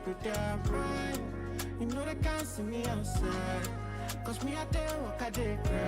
people there cry. You know they can't see me outside. Cause me I dare walk, I dare cry.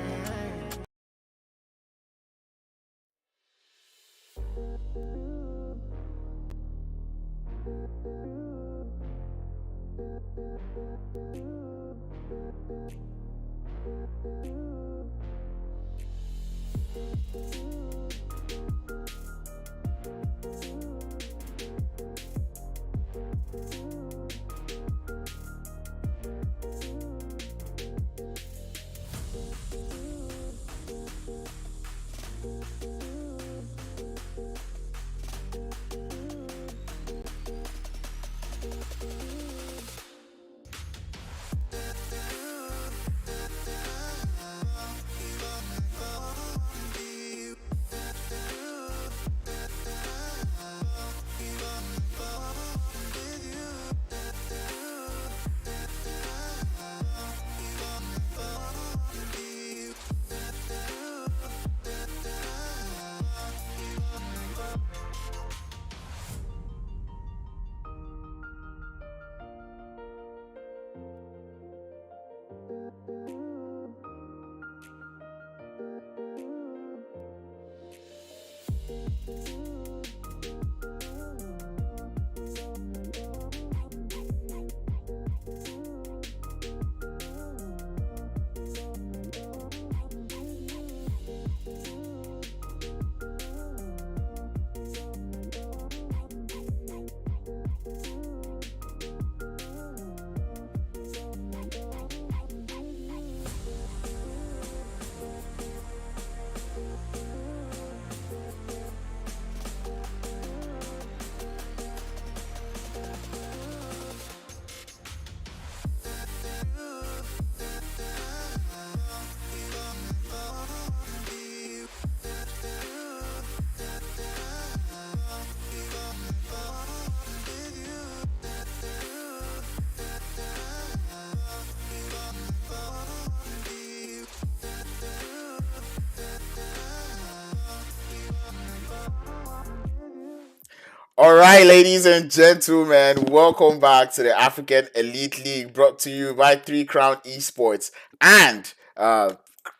All right, ladies and gentlemen, welcome back to the African Elite League, brought to you by 3Crown Esports and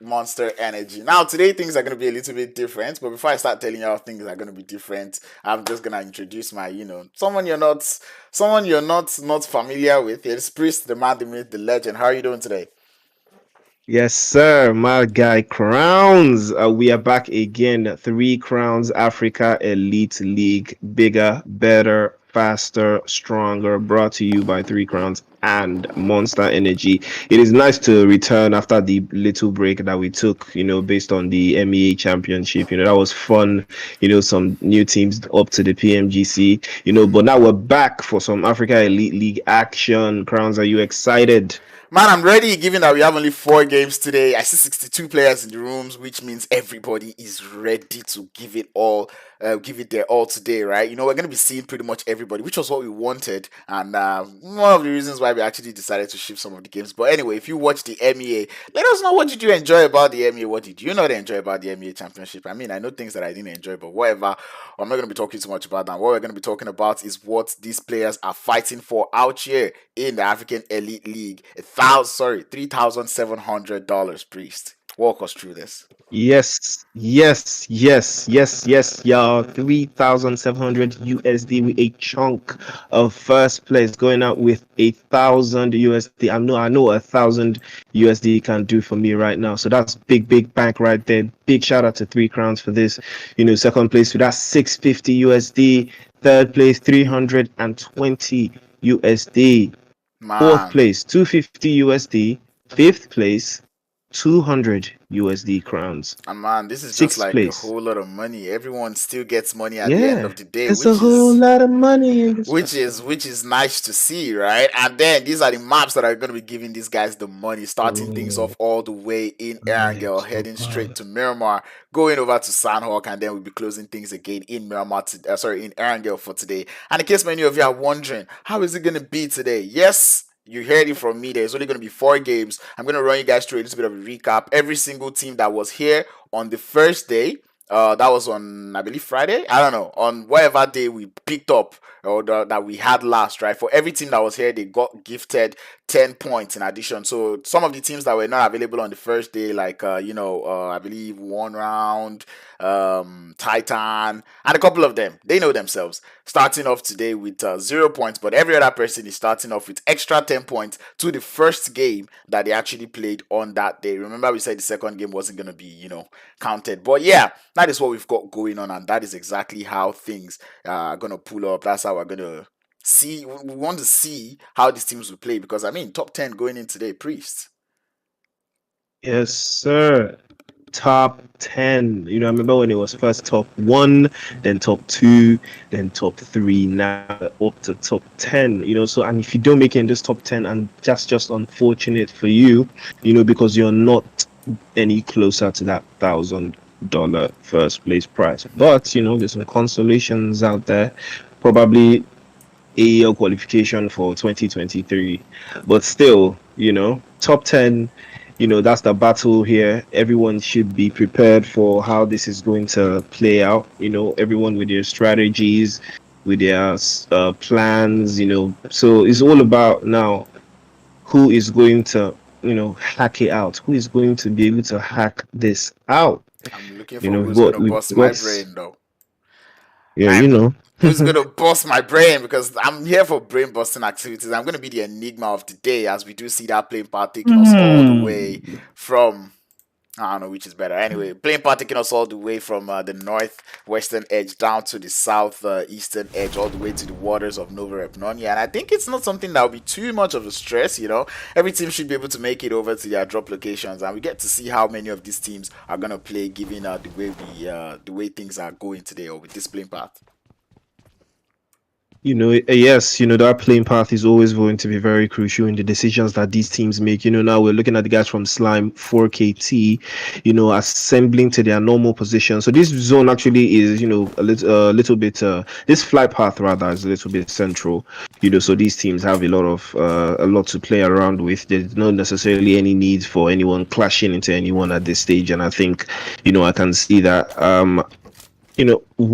Monster Energy. Now, today things are going to be a little bit different, but before I start telling you how things are going to be different, I'm just going to introduce my, someone you're not familiar with. It's Priest, the man, the myth, the legend. How are you doing today? Yes, sir. My guy Crowns. We are back again. Three Crowns Africa Elite League. Bigger, better, faster, stronger. Brought to you by Three Crowns and Monster Energy. It is nice to return after the little break that we took, based on the MEA Championship. That was fun. Some new teams up to the PMGC, but now we're back for some Africa Elite League action. Crowns, are you excited? Man, I'm ready, given that we have only 4 games today. I see 62 players in the rooms, which means everybody is ready to give it their all today, right? We're going to be seeing pretty much everybody, which was what we wanted, and one of the reasons why we actually decided to shift some of the games. But anyway, if you watch the MEA, let us know, what did you enjoy about the MEA? What did you not enjoy about the MEA Championship? I mean, I know things that I didn't enjoy, but whatever. I'm not going to be talking too much about that. What we're going to be talking about is what these players are fighting for out here in the African Elite League. $3,700, Priest. Walk us through this. Yes, y'all. 3,700 USD with a chunk of first place going out with 1,000 USD. I know 1,000 USD can do for me right now. So that's big bank right there. Big shout out to Three Crowns for this. Second place with that 650 USD. Third place 320 USD. Fourth Man, place 250 USD. Fifth place 200 USD crowns. and man, this is just Sixth like a place. whole lot of money. Everyone still gets money at the end Yeah, of the day, it's a whole lot of money in this. which is nice to see, right? And then these are the maps that are going to be giving these guys the money, starting things Oh, off all the way in I'm Erangel, so heading straight proud. to Miramar, going over to Sanhok, and then we'll be closing things again in Miramar. In Erangel for today. And in case many of you are wondering, how is it going to be today? Yes. You heard it from me. There's only going to be 4 games. I'm going to run you guys through a little bit of a recap. Every single team that was here on the first day That was on, I believe, Friday. I don't know, on whatever day we picked up or that we had last, right? For every team that was here, they got gifted 10 points in addition. So some of the teams that were not available on the first day, like I believe One Round, Titan, and a couple of them, they know themselves. Starting off today with 0 points, but every other person is starting off with extra 10 points to the first game that they actually played on that day. Remember, we said the second game wasn't going to be, counted. But yeah, that is what we've got going on, and that is exactly how things are going to pull up. That's how we're going to see. We want to see how these teams will play because, I mean, top 10 going in today, Priest. Yes, sir. Top 10. I remember when it was first top 1, then top 2, then top 3, now up to top 10. So, and if you don't make it in this top 10, and that's just unfortunate for you, because you're not any closer to that $1,000 first place prize. But, there's some consolations out there. Probably AEL qualification for 2023. But still, top 10, that's the battle here. Everyone should be prepared for how this is going to play out. Everyone with their strategies, with their plans, So it's all about now who is going to, hack it out. Who is going to be able to hack this out? I'm looking for who's going to bust my brain, though. Yeah, Who's going to bust my brain, because I'm here for brain busting activities. I'm going to be the enigma of the day, as we do see that playing part taking us all the way from, I don't know which is better. Anyway, playing part taking us all the way from the northwestern edge down to the southeastern edge, all the way to the waters of Nova Epnonia. And I think it's not something that will be too much of a stress, Every team should be able to make it over to their drop locations, and we get to see how many of these teams are going to play, given the way things are going today, or with this playing path. Yes, that playing path is always going to be very crucial in the decisions that these teams make. Now we're looking at the guys from Slime 4KT, assembling to their normal position. So this zone actually is, a little bit, this flight path rather is a little bit central, so these teams have a lot to play around with. There's not necessarily any need for anyone clashing into anyone at this stage. And I think, I can see that,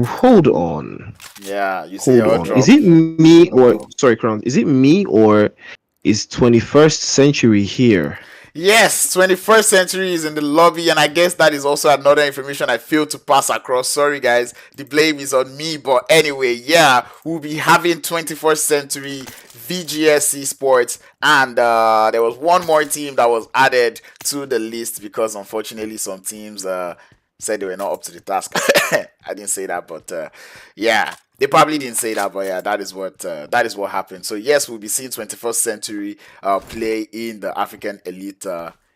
hold on. Yeah, you see hold on. Is it me or sorry, Crown? Is it me or is 21st Century here? Yes, 21st Century is in the lobby, and I guess that is also another information I failed to pass across. Sorry, guys, the blame is on me. But anyway, yeah, we'll be having 21st Century, VGS Esports, and there was one more team that was added to the list because unfortunately some teams said they were not up to the task. I didn't say that, but yeah, they probably didn't say that, but yeah, that is what happened. So yes, we'll be seeing 21st Century play in the African Elite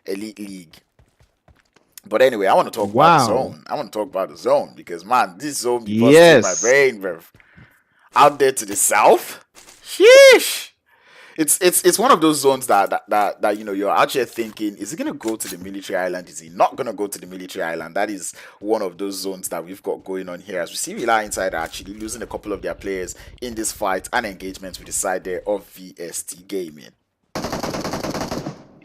League. But anyway, I want to talk about the zone. I want to talk about the zone because, man, this zone be busting my brain, bro. Out there to the south, sheesh. It's one of those zones that you're out here thinking, is he gonna go to the military island? Is he not gonna go to the military island? That is one of those zones that we've got going on here. As we see Rila Insider actually losing a couple of their players in this fight and engagement with the side there of VST Gaming.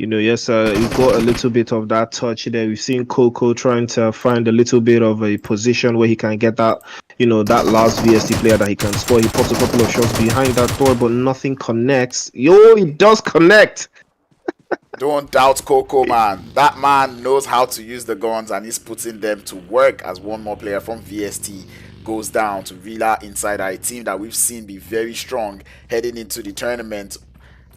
Yes, you've got a little bit of that touch there. We've seen Coco trying to find a little bit of a position where he can get that, that last VST player that he can score. He pops a couple of shots behind that door, but nothing connects. It does connect. Don't doubt Coco, man. That man knows how to use the guns, and he's putting them to work as one more player from VST goes down to Rila Insider, a team that we've seen be very strong heading into the tournament.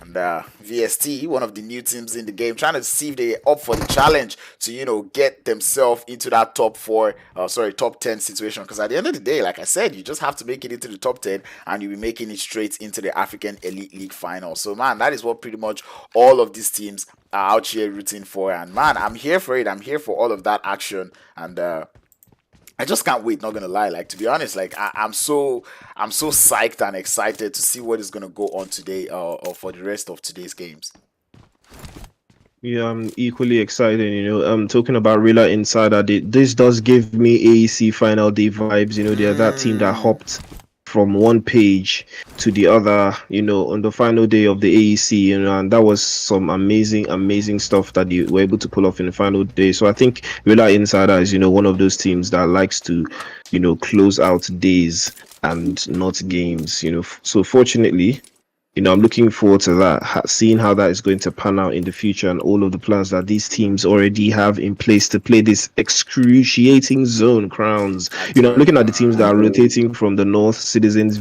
And VST, one of the new teams in the game, trying to see if they're up for the challenge to, get themselves into that top 10 situation. Because at the end of the day, like I said, you just have to make it into the top 10 and you'll be making it straight into the African Elite League final. So, man, that is what pretty much all of these teams are out here rooting for. And, man, I'm here for it. I'm here for all of that action. And, I just can't wait, not gonna lie. Like, to be honest, like I'm so psyched and excited to see what is gonna go on today or for the rest of today's games. Yeah, I'm equally excited. Talking about Rila Insider, this does give me AEC Final Day vibes. They're that team that hopped from one page to the other, on the final day of the AEC, and that was some amazing stuff that you were able to pull off in the final day. So I think Rila Insider is, one of those teams that likes to, close out days and not games, So fortunately, I'm looking forward to that, seeing how that is going to pan out in the future and all of the plans that these teams already have in place to play this excruciating zone crowns. I'm looking at the teams that are rotating from the north, Sidizens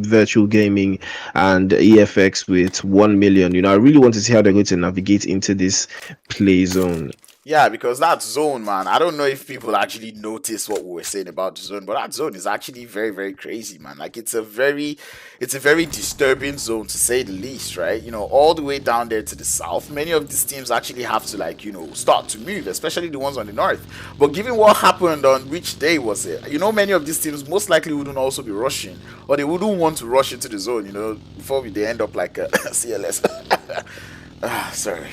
Virtual Gaming and EFX with 1 million. I really want to see how they're going to navigate into this play zone. Yeah, because that zone, man, I don't know if people actually notice what we were saying about the zone, but that zone is actually very, very crazy, man. Like it's a very disturbing zone to say the least, right? All the way down there to the south, many of these teams actually have to start to move, especially the ones on the north. But given what happened on which day was it, many of these teams most likely wouldn't also be rushing, or they wouldn't want to rush into the zone, before they end up like CLS. Sorry.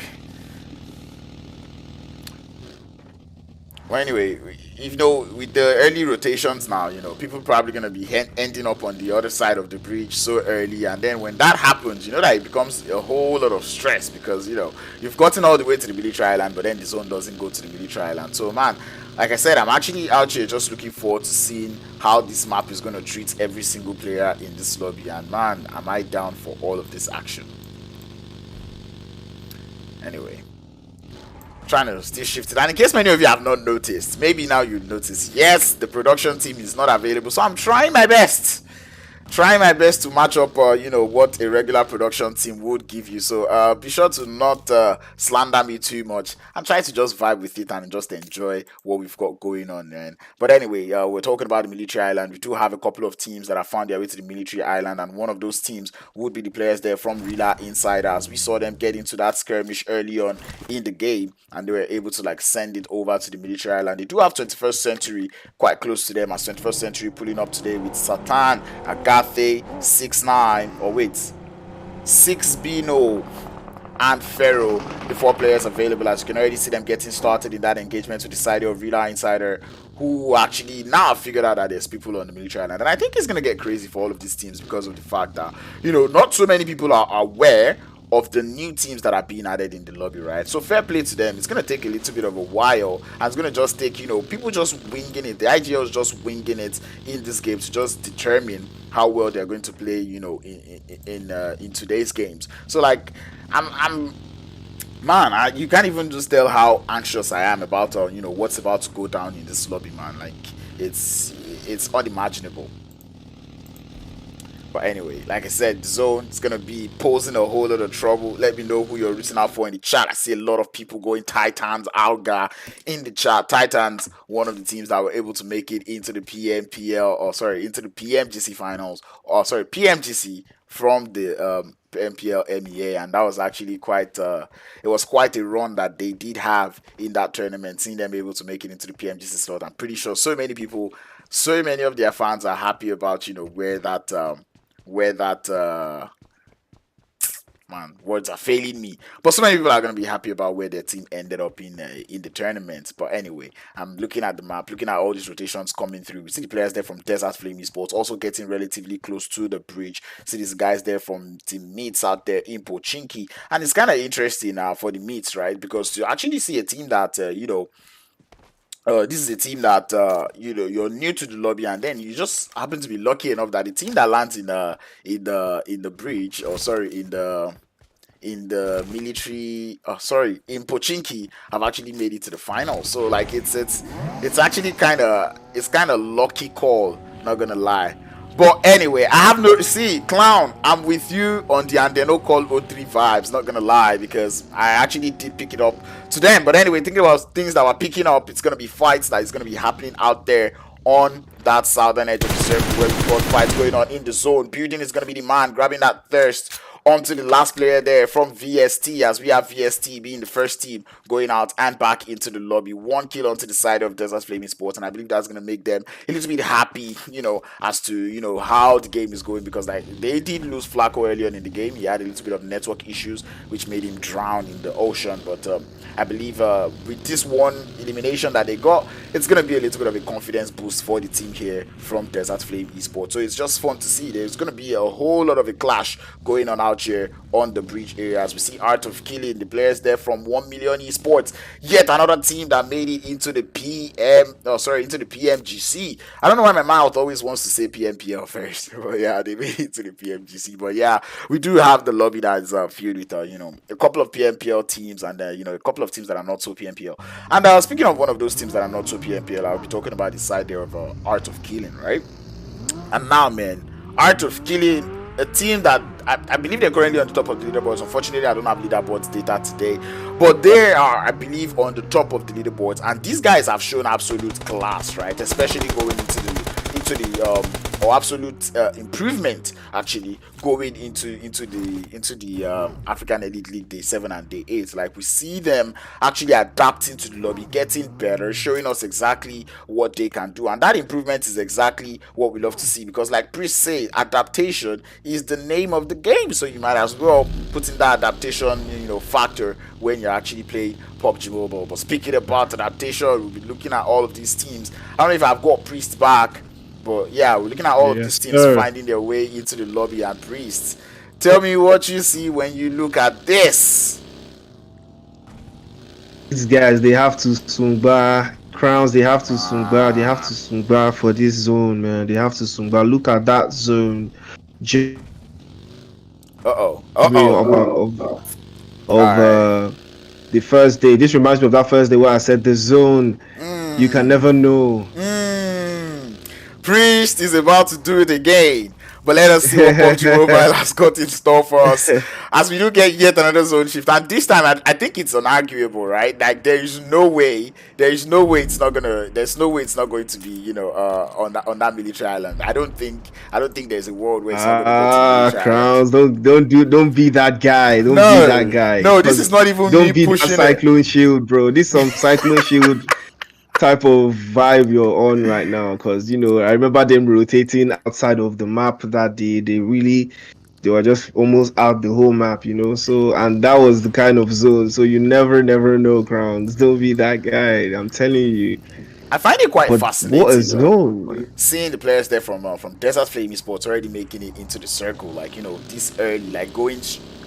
Well, anyway, with the early rotations now, people probably going to be ending up on the other side of the bridge so early. And then when that happens, that it becomes a whole lot of stress because, you've gotten all the way to the military island, but then the zone doesn't go to the military island. So, man, like I said, I'm actually out here just looking forward to seeing how this map is going to treat every single player in this lobby. And, man, am I down for all of this action. Anyway. Trying to still shift it, and in case many of you have not noticed, maybe now you notice, yes, the production team is not available, so I'm trying my best to match up what a regular production team would give you. So be sure to not slander me too much. I'm trying to just vibe with it and just enjoy what we've got going on, man. But anyway, we're talking about the military island. We do have a couple of teams that have found their way to the military island, and one of those teams would be the players there from Rila Insiders. We saw them get into that skirmish early on in the game, and they were able to send it over to the military island. They do have 21st Century quite close to them, as 21st Century pulling up today with Satan, Agathe, 6-9, or wait, 6Bino and Pharaoh, the 4 players available. As you can already see them getting started in that engagement with the side of Rila Insider, who actually now figured out that there's people on the military island. And I think it's going to get crazy for all of these teams because of the fact that, not so many people are aware of the new teams that are being added in the lobby, right? So fair play to them. It's going to take a little bit of a while, and it's going to just take, people just winging it. The IGL is just winging it in this game to just determine how well they're going to play, in today's games. So man, you can't even just tell how anxious I am about what's about to go down in this lobby, man. Like it's unimaginable. But anyway, like I said, the zone is going to be posing a whole lot of trouble. Let me know who you're rooting out for in the chat. I see a lot of people going Titans, Alga in the chat. Titans, one of the teams that were able to make it into the into the PMGC finals. PMGC from the MPL MEA, and that was actually quite it was quite a run that they did have in that tournament, seeing them able to make it into the PMGC slot. I'm pretty sure so many of their fans are happy about where that man, words are failing me, but so many people are going to be happy about where their team ended up in the tournament. But anyway, I'm looking at the map, looking at all these rotations coming through. We see the players there from Desert Flame Esports also getting relatively close to the bridge. See these guys there from Team Meets out there in Pochinki, and it's kind of interesting for the Meets, right? Because to actually see a team that this is a team that you're new to the lobby, and then you just happen to be lucky enough that the team that lands in the bridge, or sorry, in the military, in Pochinki, have actually made it to the final. So like it's actually kind of lucky call, not gonna lie. But anyway, I have no Clown, I'm with you on the Andeno Call 03 vibes, not gonna lie, because I actually did pick it up to them. But anyway, thinking about things that were picking up, it's gonna be fights that is gonna be happening out there on that southern edge of the circle, where we've got fights going on in the zone. Building is gonna be the man grabbing that thirst on to the last player there from VST, as we have VST being the first team going out and back into the lobby. 1 kill onto the side of Desert Flame Esports, and I believe that's going to make them a little bit happy, as to, how the game is going, because like they did lose Flacco earlier on in the game. He had a little bit of network issues, which made him drown in the ocean, but I believe with this one elimination that they got, it's going to be a little bit of a confidence boost for the team here from Desert Flame Esports. So it's just fun to see. There's going to be a whole lot of a clash going on out here on the bridge area, as we see Art of Killing, the players there from 1 Million Esports, yet another team that made it into the into the PMGC. I don't know why my mouth always wants to say PMPL first, but yeah, they made it to the PMGC. But yeah, we do have the lobby that is filled with a couple of PMPL teams, and a couple of teams that are not so PMPL. And speaking of one of those teams that are not so PMPL, I'll be talking about the side there of Art of Killing, right? And now, man, Art of Killing, a team that I believe they're currently on the top of the leaderboards. Unfortunately, I don't have leaderboards data today, but they are, I believe, on the top of the leaderboards. And these guys have shown absolute class, right? Especially going into the or absolute improvement, actually, going into the African Elite League Day 7 and Day 8. Like, we see them actually adapting to the lobby, getting better, showing us exactly what they can do, and that improvement is exactly what we love to see, because like Priest said, adaptation is the name of the game, so you might as well put in that adaptation factor when you're actually playing PUBG Mobile. But speaking about adaptation, we'll be looking at all of these teams. I don't know if I've got Priest back, but yeah, we're looking at all of these teams finding their way into the lobby. And Priest, tell me what you see when you look at this. These guys, they have to sungba crowns. They have to sungba. They have to sungba for this zone, man. They have to sungba. Look at that zone. The first day. This reminds me of that first day where I said the zone. You can never know. Priest is about to do it again. But let us see what PUBG Mobile has got in store for us, as we do get yet another zone shift. And this time, I think it's unarguable, right? Like, there's no way it's not going to be, on that military island. I don't think there's a world where it's not going to go to Crowns, don't be that guy. Don't be that guy. No, this is not even don't be pushing Cyclone Shield, bro. This is some Cyclone Shield type of vibe you're on right now, because I remember them rotating outside of the map that they were just almost out the whole map, so, and that was the kind of zone, so you never know. Crowns, don't be that guy, I'm telling you. I find it quite fascinating. What is known? Seeing the players there from Desert Flame Esports already making it into the circle, like this early, like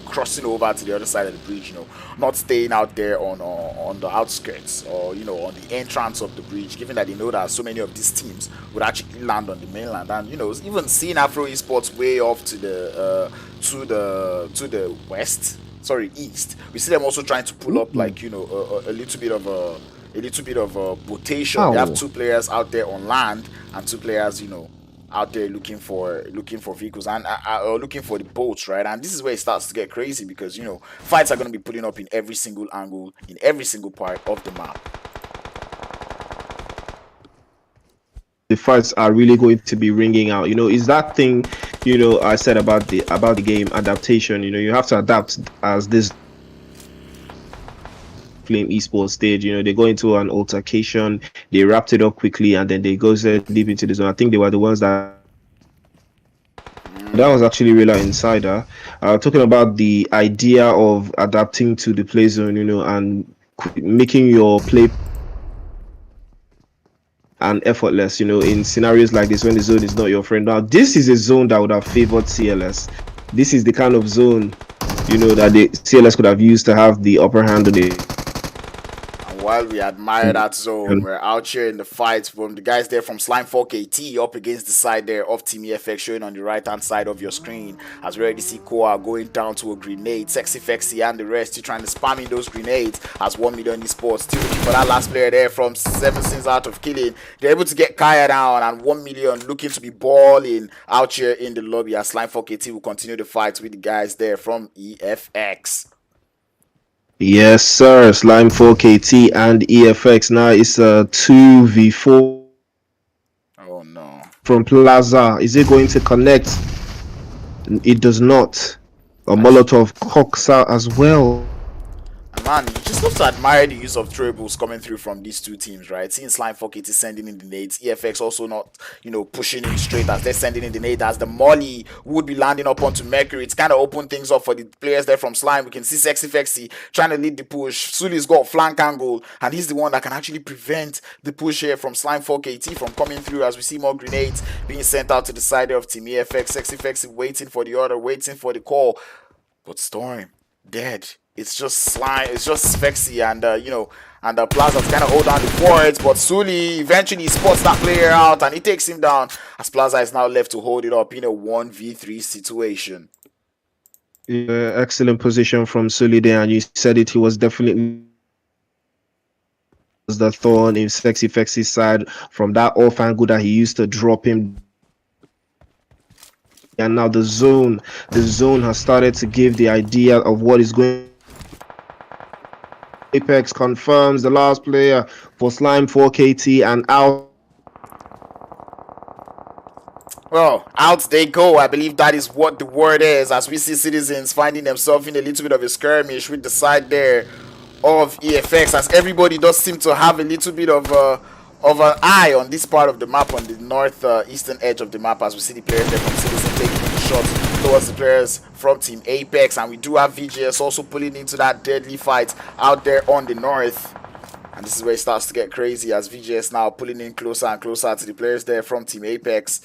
crossing over to the other side of the bridge, not staying out there on the outskirts, or on the entrance of the bridge, given that they know that so many of these teams would actually land on the mainland. And even seeing Afro Esports way off to the east, we see them also trying to pull up a little bit of a rotation. They have 2 players out there on land and 2 players out there looking for vehicles and looking for the boats, right? And this is where it starts to get crazy, because fights are going to be putting up in every single angle, in every single part of the map. The fights are really going to be ringing out. Is that thing I said about the game adaptation. You have to adapt, as this Flame Esports stage. They go into an altercation, they wrapped it up quickly, and then they go deep into the zone. I think they were the ones that was actually Rila Insider talking about the idea of adapting to the play zone, and making your play and effortless, in scenarios like this when the zone is not your friend. Now, this is a zone that would have favored CLS. This is the kind of zone, that the CLS could have used to have the upper hand on it. While we admire that zone, we're out here in the fights from the guys there from Slime4KT up against the side there of Team EFX, showing on the right hand side of your screen, as we already see Koa going down to a grenade. Sexy Fexy and the rest still trying to spam in those grenades, as 1 Million Esports still looking for that last player there from 7 Sins Art of Killing. They're able to get Kaya down, and 1 Million looking to be balling out here in the lobby, as Slime4KT will continue the fight with the guys there from EFX. Yes, sir. Slime4KT and EFX. Now it's a 2v4. Oh no. From Plaza. Is it going to connect? It does not. A Molotov cocks out as well. And man, you just have to admire the use of throwables coming through from these two teams, right? Seeing Slime Focket is sending in the nades, EFX also not, pushing in straight as they're sending in the nade, as the Molly would be landing up onto Mercury. It's kind of opened things up for the players there from Slime. We can see Sexy Fexy trying to lead the push. Suli's got flank angle, and he's the one that can actually prevent the push here from Slime 4KT from coming through, as we see more grenades being sent out to the side of Team EFX. Sexy Fexy waiting for the order, waiting for the call. But Storm, dead. It's just Slime, it's just Spexy and Plaza to kind of hold down the forwards, but Suli eventually spots that player out and he takes him down, as Plaza is now left to hold it up in a 1v3 situation. Excellent position from Suli there, and you said it, he was definitely the thorn in Sexy Fexy's side from that off angle that he used to drop him. And now the zone has started to give the idea of what is going. Apex confirms the last player for Slime 4KT and out. Well, out they go. I believe that is what the word is, as we see Citizens finding themselves in a little bit of a skirmish with the side there of EFX, as everybody does seem to have a little bit of an eye on this part of the map, on the northeastern edge of the map, as we see the players there from Citizen taking the shots towards the players from Team Apex, and we do have VGS also pulling into that deadly fight out there on the north. And this is where it starts to get crazy, as VGS now pulling in closer and closer to the players there from Team Apex.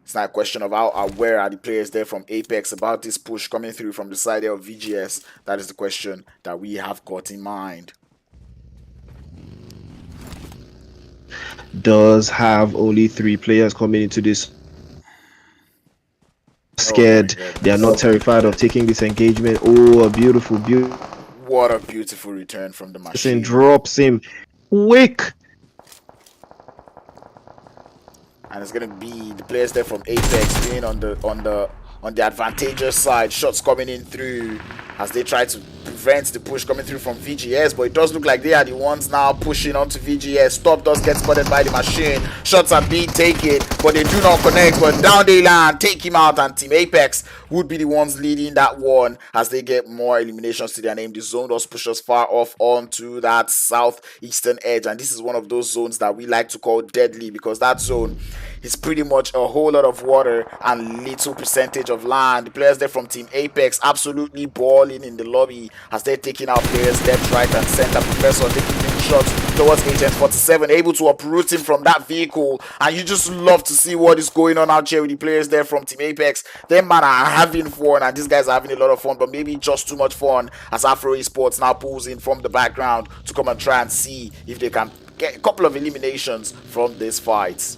It's not a question of how aware are the players there from Apex about this push coming through from the side there of VGS. That is the question that we have got in mind. Does have only 3 players coming into this. Scared, they are not terrified of taking this engagement. Oh, a beautiful. What a beautiful return from the machine. Drops him quick. And it's gonna be the players there from Apex being on the advantageous side. Shots coming in through as they try to prevent the push coming through from VGS, but it does look like they are the ones now pushing onto VGS. Stop does get spotted by the machine. Shots are being taken, but they do not connect. But down they land, take him out, and Team Apex would be the ones leading that one as they get more eliminations to their name. The zone does push us far off onto that southeastern edge, and this is one of those zones that we like to call deadly, because that zone is pretty much a whole lot of water and little percentage of land. The players there from Team Apex absolutely balling in the lobby as they're taking out players left, right, and center. Professor taking shots towards Agent 47, able to uproot him from that vehicle. And you just love to see what is going on out here with the players there from Team Apex. Them man are having fun, and these guys are having a lot of fun, but maybe just too much fun, as Afro Esports now pulls in from the background to come and try and see if they can get a couple of eliminations from this fight.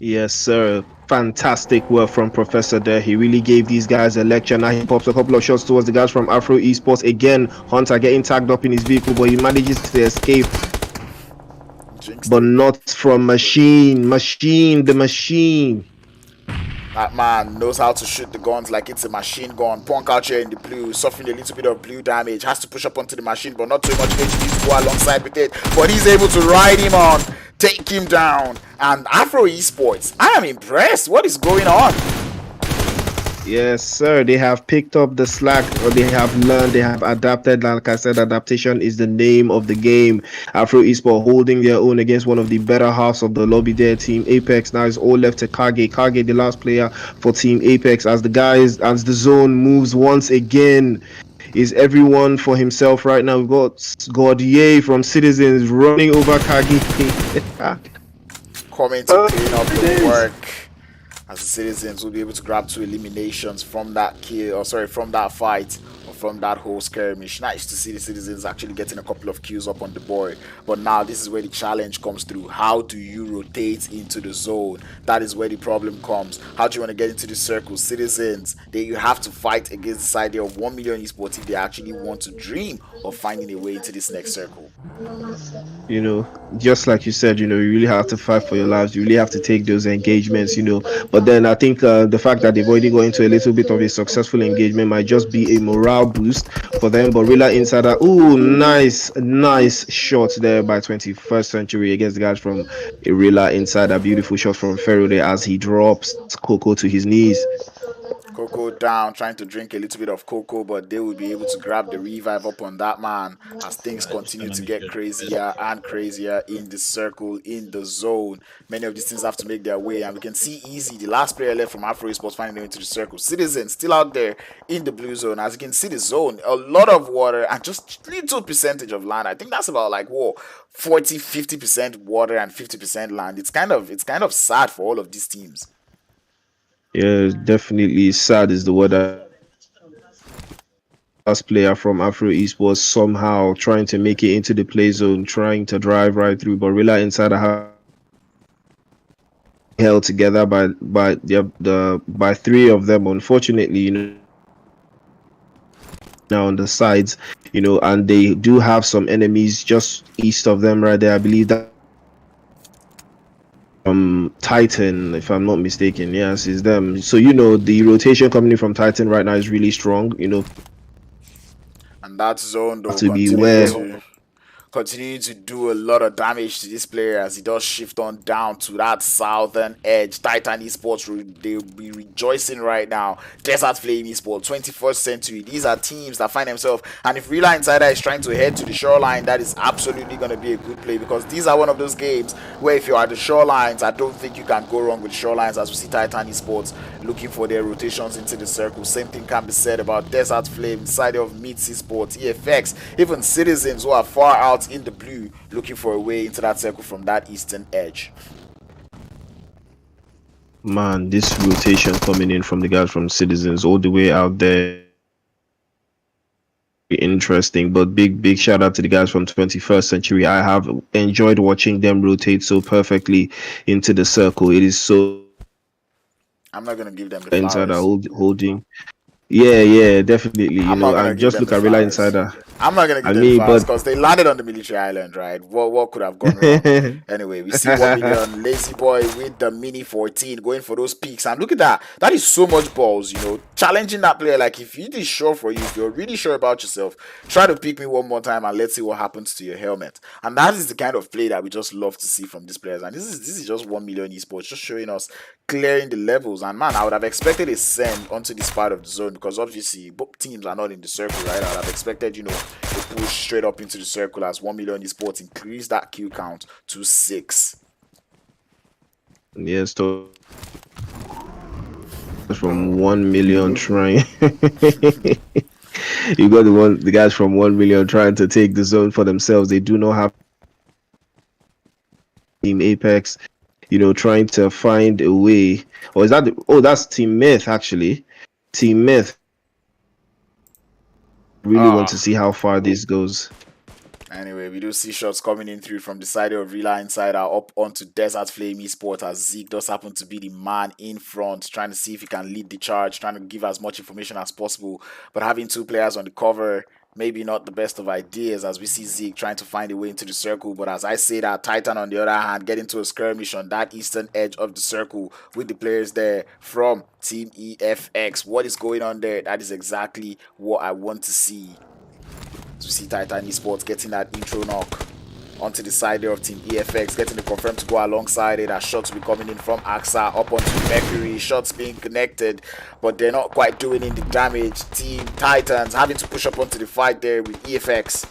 Yes, sir. Fantastic work from Professor there. He really gave these guys a lecture. Now he pops a couple of shots towards the guys from Afro Esports. Again, Hunter getting tagged up in his vehicle, but he manages to escape. But not from Machine. The Machine. That man knows how to shoot the guns like it's a machine gun. Punk out here in the blue, suffering a little bit of blue damage. Has to push up onto the machine, but not too much HP to go alongside with it. But he's able to ride him on, take him down. And Afro Esports, I am impressed. What is going on? Yes, sir. They have picked up the slack, or they have learned, they have adapted. Like I said, adaptation is the name of the game. Afro Esports holding their own against one of the better halves of the lobby there. Team Apex now is all left to Kage. Kage, the last player for Team Apex, as the zone moves once again. Is everyone for himself right now? We've got Gordier from Citizens running over Kage. Coming to clean up the work, as the Citizens will be able to grab 2 eliminations from that from that fight, or from that whole skirmish. Nice to see the Citizens actually getting a couple of kills up on the board. But now this is where the challenge comes through. How do you rotate into the zone? That is where the problem comes. How do you want to get into the circle? Citizens, you have to fight against this idea of 1 Million Esport if they actually want to dream of finding a way into this next circle. You know, just like you said, you really have to fight for your lives. You really have to take those engagements, But then I think the fact that they've already got into a little bit of a successful engagement might just be a morale boost for them. But Rila Insider, nice shots there by 21st Century against the guys from Rila Insider. Beautiful shot from Ferro there as he drops Coco to his knees. Coco down, trying to drink a little bit of cocoa, but they will be able to grab the revive up on that man as things continue to get crazier and crazier in the circle, in the zone. Many of these things have to make their way, and we can see easy the last player left from Afro Esports finding their way into the circle. Citizens still out there in the blue zone. As you can see, the zone, a lot of water and just little percentage of land. I think that's about like 40-50% water and 50% land. It's kind of sad for all of these teams. Yeah, definitely sad is the word. Last player from Afro Esports somehow trying to make it into the play zone, trying to drive right through, but Rila Insider held together by three of them. Unfortunately, now on the sides, and they do have some enemies just east of them right there. I believe that Titan, if I'm not mistaken. Yes, is them. So the rotation coming in from Titan right now is really strong. And that zone though to be where continuing to do a lot of damage to this player as he does shift on down to that southern edge. Titan Esports, they'll be rejoicing right now. Desert Flame Esports, 21st century. These are teams that find themselves, and if Rila Insider is trying to head to the shoreline, that is absolutely going to be a good play, because these are one of those games where if you're at the shorelines, I don't think you can go wrong with shorelines, as we see Titan Esports looking for their rotations into the circle. Same thing can be said about Desert Flame, inside of Meets Esports, EFX, even Citizens, who are far out in the blue looking for a way into that circle from that eastern edge. Man, this rotation coming in from the guys from Citizens all the way out there, interesting. But big shout out to the guys from 21st century. I have enjoyed watching them rotate so perfectly into the circle. It is so, I'm not gonna give them the Insider flowers. holding. Yeah, definitely. And just look at Rila Insider. I'm not gonna give them flowers because they landed on the military island, right? What could have gone wrong? Anyway, we see 1 million Lazy Boy with the Mini 14 going for those peaks, and look at that. That is so much balls, challenging that player. Like, if it is sure for you, if you're really sure about yourself, try to pick me one more time and let's see what happens to your helmet. And that is the kind of play that we just love to see from these players. And this is just 1 million esports, just showing us clearing the levels. And man, I would have expected a send onto this part of the zone, because obviously both teams are not in the circle, right? I would have expected, a push straight up into the circle as 1 million esports increase that kill count to 6. Yes, so from 1 million trying. You got the guys from 1 million trying to take the zone for themselves. They do not have Team Apex, trying to find a way. Or is that that's Team Myth actually. Team Myth. Really want to see how far this goes. Anyway, we do see shots coming in through from the side of Rila Insider up onto Desert Flame Esports, as Zeke does happen to be the man in front, trying to see if he can lead the charge, trying to give as much information as possible. But having two players on the cover, maybe not the best of ideas, as we see Zeke trying to find a way into the circle. But as I say that, Titan on the other hand getting to a skirmish on that eastern edge of the circle with the players there from Team EFX. What is going on there? That is exactly what I want to see. To see Titan Esports getting that intro knock onto the side there of Team EFX, getting the confirm to go alongside it. As shots will be coming in from AXA up onto Mercury, shots being connected, but they're not quite doing in the damage. Team Titans having to push up onto the fight there with EFX.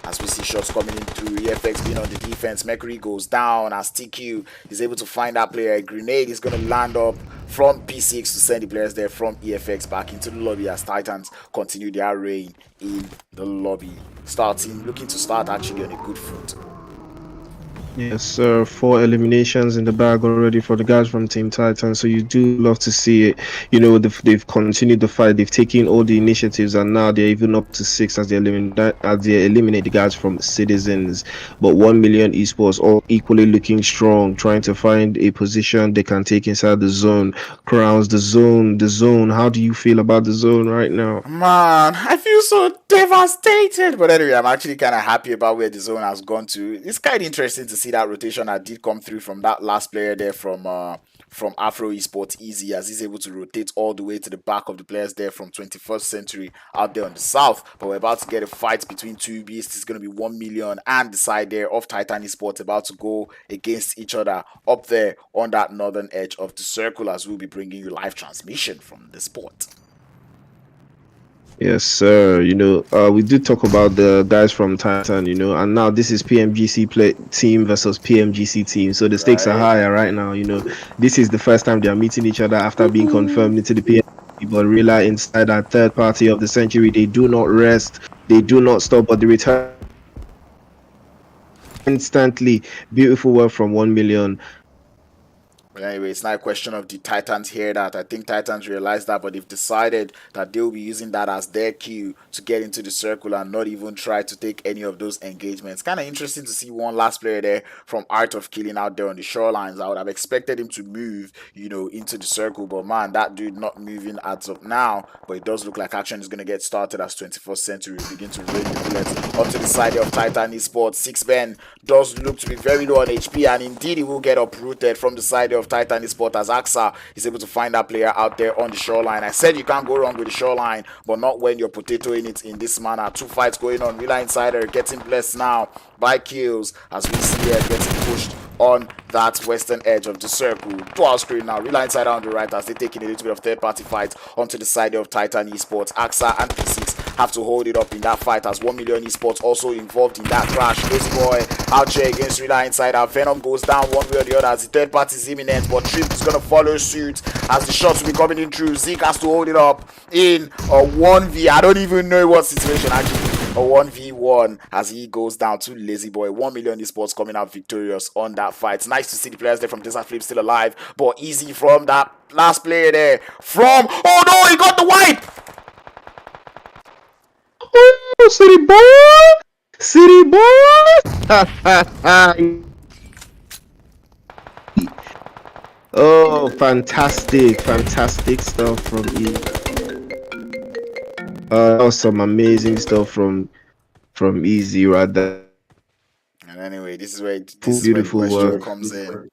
As we see shots coming in through, EFX being on the defense. Mercury goes down as TQ is able to find that player. A grenade is going to land up from P6 to send the players there from EFX back into the lobby as Titans continue their reign in the lobby. Looking to start actually on a good foot. Yes, sir. 4 eliminations in the bag already for the guys from Team Titan. So you do love to see it. They've continued the fight. They've taken all the initiatives, and now they're even up to 6 as they eliminate the guys from Citizens. But 1 million esports all equally looking strong, trying to find a position they can take inside the zone. Crowns, the zone. How do you feel about the zone right now? Man, I feel so devastated. But anyway, I'm actually kind of happy about where the zone has gone to. It's kind of interesting to see that rotation that did come through from that last player there from from Afro Esports easy, as he's able to rotate all the way to the back of the players there from 21st Century out there on the south. But we're about to get a fight between two beasts. It's going to be 1 million and the side there of Titan Esports about to go against each other up there on that northern edge of the circle, as we'll be bringing you live transmission from the sport. Yes, sir. We did talk about the guys from Titan, and now this is PMGC team versus PMGC team. So the stakes are higher right now. This is the first time they are meeting each other after being confirmed into the PMGC. But Rila Insider, third party of the century, they do not rest, they do not stop, but the return instantly. Beautiful work from 1 million. But anyway, it's not a question of the Titans hear that. I think Titans realize that, but they've decided that they'll be using that as their cue to get into the circle and not even try to take any of those engagements. Kind of interesting to see one last player there from Art of Killing out there on the shorelines. I would have expected him to move, into the circle, but man, that dude not moving as of now. But it does look like action is going to get started as 21st Century begin to rain the bullets onto the side of Titan Esports. 6Ben does look to be very low on HP, and indeed he will get uprooted from the side of Titan Esports as Axa is able to find that player out there on the shoreline. I said you can't go wrong with the shoreline, but not when you're potatoing it in this manner. Two fights going on. Rila Insider getting blessed now by kills as we see here getting pushed on that western edge of the circle. Dual screen now. Rila Insider on the right as they taking a little bit of third party fight onto the side of Titan Esports. Axa and P6 have to hold it up in that fight as 1 million esports also involved in that crash. This boy out here against Rila Insider. Venom goes down one way or the other as the third party is imminent, but Trip is going to follow suit as the shots will be coming in through. Zeke has to hold it up in a 1v. I don't even know what situation actually. A 1v1 as he goes down to Lazy Boy. 1 million esports coming out victorious on that fight. It's nice to see the players there from Desert Flip still alive, but easy from that last player there from, oh no, he got the wipe. Oh, City boy! City boy! Oh, fantastic stuff from E. Some amazing stuff from Easy right there. And anyway, this is where the question comes in.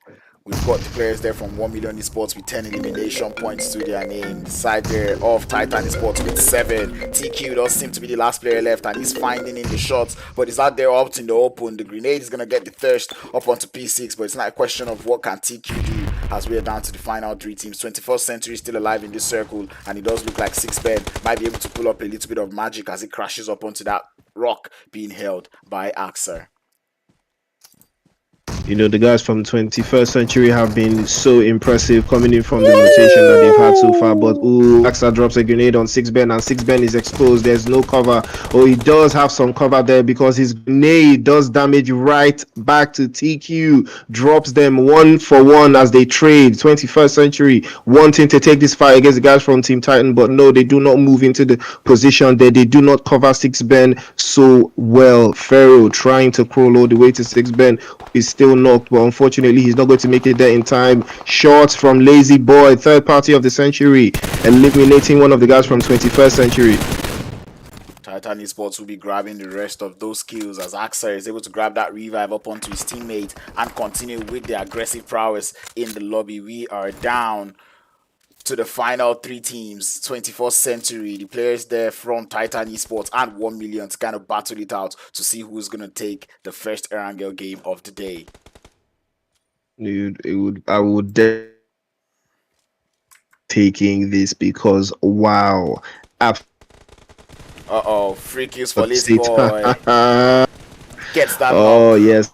We've got the players there from 1 million esports with 10 elimination points to their name. The side there of Titan Esports with 7. TQ does seem to be the last player left, and he's finding in the shots, but he's out there out in the open. The grenade is going to get the thirst up onto P6, but it's not a question of what can TQ do as we're down to the final 3 teams. 21st Century still alive in this circle, and it does look like 6Ben might be able to pull up a little bit of magic as it crashes up onto that rock being held by Axer. The guys from 21st Century have been so impressive coming in from the rotation that they've had so far. But Axa drops a grenade on 6Ben, and 6Ben is exposed. There's no cover. Oh, he does have some cover there because his grenade does damage right back to TQ. Drops them 1-for-1 as they trade. 21st Century wanting to take this fight against the guys from Team Titan, but no, they do not move into the position there. They do not cover 6Ben so well. Pharaoh trying to crawl all the way to 6Ben is still knocked, but unfortunately he's not going to make it there in time. Shots from Lazy Boy, third party of the century, eliminating one of the guys from 21st Century. Titan Esports will be grabbing the rest of those kills as Axer is able to grab that revive up onto his teammate and continue with the aggressive prowess in the lobby. We are down to the final 3 teams. 21st Century, the players there from Titan Esports and 1 million to kind of battle it out to see who's going to take the first Erangel game of the day. Dude, I would taking this because wow. Free kills for Lazy Boy. Gets that knock. Yes.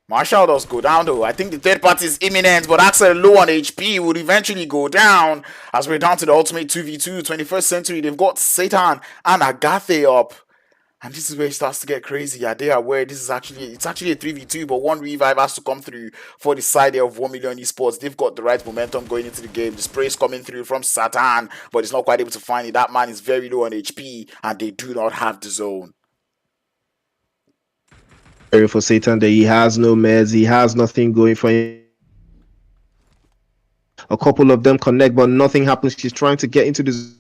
Marshall does go down though. I think the third party is imminent, but Axel low on HP would eventually go down as we're down to the ultimate 2v2. 21st Century, they've got Satan and Agathe up. And this is where it starts to get crazy. Are they aware this is actually a 3v2, but one revive has to come through for the side of 1 million esports. They've got the right momentum going into the game. The spray is coming through from Satan, but it's not quite able to find it. That man is very low on HP, and they do not have the zone. For Satan, that he has no meds, he has nothing going for him. A couple of them connect, but nothing happens. She's trying to get into the.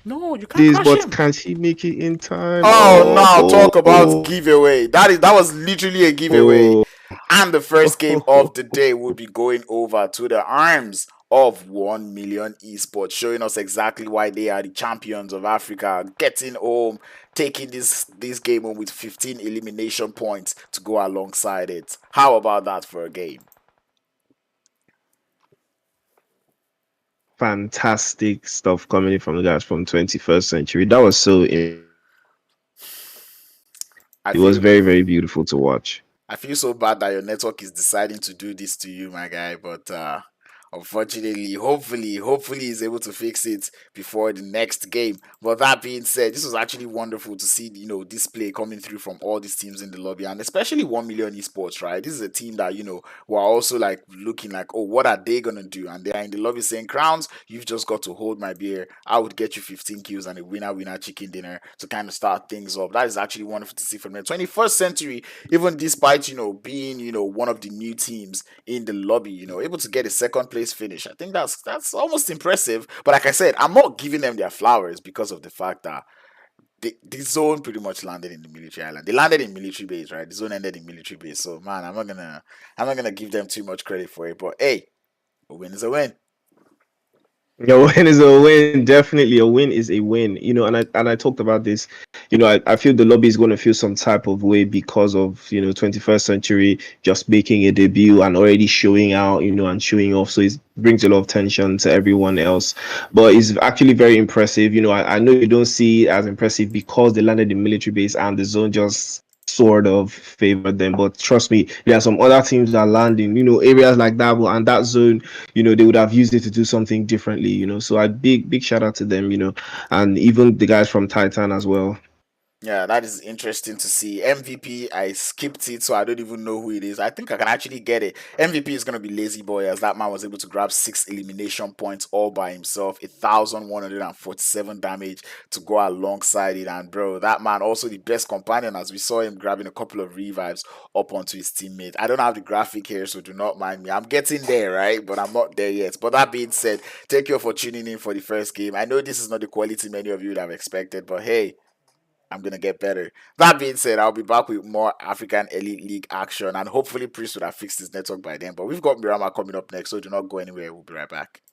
No, you can't crash him. Can she make it in time? Talk about giveaway. That was literally a giveaway. And the first game of the day will be going over to the arms of 1 Million Esport, showing us exactly why they are the champions of Africa, getting home, taking this game home with 15 elimination points to go alongside it. How about that for a game? Fantastic stuff coming in from the guys from 21st Century. That was so I it was feel very, very beautiful to watch. I feel so bad that your network is deciding to do this to you, my guy. But unfortunately, hopefully he's able to fix it before the next game. But that being said, this was actually wonderful to see, this play coming through from all these teams in the lobby, and especially 1 Million Esports, right? This is a team that, we're also like looking like, oh, what are they gonna do? And they are in the lobby saying, Crowns, you've just got to hold my beer. I would get you 15 kills and a winner chicken dinner to kind of start things up. That is actually wonderful to see from them. 21st Century, even despite being one of the new teams in the lobby, able to get a second place finish. I think that's almost impressive. But like I said, I'm not giving them their flowers because of the fact that the zone pretty much landed in the military island. They landed in military base, right? The zone ended in military base. So man, I'm not gonna give them too much credit for it. But hey, a win is a win. A win is a win. Definitely, a win is a win. And I talked about this. I feel the lobby is going to feel some type of way because of 21st Century just making a debut and already showing out, and showing off. So it brings a lot of tension to everyone else. But it's actually very impressive. I know you don't see it as impressive because they landed in military base and the zone just sort of favored them. But trust me, there are some other teams that land in areas like that, and that zone, they would have used it to do something differently. So I big shout out to them. And even the guys from Titan as well. Yeah, that is interesting to see. MVP, I skipped it, so I don't even know who it is. I think I can actually get it. MVP is going to be Lazy Boy, as that man was able to grab 6 elimination points all by himself, 1,147 damage to go alongside it. And bro, that man also the best companion, as we saw him grabbing a couple of revives up onto his teammate. I don't have the graphic here, so do not mind me. I'm getting there, right? But I'm not there yet. But that being said, thank you for tuning in for the first game. I know this is not the quality many of you would have expected, but hey, I'm gonna get better. That being said, I'll be back with more African Elite League action, and hopefully Priest would have fixed his network by then. But we've got Miramar coming up next, so do not go anywhere. We'll be right back.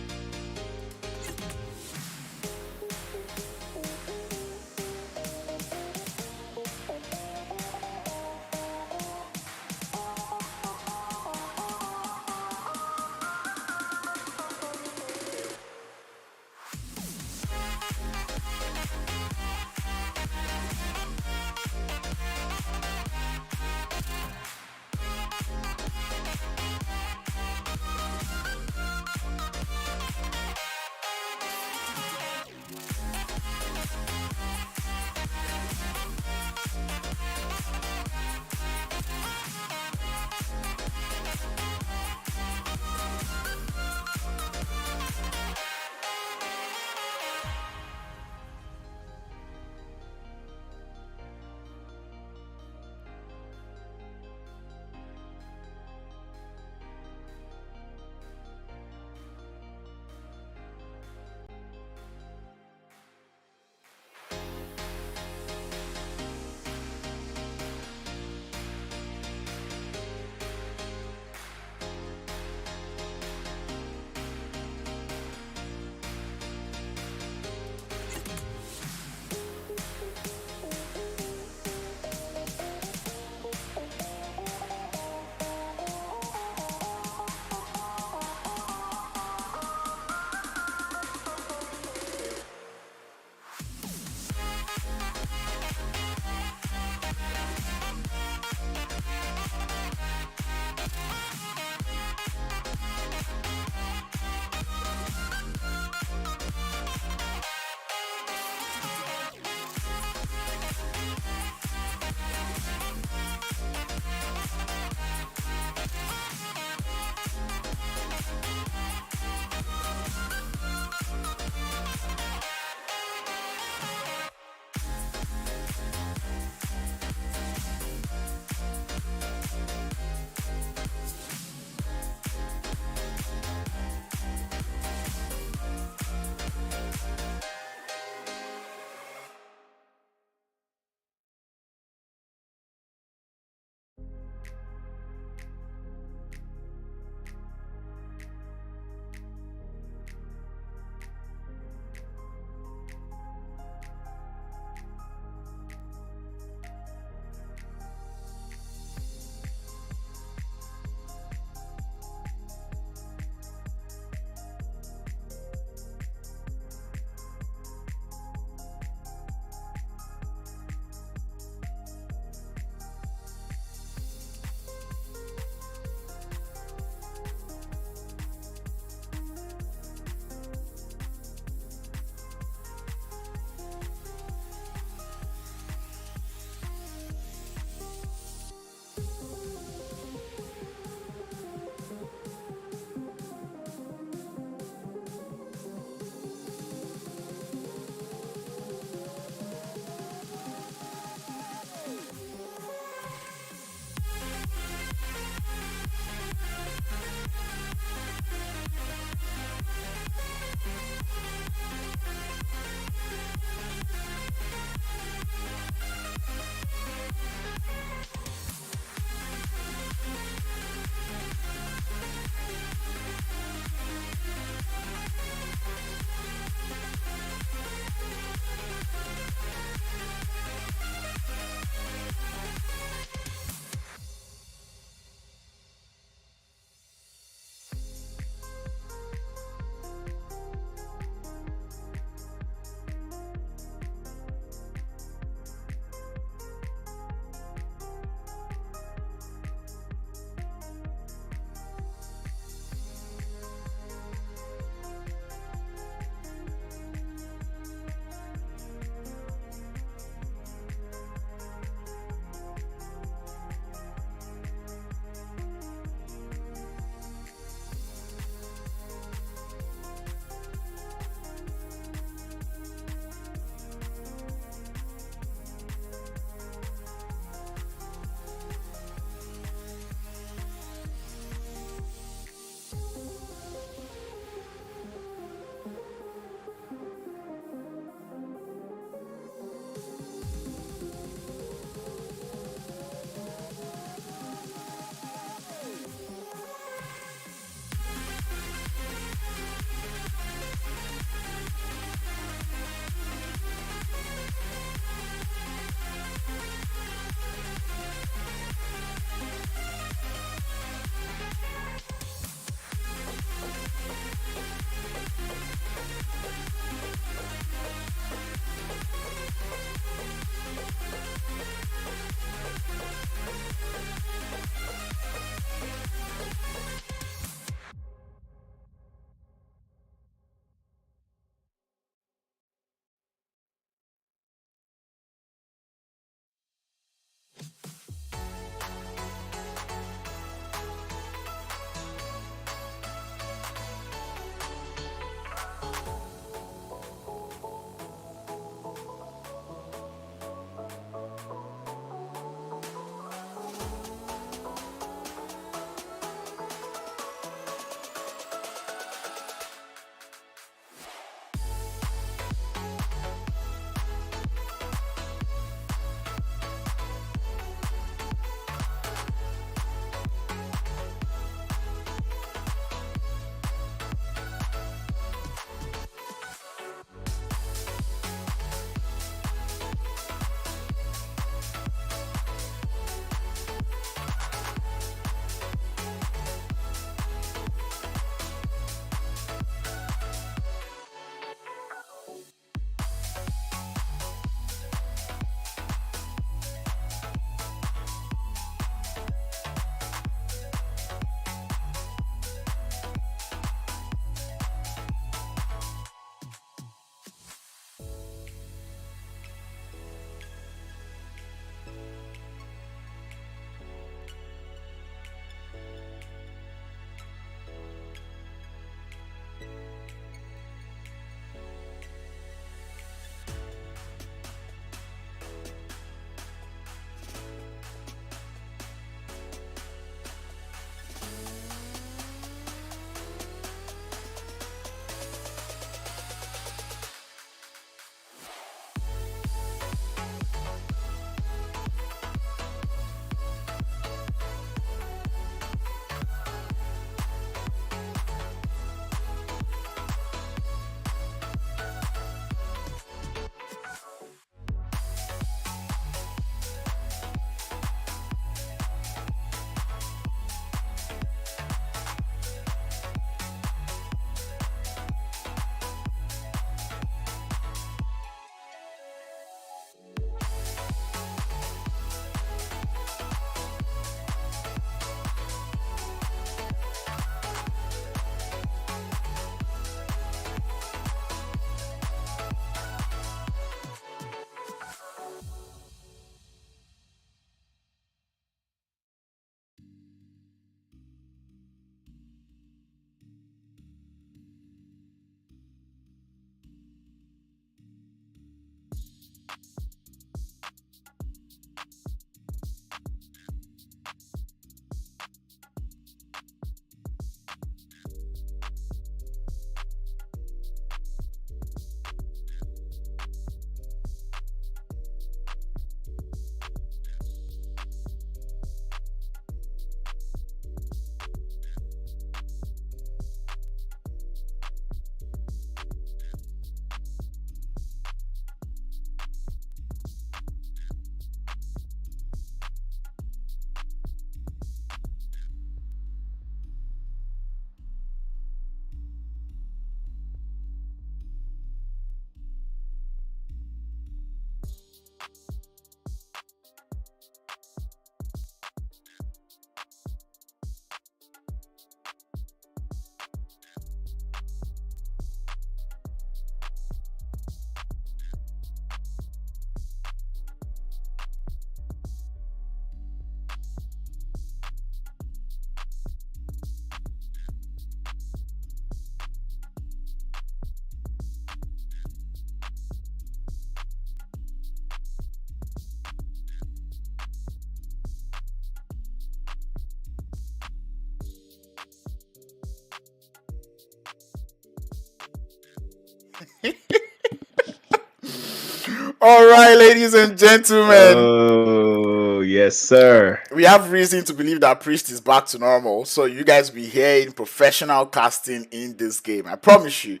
All right, ladies and gentlemen. Oh, yes, sir. We have reason to believe that Priest is back to normal. So you guys will be hearing professional casting in this game. I promise you.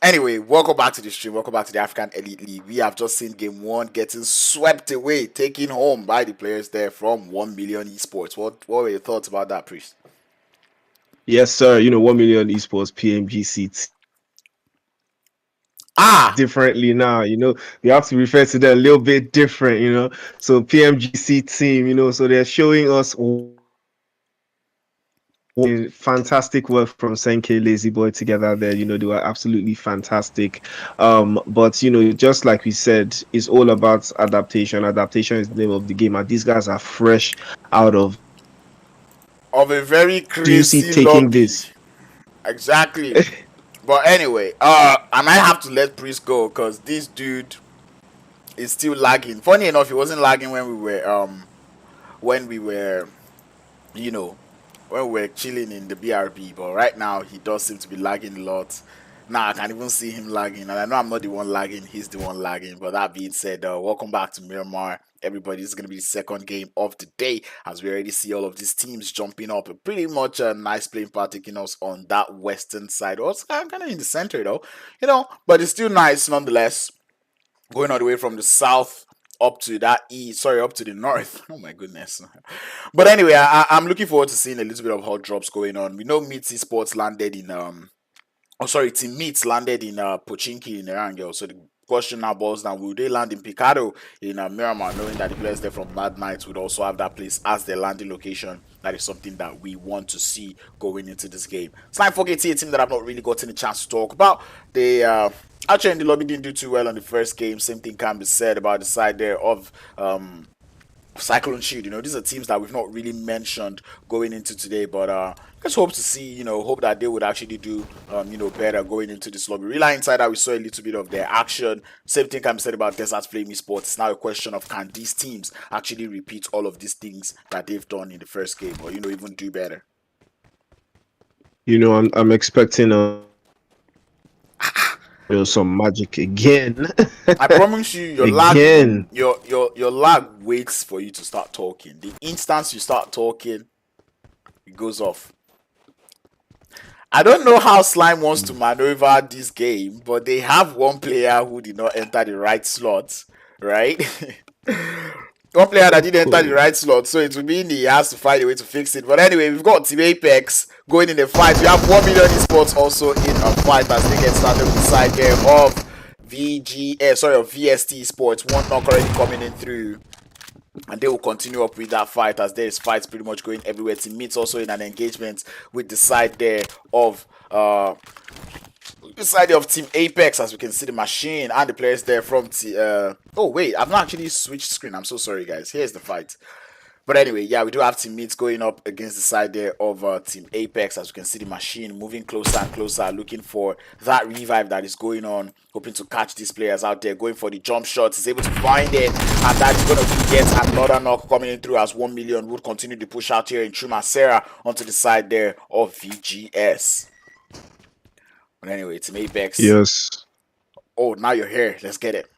Anyway, welcome back to the stream. Welcome back to the African Elite League. We have just seen game one getting swept away, taken home by the players there from 1 Million Esports. What were your thoughts about that, Priest? Yes, sir. 1 Million Esports PMGC Ah, differently now. We have to refer to them a little bit different. So PMGC team. So they're showing us fantastic work from Senke Lazy Boy together there. They were absolutely fantastic. But just like we said, it's all about adaptation. Adaptation is the name of the game, and these guys are fresh out of a very seriously crazy taking lobby. this. Exactly. But anyway, I might have to let Priest go because this dude is still lagging. Funny enough, he wasn't lagging when we were when we were chilling in the BRB, but right now he does seem to be lagging a lot. Now I can even see him lagging, and I know I'm not the one lagging, he's the one lagging. But that being said, welcome back to Miramar. Everybody, this is going to be the second game of the day as we already see all of these teams jumping up. Pretty much a nice playing part taking us on that western side. Also, kind of in the center though, but it's still nice nonetheless. Going all the way from the south up to up to the north. Oh my goodness. But anyway, I'm looking forward to seeing a little bit of hot drops going on. We know Meets Esports landed in Team Meets landed in Pochinki in Erangel. So the question now boils down, will they land in Picado in Miramar, knowing that the players there from Mad Knights would also have that place as their landing location? That is something that we want to see going into this game. Slime 4KT, a team that I've not really gotten a chance to talk about. They actually in the lobby didn't do too well on the first game. Same thing can be said about the side there of Cyclone Shield. These are teams that we've not really mentioned going into today, but just hope to see, hope that they would actually do, better going into this lobby. Rila Insider, we saw a little bit of their action. Same thing can be said about Desert Flame Esports. It's now a question of can these teams actually repeat all of these things that they've done in the first game, or even do better. I'm expecting some magic again. I promise you, your lag, your lag waits for you to start talking. The instant you start talking, it goes off. I don't know how Slime wants to maneuver this game, but they have one player who did not enter the right slot, right? One player that didn't enter the right slot, so it will mean he has to find a way to fix it. But anyway, we've got Team Apex going in a fight. We have 1 Million Esports also in a fight as they get started with the side there of VST Esports. One knock already coming in through, and they will continue up with that fight as there is fights pretty much going everywhere. Team Meets also in an engagement with the side there of Team Apex, as we can see the machine and the players there from oh wait, I've not actually switched screen. I'm so sorry guys. Here's the fight. But anyway, yeah, we do have Team Meets going up against the side there of Team Apex. As we can see the machine moving closer and closer, looking for that revive that is going on, hoping to catch these players out there, going for the jump shots. Is able to find it, and that is going to get another knock coming in through as 1 Million would continue to push out here in Truma Sarah onto the side there of VGS. But anyway, Team Apex. Yes. Oh, now you're here. Let's get it.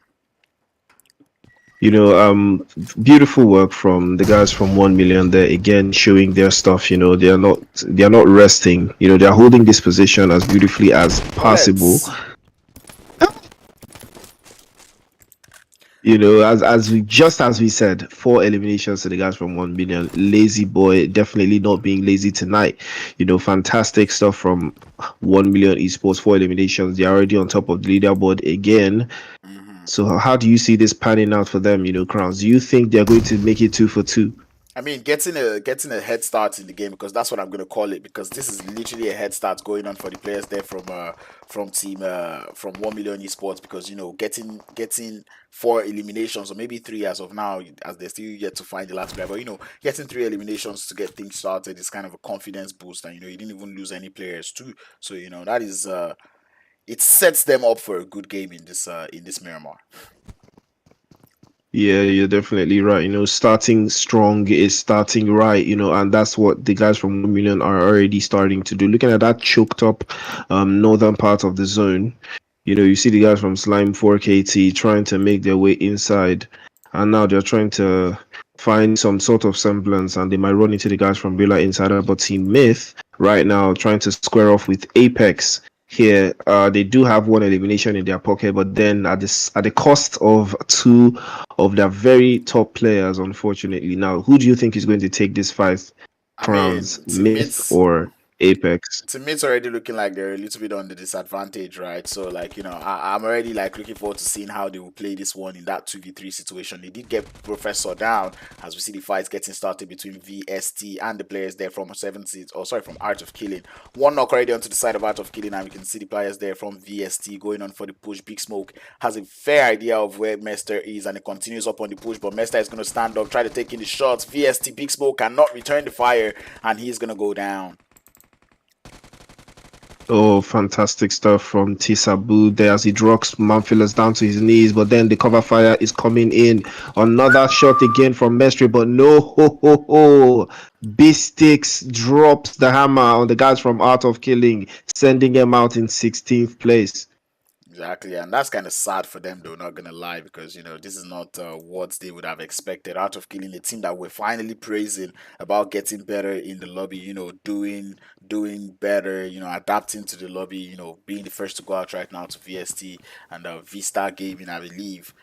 Beautiful work from the guys from 1 Million there, again showing their stuff. They are not resting. They are holding this position as beautifully as possible. As we said, 4 eliminations to the guys from 1 Million. Lazy Boy definitely not being lazy tonight. Fantastic stuff from 1 Million Esports. 4 eliminations. They're already on top of the leaderboard again. So how do you see this panning out for them, Crowns? Do you think they're going to make it 2 for 2? I mean, getting a head start in the game, because that's what I'm going to call it, because this is literally a head start going on for the players there from 1 Million Esports, because getting 4 eliminations, or maybe 3 as of now, as they're still yet to find the last player, but getting 3 eliminations to get things started is kind of a confidence boost, and you didn't even lose any players too, so that is it sets them up for a good game in this Miramar. Yeah, you're definitely right. Starting strong is starting right, and that's what the guys from 1 Million are already starting to do. Looking at that choked up northern part of the zone, You see the guys from Slime 4KT trying to make their way inside, and now they're trying to find some sort of semblance, and they might run into the guys from Rila Insider. But Team Myth right now trying to square off with Apex here. They do have one elimination in their pocket, but then at the cost of two of their very top players, unfortunately. Now, who do you think is going to take this fight? I Crowns, mean, Myth, or Apex? to me it's already looking like they're a little bit on the disadvantage, right? So like, I'm already like looking forward to seeing how they will play this one in that 2v3 situation. They did get Professor down as we see the fights getting started between VST and the players there from from Art of Killing. One knock already onto the side of Art of Killing, and we can see the players there from VST going on for the push. Big Smoke has a fair idea of where Mester is, and it continues up on the push, but Mester is going to stand up, try to take in the shots. VST Big Smoke cannot return the fire, and he's going to go down. Oh, fantastic stuff from Tisabu there as he drops Manfilas down to his knees, but then the cover fire is coming in. Another shot again from Mestre, but no, Bistix drops the hammer on the guys from Art of Killing, sending them out in 16th place. Exactly, and that's kind of sad for them, though, not gonna lie, because this is not what they would have expected out of Killing, a team that we're finally praising about getting better in the lobby, doing better, adapting to the lobby, being the first to go out right now to VST and V-Star Gaming, I believe.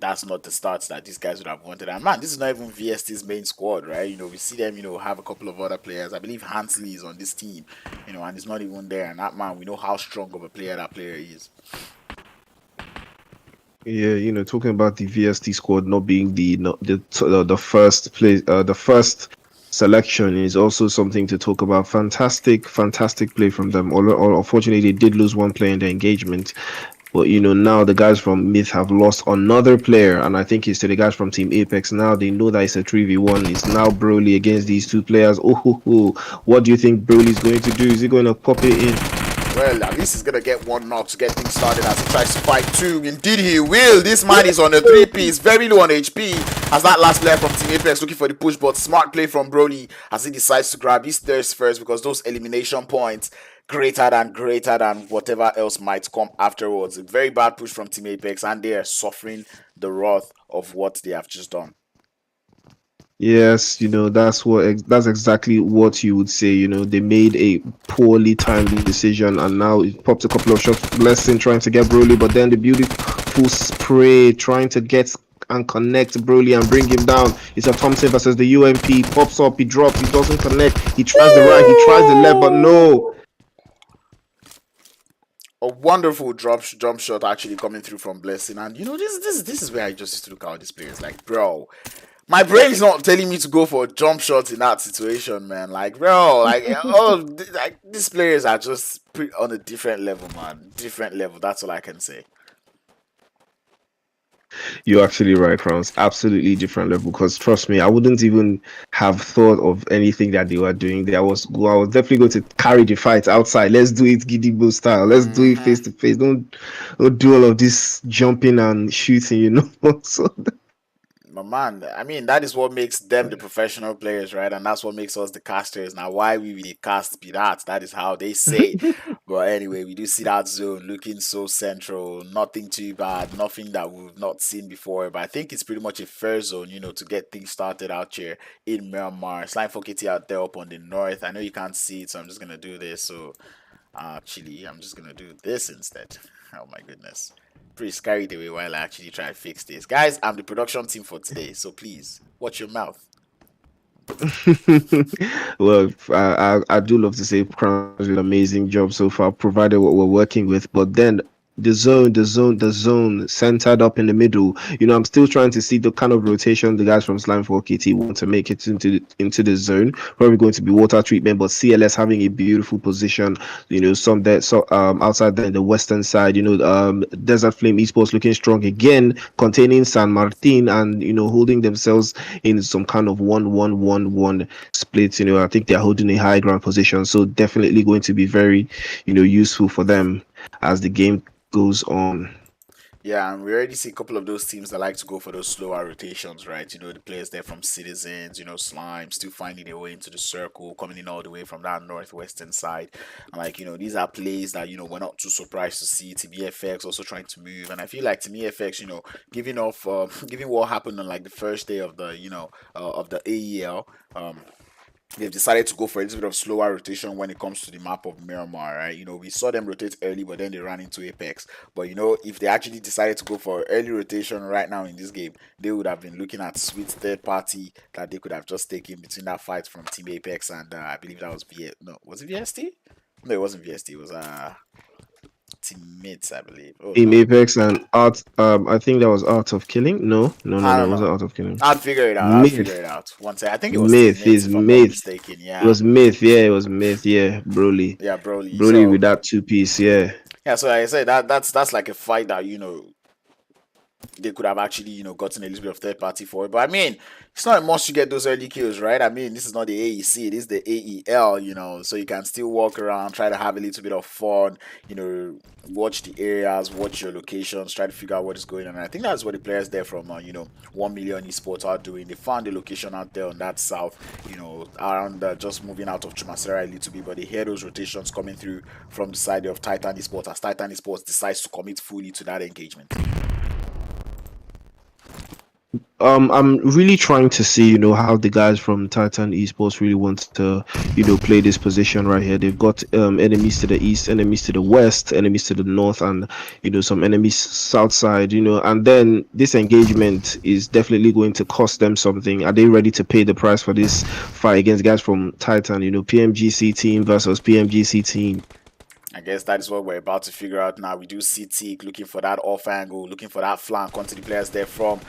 That's not the starts that these guys would have wanted. And man, this is not even VST's main squad, right? We see them, have a couple of other players. I believe Hansley is on this team, and he's not even there. And that man, we know how strong of a player that player is. Yeah, talking about the VST squad not being the first place, the first selection is also something to talk about. Fantastic play from them. Unfortunately, they did lose one player in the engagement. But now the guys from Myth have lost another player, and I think it's to the guys from Team Apex. Now they know that it's a 3v1. It's now Broly against these two players. What do you think Broly's going to do? Is he going to pop it in? Well, at least he's going to get one knock to get things started as he tries to fight two. Indeed he will. This man is on a 3-piece, very low on HP. As that last player from Team Apex looking for the push, but smart play from Broly as he decides to grab his thirst first, because those elimination points greater than whatever else might come afterwards. A very bad push from Team Apex, and they are suffering the wrath of what they have just done. Yes, that's exactly what you would say. They made a poorly timed decision, and now it popped a couple of shots. Blessing trying to get Broly, but then the beautiful spray trying to get and connect Broly and bring him down. It's a Thompson versus the UMP. Pops up, he drops, he doesn't connect. He tries the right, he tries the left, but no. A wonderful jump shot actually coming through from Blessing, and this is where I just used to look at these players like, bro. My brain is not telling me to go for jump shots in that situation, man. Like, bro, these players are just on a different level, man. Different level. That's all I can say. You're actually right, Crowns. Absolutely different level. Because trust me, I wouldn't even have thought of anything that they were doing. I was definitely going to carry the fight outside. Let's do it Gidigbo style. Let's do it face to face. Don't do all of this jumping and shooting. So. My man, I mean, that is what makes them the professional players, right? And that's what makes us the casters. Now, why we really cast pirates, that is how they say. But anyway, we do see that zone looking so central. Nothing too bad, nothing that we've not seen before. But I think it's pretty much a fair zone, to get things started out here in Miramar. Slime 4KT out there up on the north. I know you can't see it, so I'm just going to do this. So, actually, I'm just going to do this instead. Oh my goodness. Pretty carried away while I actually try to fix this. Guys, I'm the production team for today, so please, watch your mouth. Well, I do love to say Crown did an amazing job so far, provided what we're working with, but then the zone centered up in the middle. I'm still trying to see the kind of rotation the guys from Slime 4KT want to make it into the zone. Probably going to be water treatment, but CLS having a beautiful position. Some there, outside there in the western side. Desert Flame Esports looking strong again, containing San Martin and holding themselves in some kind of 1-1-1-1 split. I think they're holding a high ground position, so definitely going to be very useful for them as the game goes on. Yeah, and we already see a couple of those teams that like to go for those slower rotations, right? The players there from Citizens, Slime, still finding their way into the circle, coming in all the way from that northwestern side. And like, these are plays that, we're not too surprised to see. TBFX also trying to move. And I feel like TBFX, giving off, given what happened on like the first day of the, of the AEL, they've decided to go for a little bit of slower rotation when it comes to the map of Miramar, right? We saw them rotate early, but then they ran into Apex. But if they actually decided to go for early rotation right now in this game, they would have been looking at sweet third party that they could have just taken between that fight from Team Apex and I believe that was no, was it VST? No, it wasn't VST. It was teammates, I believe. Oh Team no, Apex and Art. I think that was Art of Killing. No, no, no, I no. don't It wasn't know. Art of Killing. I'll figure it out. I'll figure it Myth. out. Once I think it was Myth teammates is if I'm not Myth. mistaken. It Yeah, was Myth. Yeah, it was Myth. Yeah, Broly. yeah, Broly. Broly So with that two piece. Yeah. yeah, so like I said that's like a fight that they could have actually gotten a little bit of third party for it. But I mean, it's not a must to get those early kills, right? I mean, this is not the AEC, it is the AEL, so you can still walk around, try to have a little bit of fun, watch the areas, watch your locations, try to figure out what is going on. And I think that's what the players there from 1 Million Esport are doing. They found the location out there on that south, around just moving out of Chumasera a little bit, but they hear those rotations coming through from the side of Titan Esports as Titan Esports decides to commit fully to that engagement. I'm really trying to see, how the guys from Titan Esports really want to, play this position right here. They've got enemies to the east, enemies to the west, enemies to the north, and some enemies south side. And then this engagement is definitely going to cost them something. Are they ready to pay the price for this fight against guys from Titan? PMGC team versus PMGC team. I guess that is what we're about to figure out now. We do see Teak looking for that off angle, looking for that flank onto the players there from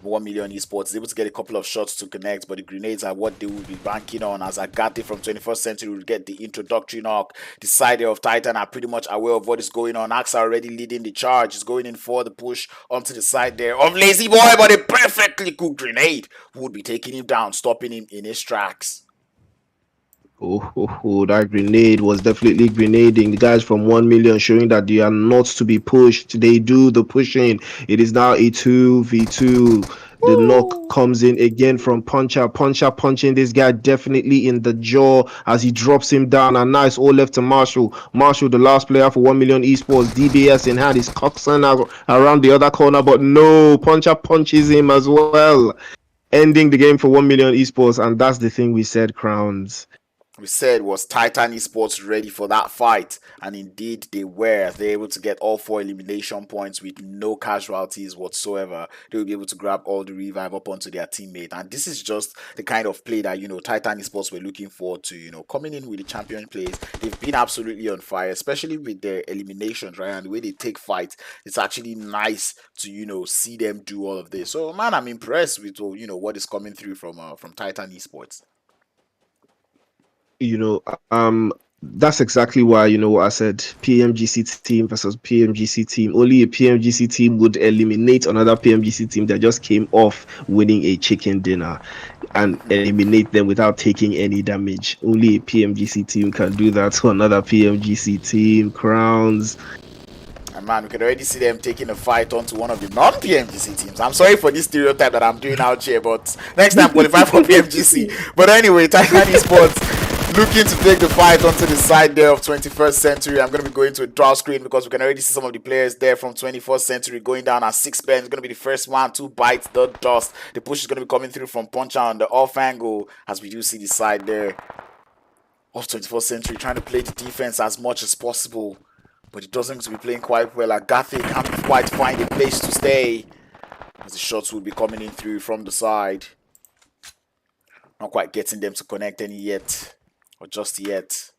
1 Million Esports. Able to get a couple of shots to connect, but the grenades are what they will be banking on as Agate from 21st Century will get the introductory knock. The side of Titan are pretty much aware of what is going on. Axe already leading the charge. Is going in for the push onto the side there of Lazy Boy, but a perfectly cooked grenade would be taking him down, stopping him in his tracks. Oh, that grenade was definitely grenading. The guys from 1 Million showing that they are not to be pushed. They do the pushing. It is now a 2v2. The knock comes in again from Puncher. Puncher punching this guy definitely in the jaw as he drops him down. And now it's all left to Marshall. Marshall, the last player for 1 Million Esports. DBS in hand. He's coxing around the other corner. But no, Puncher punches him as well. Ending the game for 1 Million Esports. And that's the thing we said, Crowns. We said was Titan Esports ready for that fight, and indeed they were. They were able to get all 4 elimination points with no casualties whatsoever. They will be able to grab all the revive up onto their teammate, and this is just the kind of play that Titan Esports were looking forward to. Coming in with the champion plays, they've been absolutely on fire, especially with their eliminations, right? And the way they take fights, it's actually nice to see them do all of this. So man, I'm impressed with what is coming through from Titan Esports. That's exactly why, what I said, PMGC team versus PMGC team. Only a PMGC team would eliminate another PMGC team that just came off winning a chicken dinner and eliminate them without taking any damage. Only a PMGC team can do that to another PMGC team. Crowns. And man, we can already see them taking a fight onto one of the non-PMGC teams. I'm sorry for this stereotype that I'm doing out here, but next time qualify for PMGC. But anyway, Titan Esports looking to take the fight onto the side there of 21st Century. I'm going to be going to a draw screen because we can already see some of the players there from 21st Century going down at 6 pens. It's going to be the first one to bite the dust. The push is going to be coming through from Puncher on the off angle as we do see the side there of 21st Century trying to play the defense as much as possible. But it doesn't seem to be playing quite well. Agathe can't quite find a place to stay as the shots will be coming in through from the side. Not quite getting them to connect any yet. Or just yet.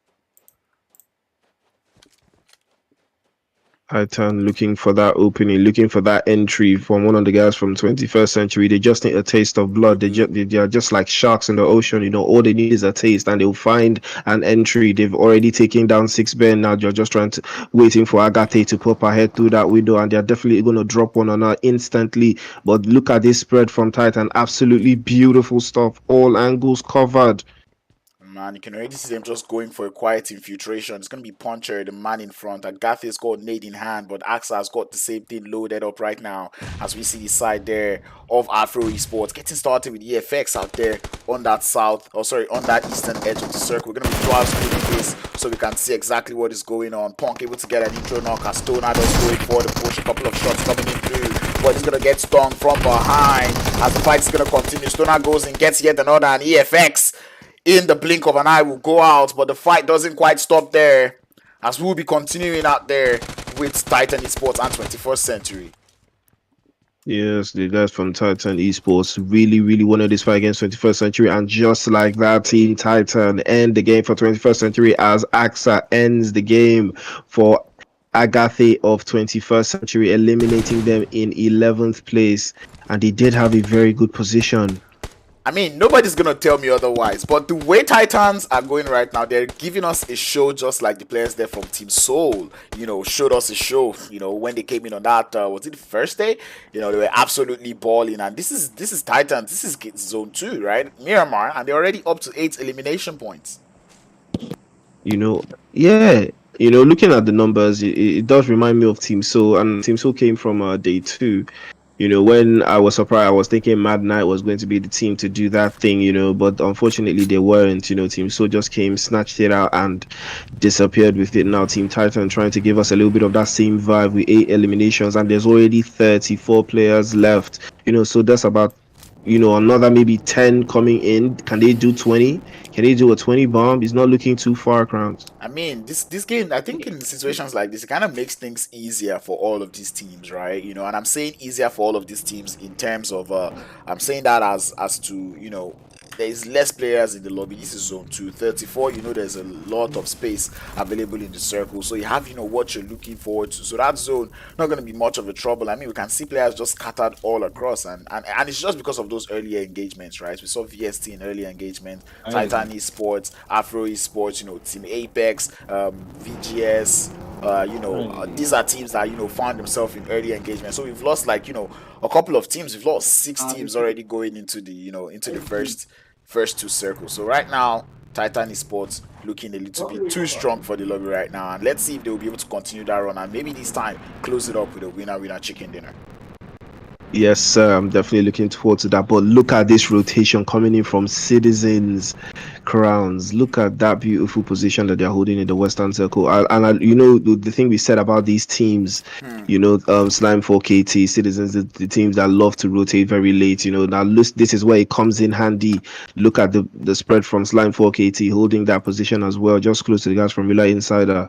Titan looking for that opening, looking for that entry from one of the guys from 21st Century. They just need a taste of blood. They are just like sharks in the ocean. All they need is a taste, and they'll find an entry. They've already taken down 6 Ben. Now they're just waiting for Agathe to pop her head through that window, and they're definitely going to drop one on her instantly. But look at this spread from Titan. Absolutely beautiful stuff. All angles covered. man. You can already see them just going for a quiet infiltration. It's going to be Puncher, the man in front. Agatha's got nade in hand, but Axa has got the same thing loaded up right now. As we see the side there of Afro Esports getting started with EFX out there on that on that eastern edge of the circle. We're going to be dual screening this so we can see exactly what is going on. Punk able to get an intro knock as Stoner does going for the push. A couple of shots coming in through, but he's going to get stung from behind as the fight is going to continue. Stoner goes and gets yet another, and EFX in the blink of an eye will go out, but the fight doesn't quite stop there as we'll be continuing out there with Titan Esports and 21st Century. Yes, the guys from Titan Esports really wanted this fight against 21st Century, and just like that, Team Titan end the game for 21st Century as AXA ends the game for Agathe of 21st Century, eliminating them in 11th place, and they did have a very good position. I mean, nobody's gonna tell me otherwise, but the way Titans are going right now, they're giving us a show just like the players there from Team Soul, showed us a show, when they came in on that, was it the first day? They were absolutely balling, and this is Titans, this is Zone 2, right? Miramar, and they're already up to 8 elimination points. Looking at the numbers, it does remind me of Team Soul, and Team Soul came from day 2. When I was surprised, I was thinking Mad Knight was going to be the team to do that thing, but unfortunately they weren't. Team Soul just came, snatched it out, and disappeared with it. Now Team Titan trying to give us a little bit of that same vibe with 8 eliminations, and there's already 34 players left. So that's about another maybe 10 coming in. Can they do 20? Can they do a 20 bomb? It's not looking too far, Crowns. I mean, this game, I think in situations like this, it kind of makes things easier for all of these teams, right? And I'm saying easier for all of these teams in terms of, I'm saying that as to, there's less players in the lobby. This is Zone 2. 34, there's a lot of space available in the circle. So you have, what you're looking forward to. So that zone, not going to be much of a trouble. I mean, we can see players just scattered all across. And it's just because of those earlier engagements, right? We saw VST in early engagement, Titan Esports, Afro Esports, Team Apex, VGS. These are teams that found themselves in early engagement. So we've lost a couple of teams. We've lost 6 teams already going into the into the first 2 circles. So right now, Titan Esports looking a little bit too strong for the lobby right now, and let's see if they will be able to continue that run and maybe this time close it up with a winner chicken dinner. Yes, sir. I'm definitely looking forward to that. But look at this rotation coming in from Sidizens Crowns. Look at that beautiful position that they're holding in the Western Circle. The thing we said about these teams, Slime 4KT, Sidizens, the teams that love to rotate very late. Now this is where it comes in handy. Look at the spread from Slime 4KT holding that position as well, just close to the guys from Rila Insider.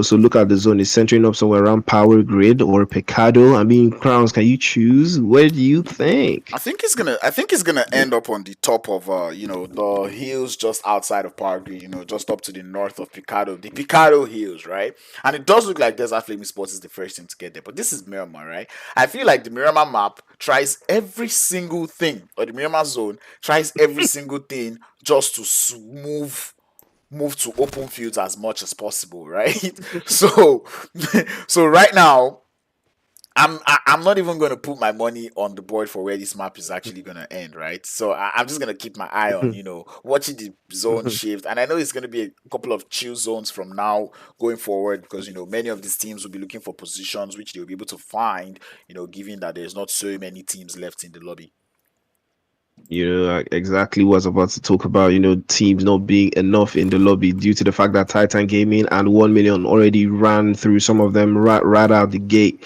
So look at the zone. It's centering up somewhere around Power Grid or Picado. I mean, Crowns, can you choose? Where do you think? I think it's gonna end up on the top of the hills just outside of Power Grid. Just up to the north of Picado, the Picado Hills, right? And it does look like Desert Flame Sports is the first team to get there, but this is Miramar, right? I feel like the Miramar map tries every single thing, or the Miramar zone tries every single thing just to move to open fields as much as possible, right? So right now, I'm not even going to put my money on the board for where this map is actually going to end, right? So I'm just going to keep my eye on, watching the zone shift. And I know it's going to be a couple of chill zones from now going forward because, many of these teams will be looking for positions which they'll be able to find, given that there's not so many teams left in the lobby. Exactly what I was about to talk about, teams not being enough in the lobby due to the fact that Titan Gaming and 1 Million already ran through some of them right out the gate.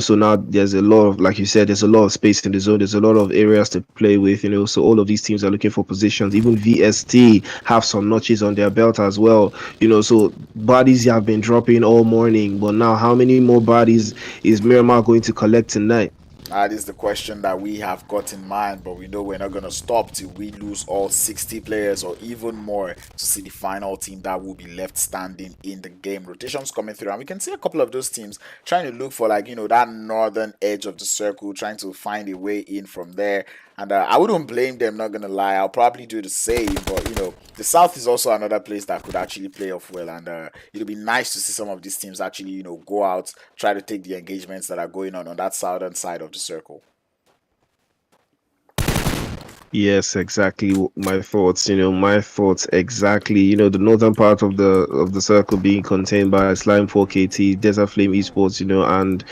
So now there's a lot of, like you said, there's a lot of space in the zone. There's a lot of areas to play with, so all of these teams are looking for positions. Even VST have some notches on their belt as well, so bodies have been dropping all morning. But now, how many more bodies is Miramar going to collect tonight? That is the question that we have got in mind, but we know we're not going to stop till we lose all 60 players or even more to see the final team that will be left standing in the game. Rotations coming through, and we can see a couple of those teams trying to look for that northern edge of the circle, trying to find a way in from there. And I wouldn't blame them, not gonna lie. I'll probably do the same, but the south is also another place that could actually play off well, and it'll be nice to see some of these teams actually go out, try to take the engagements that are going on that southern side of the circle. Yes, exactly. My thoughts. My thoughts exactly. The northern part of the circle being contained by Slime 4KT, Desert Flame Esports. And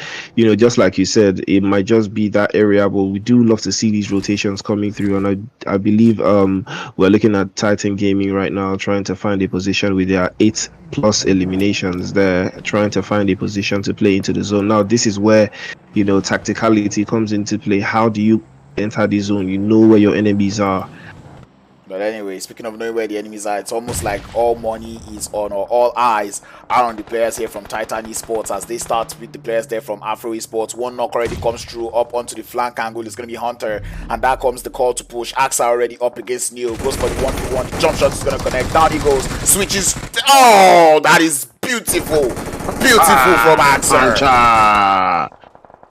just like you said, it might just be that area, but we do love to see these rotations coming through. And I believe we're looking at Titan Gaming right now, trying to find a position with their 8+ eliminations. They're trying to find a position to play into the zone. Now, this is where tacticality comes into play. How do you enter the zone? You know where your enemies are. But anyway, speaking of knowing where the enemies are, it's almost like all money is on, or all eyes are on the players here from Titan Esports as they start with the players there from Afro Esports. One knock already comes through up onto the flank angle. It's going to be Hunter, and that comes the call to push. Axa already up against Neo, goes for the 1v1. The jump shot is going to connect. Down he goes, switches. Oh, that is beautiful. Beautiful from Axa.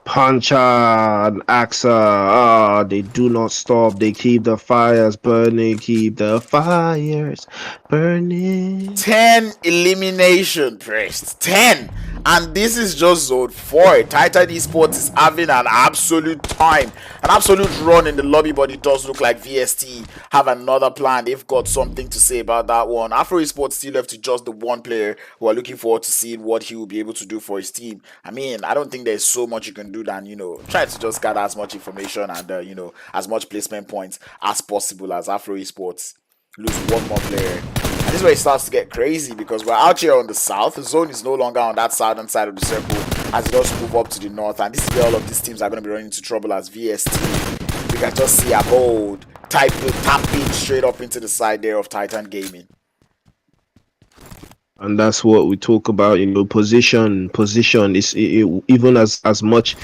Puncher and Axa, they do not stop. They keep the fires burning. Keep the fires burning. 10 elimination pressed. 10. And this is just zone 4. Titan Esports is having an absolute time, an absolute run in the lobby, but it does look like VST have another plan. They've got something to say about that one. Afro Esports still left to just the one player who are looking forward to seeing what he will be able to do for his team. I mean, I don't think there's so much you can do than, try to just gather as much information and, as much placement points as possible as Afro Esports lose one more player. And this is where it starts to get crazy because we're out here on the south. The zone is no longer on that southern side of the circle as it does move up to the north. And this is where all of these teams are going to be running into trouble as VST. You can just see a bold tapping straight up into the side there of Titan Gaming. And that's what we talk about. Position is even as much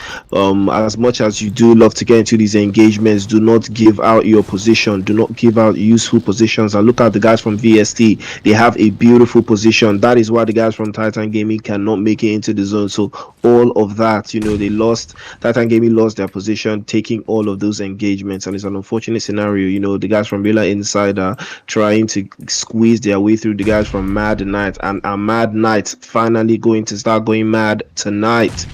as you do love to get into these engagements, do not give out your position, do not give out useful positions. And look at the guys from VST, they have a beautiful position. That is why the guys from Titan Gaming cannot make it into the zone. So all of that, they lost. Titan Gaming lost their position, taking all of those engagements, and it's an unfortunate scenario. The guys from Rila Insider trying to squeeze their way through the guys from Mad Knight, and are Mad Knight finally going to start going mad tonight?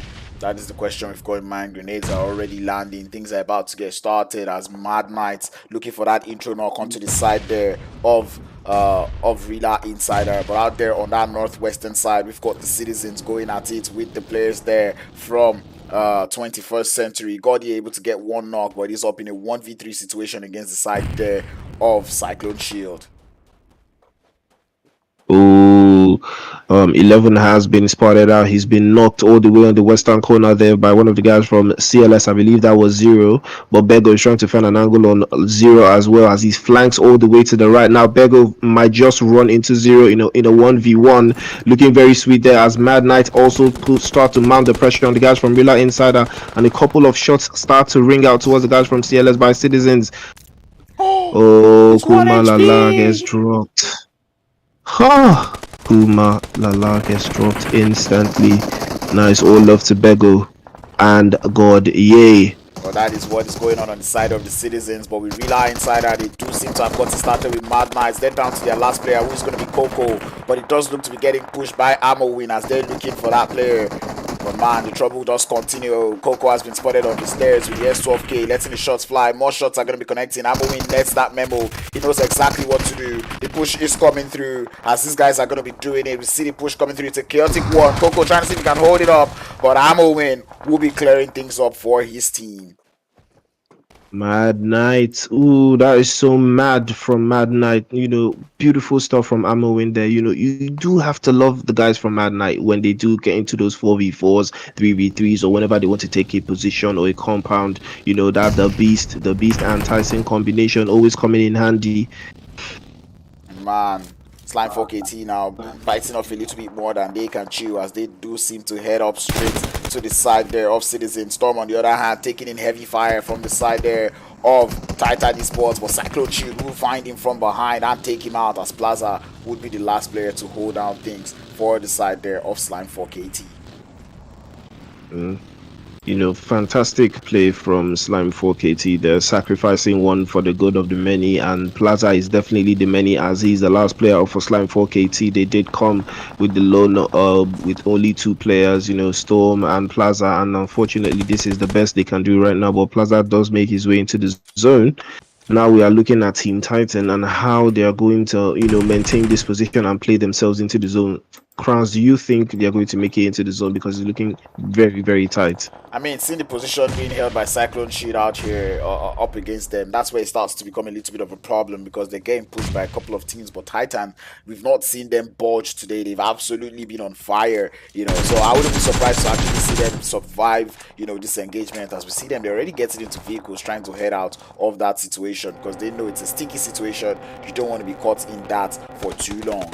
That is the question we've got in mind. Grenades are already landing. Things are about to get started as Mad Knights looking for that intro knock onto the side there of Rila Insider. But out there on that northwestern side, we've got the Citizens going at it with the players there from 21st Century. Gordy able to get one knock, but he's up in a 1v3 situation against the side there of Cyclone Shield. Oh, 11 has been spotted out. He's been knocked all the way on the western corner there by one of the guys from CLS. I believe that was Zero. But Bego is trying to find an angle on Zero as well as he flanks all the way to the right. Now Bego might just run into Zero in a 1v1. Looking very sweet there as Mad Knight also could start to mount the pressure on the guys from Rila Insider. And a couple of shots start to ring out towards the guys from CLS by Citizens. Oh, Kumalala gets dropped. Ha! Kuma Lala gets dropped instantly. Nice, all love to Bego and God, yay. Well, that is what is going on the side of the Citizens. But with Rila Insider, they do seem to have gotten started with Mad Knights. They're down to their last player, who's going to be Coco. But it does look to be getting pushed by Ammo Win as they're looking for that player. But man, the trouble does continue. Coco has been spotted on the stairs with the S12K, letting the shots fly. More shots are going to be connecting. Amowin lets that memo. He knows exactly what to do. The push is coming through as these guys are going to be doing it. We see the push coming through. It's a chaotic one. Coco trying to see if he can hold it up. But Amowin will be clearing things up for his team. Mad Knight. Ooh, that is so mad from Mad Knight. Beautiful stuff from Ammo in there. You do have to love the guys from Mad Knight when they do get into those 4v4s, 3v3s, or whenever they want to take a position or a compound. That the beast and Tyson combination always coming in handy. Man, Slime 4KT now biting off a little bit more than they can chew as they do seem to head up straight to the side there of Citizen. Storm on the other hand taking in heavy fire from the side there of Titan Esports, but Cyclone Shield will find him from behind and take him out as Plaza would be the last player to hold down things for the side there of Slime 4KT. Fantastic play from Slime 4KT. They're sacrificing one for the good of the many, and Plaza is definitely the many as he's the last player for Slime 4KT. They did come with the lone with only two players, Storm and Plaza, and unfortunately this is the best they can do right now. But Plaza does make his way into the zone. Now we are looking at Team Titan and how they are going to, maintain this position and play themselves into the zone. Crowns, do you think they are going to make it into the zone because it's looking very, very tight? I mean, seeing the position being held by Cyclone Shield out here up against them, that's where it starts to become a little bit of a problem because they're getting pushed by a couple of teams. But Titan, we've not seen them budge today. They've absolutely been on fire, So I wouldn't be surprised to actually see them survive, this engagement. As we see them, they're already getting into vehicles trying to head out of that situation because they know it's a sticky situation. You don't want to be caught in that for too long.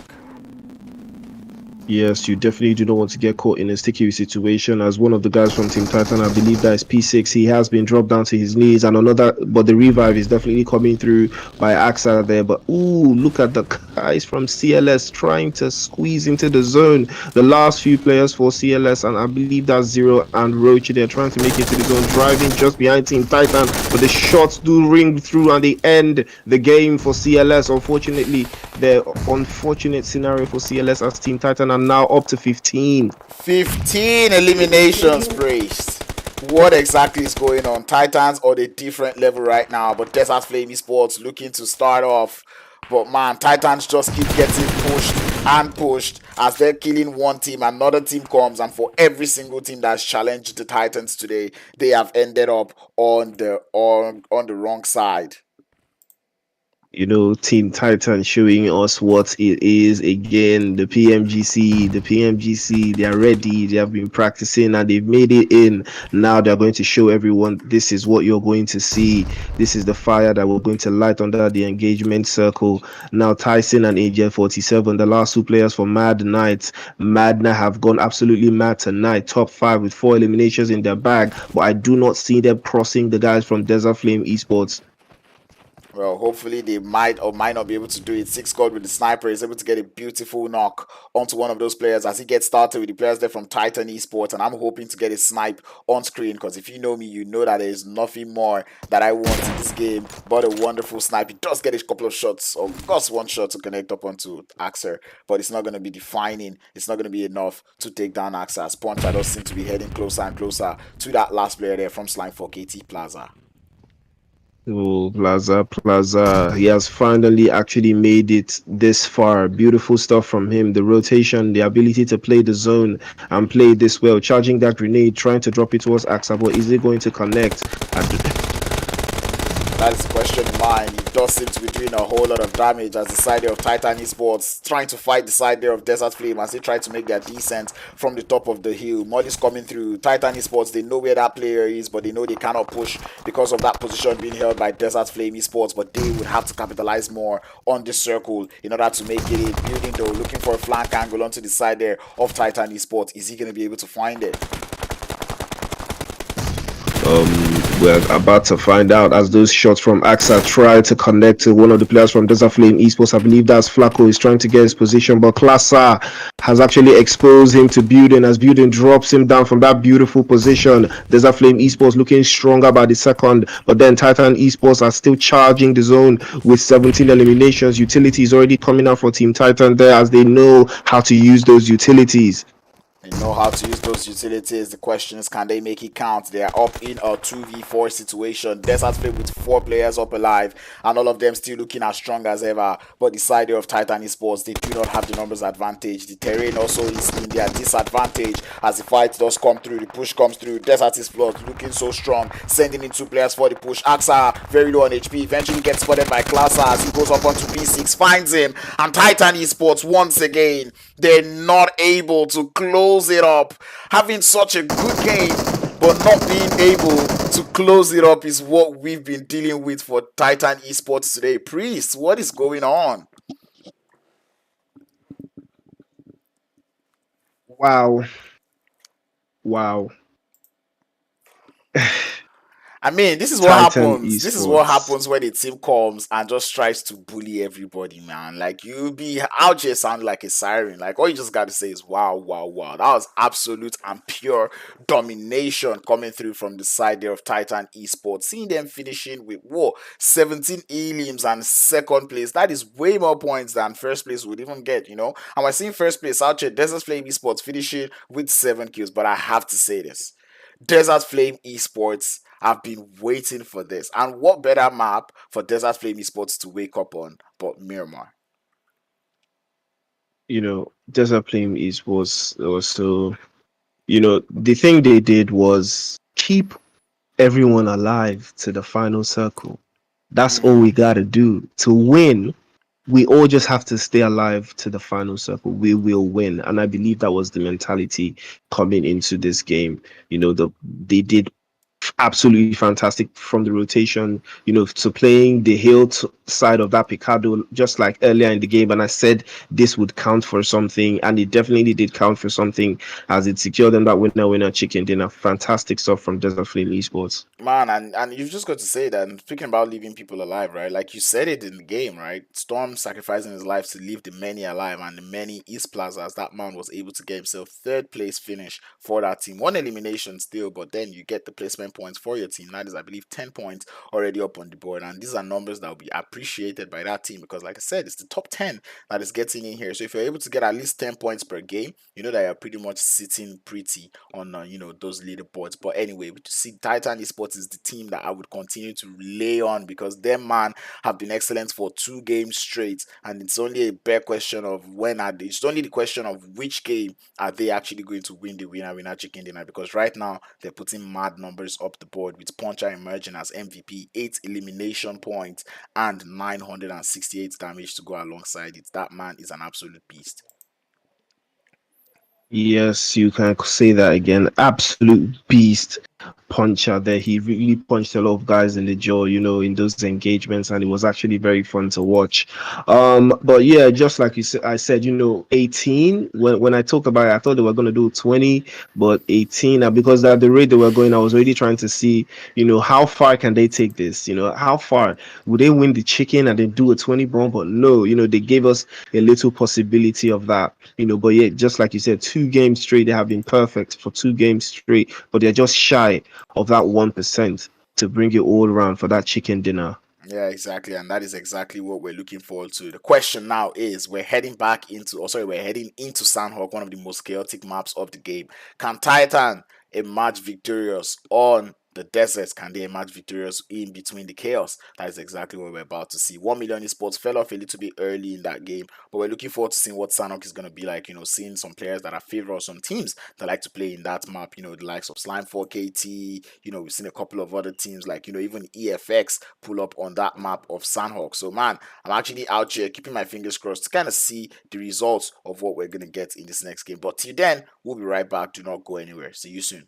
Yes, you definitely do not want to get caught in a sticky situation. As one of the guys from Team Titan, I believe that is P6. He has been dropped down to his knees, and another, but the revive is definitely coming through by AXA there. But look at the guys from CLS trying to squeeze into the zone. The last few players for CLS, and I believe that's Zero and Roach, they're trying to make it to the zone, driving just behind Team Titan. But the shots do ring through, and they end the game for CLS. Unfortunately, the unfortunate scenario for CLS as Team Titan are now up to 15. 15 eliminations, Priest. What exactly is going on? Titans on a different level right now, but Desert Flame Esports looking to start off. But man, Titans just keep getting pushed and pushed as they're killing one team. Another team comes, and for every single team that's challenged the Titans today, they have ended up on the wrong side. Team Titan showing us what it is again. The PMGC, they are ready. They have been practicing and they've made it in. Now they're going to show everyone this is what you're going to see. This is the fire that we're going to light under the engagement circle. Now Tyson and Angel 47, the last two players for Mad Knights. Mad Knight have gone absolutely mad tonight. Top 5 with 4 eliminations in their bag, but I do not see them crossing the guys from Desert Flame Esports. Well, hopefully they might or might not be able to do it. Six God with the sniper is able to get a beautiful knock onto one of those players as he gets started with the players there from Titan Esports. And I'm hoping to get a snipe on screen because if you know me, you know that there is nothing more that I want in this game but a wonderful snipe. He does get a couple of shots, or just one shot to connect up onto Axer, but it's not going to be defining. It's not going to be enough to take down Axer. As Puncher does seem to be heading closer and closer to that last player there from Slime for KT Plaza. Oh, Plaza. He has finally actually made it this far. Beautiful stuff from him. The rotation, the ability to play the zone and play this well. Charging that grenade, trying to drop it towards Axa, but is it going to connect? That is the question in mind. He does seem to be doing a whole lot of damage as the side there of Titan Esports trying to fight the side there of Desert Flame as they try to make their descent from the top of the hill. Molly's coming through. Titan Esports, they know where that player is, but they know they cannot push because of that position being held by Desert Flame Esports, but they would have to capitalize more on this circle in order to make it a building though, looking for a flank angle onto the side there of Titan Esports. Is he going to be able to find it? We're about to find out as those shots from AXA try to connect to one of the players from Desert Flame Esports. I believe that's Flacco is trying to get his position, but Klasa has actually exposed him to Building as Building drops him down from that beautiful position. Desert Flame Esports looking stronger by the second, but then Titan Esports are still charging the zone with 17 eliminations. Utilities already coming out for Team Titan there as they know how to use those utilities. They know how to use those utilities. The question is, can they make it count? They are up in a 2v4 situation. Desert Flame with 4 players up alive, and all of them still looking as strong as ever. But the side of Titan Esports, they do not have the numbers advantage. The terrain also is in their disadvantage as the fight does come through. The push comes through. Desert Esports looking so strong, sending in 2 players for the push. Axa very low on HP, eventually gets spotted by Klasa as he goes up onto P6, finds him, and Titan Esports once again, they're not able to close it up. Having such a good game but not being able to close it up is what we've been dealing with for Titan Esports today. Priest, what is going on? Wow. I mean, this is what Titan happens. This is what Esports. happens when a team comes and just tries to bully everybody, man. Like, you'll be out here sounding like a siren. Like, all you just got to say is, wow, wow, wow. That was absolute and pure domination coming through from the side there of Titan Esports. Seeing them finishing with, 17 elims and second place. That is way more points than first place would even get, And we're seeing first place out here, Desert Flame Esports finishing with 7 kills. But I have to say this. Desert Flame Esports I've been waiting for this. And what better map for Desert Flame Esports to wake up on but Miramar? Desert Flame is was also, the thing they did was keep everyone alive to the final circle. That's all we gotta do to win. We all just have to stay alive to the final circle. We will win, and I believe that was the mentality coming into this game. They did absolutely fantastic from the rotation, to playing the side of that Picado, just like earlier in the game. And I said this would count for something, and it definitely did count for something as it secured them that winner chicken dinner. Fantastic stuff from Desert Flame Esports. Man, and you've just got to say that, and speaking about leaving people alive, right? Like you said it in the game, right? Storm sacrificing his life to leave the many alive, and the many East Plaza, as that man was able to get himself third place finish for that team. One elimination still, but then you get the placement points for your team. That is, I believe, 10 points already up on the board, and these are numbers that will be appreciated by that team because, like I said, it's the top 10 that is getting in here. So if you're able to get at least 10 points per game, you know that you're pretty much sitting pretty on those leaderboards. But anyway, we see Titan Esports is the team that I would continue to rely on because them man have been excellent for 2 games straight, and it's only a bare question of when are they. It's only the question of which game are they actually going to win the winner chicken dinner, because right now they're putting mad numbers up the board with Puncher emerging as MVP, 8 elimination points and 968 damage to go alongside it. That man is an absolute beast. Yes, you can say that again. Absolute beast puncher there. He really punched a lot of guys in the jaw, in those engagements, and it was actually very fun to watch. But yeah, just like you said, I said, 18. When I talk about it, I thought they were gonna do 20, but 18. And because at the rate they were going, I was already trying to see, how far can they take this? How far would they win the chicken and then do a 20 bomb? But no, they gave us a little possibility of that. But yeah, just like you said, 2 games straight, they have been perfect for 2 games straight, but they're just shy of that 1% to bring it all around for that chicken dinner. Yeah, exactly, and that is exactly what we're looking forward to. The question now is, we're heading into Sanhok, one of the most chaotic maps of the game. Can Titan emerge victorious on the desert? Can they emerge victorious in between the chaos? That is exactly what we're about to see. 1 Million Esports fell off a little bit early in that game, but we're looking forward to seeing what Sanhok is going to be like, seeing some players that are favored, some teams that like to play in that map, the likes of Slime 4KT, we've seen a couple of other teams like, even EFX pull up on that map of Sanhok. So man, I'm actually out here keeping my fingers crossed to kind of see the results of what we're going to get in this next game. But till then, we'll be right back. Do not go anywhere. See you soon.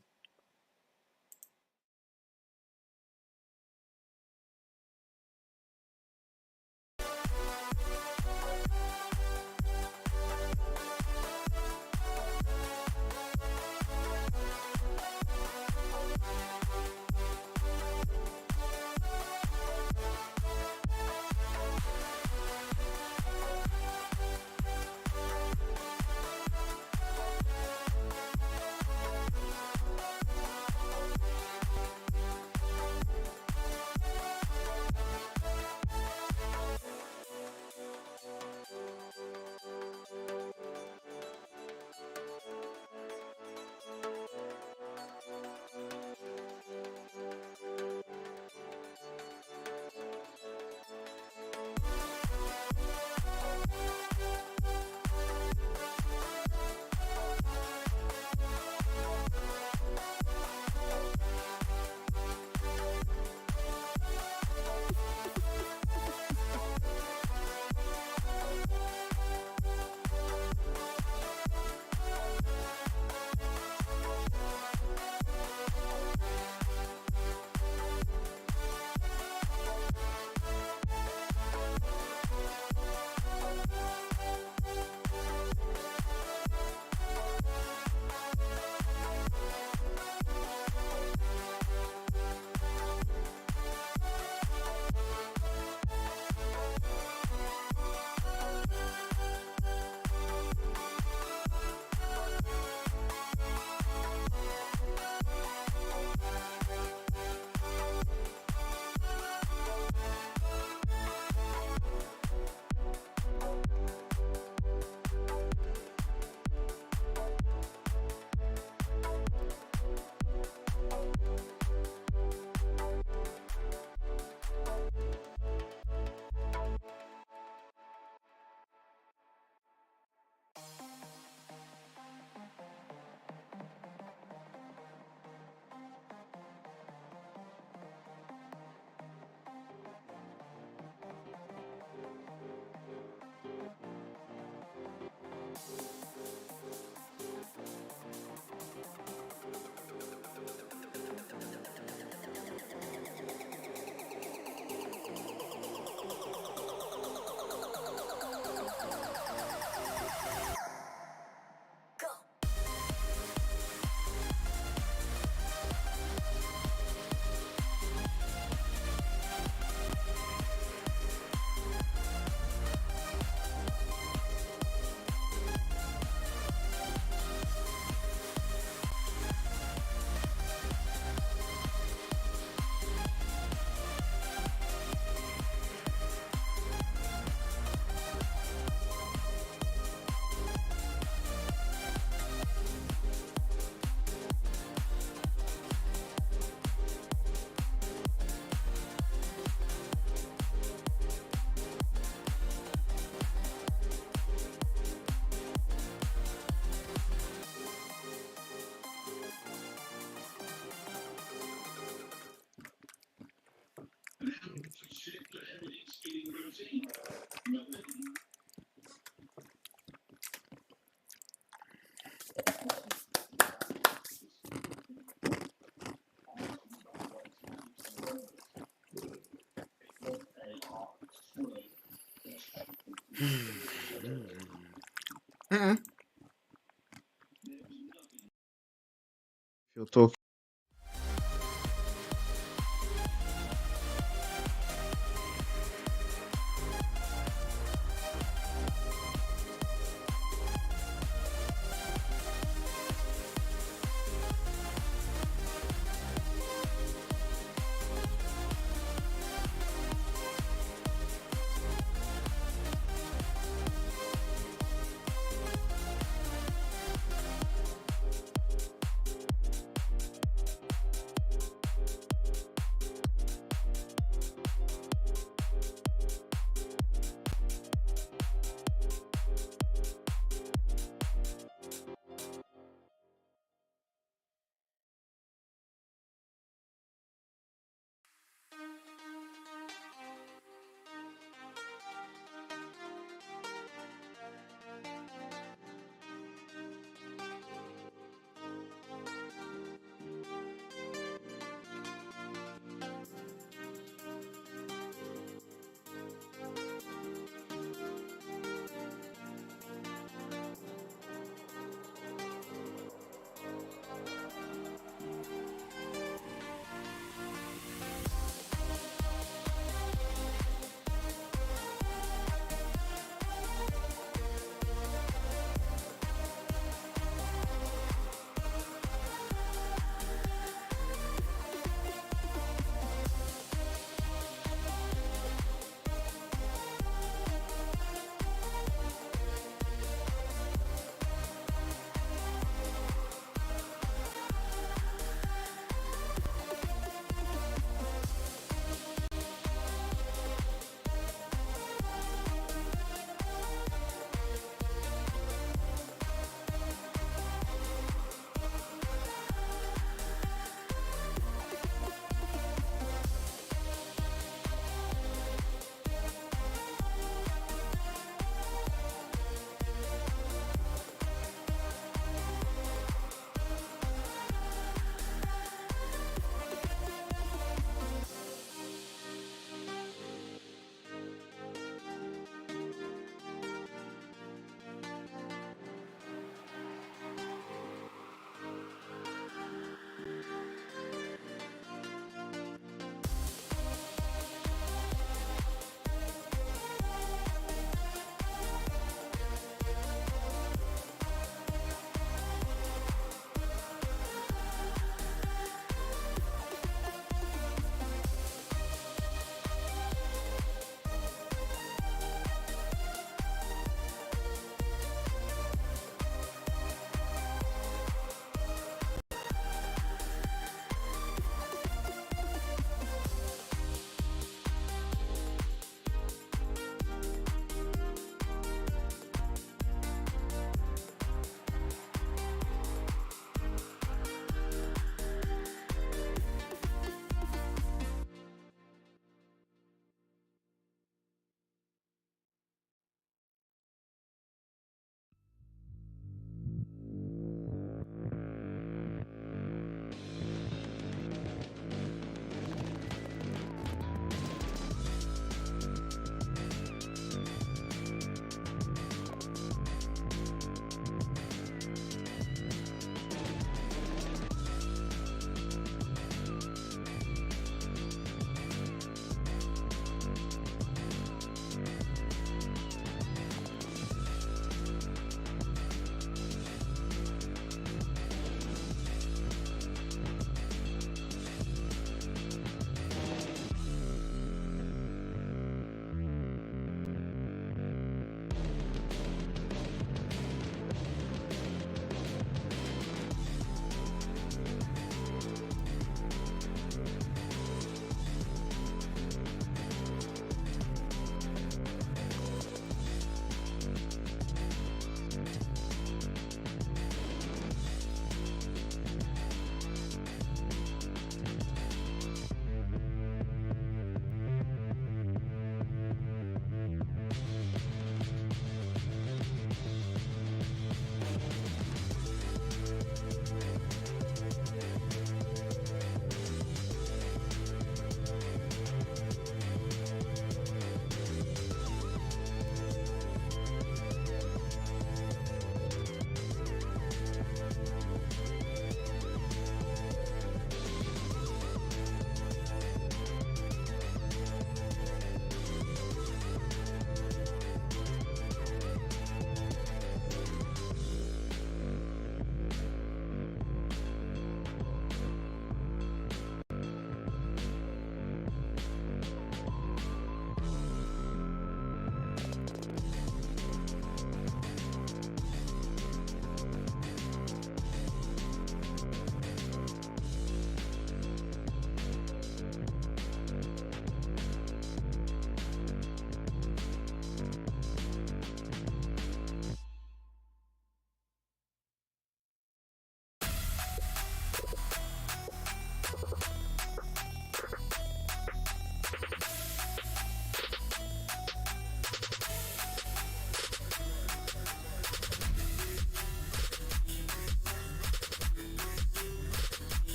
Mm-mm. You're talking.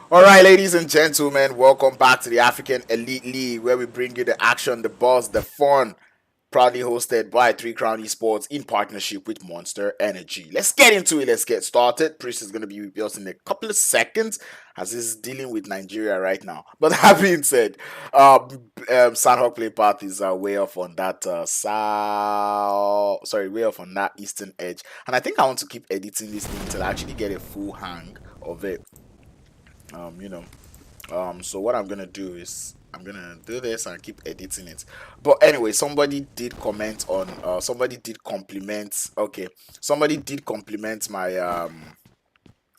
All right, ladies and gentlemen, welcome back to the African Elite League, where we bring you the action, the buzz, the fun. Proudly hosted by 3Crown Esports in partnership with Monster Energy. Let's get into it. Let's get started. Priest is going to be with us in a couple of seconds as he's dealing with Nigeria right now. But that being said, Sanhok play path is way off on that way off on that eastern edge. And I think I want to keep editing this thing until I actually get a full hang of it. So what I'm gonna do is I'm gonna do this and keep editing it. But anyway, somebody did comment on somebody did compliment my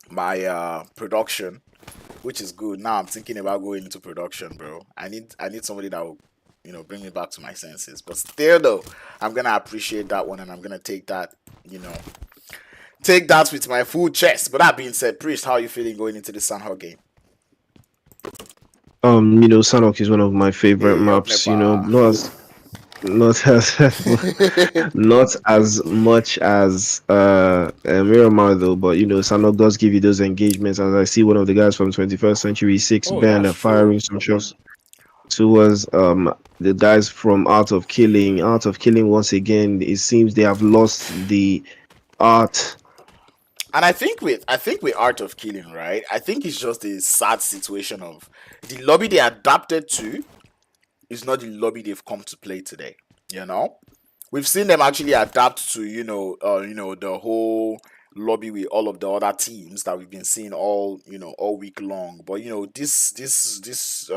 my production, which is good. Now I'm thinking about going into production, bro. I need somebody that will bring me back to my senses. But still though, I'm gonna appreciate that one and I'm gonna take that with my full chest. But that being said, Priest, how are you feeling going into the Sanhok game? Sanhok is one of my favorite maps. Not as not as much as Miramar though, but Sanhok does give you those engagements. As I see one of the guys from 21st Century 6 band firing some shots towards the guys from Art of Killing. Art of Killing, once again, it seems they have lost the art. And I think with Art of Killing, right? I think it's just a sad situation of the lobby they adapted to is not the lobby they've come to play today. We've seen them actually adapt to the whole lobby with all of the other teams that we've been seeing all week long. But this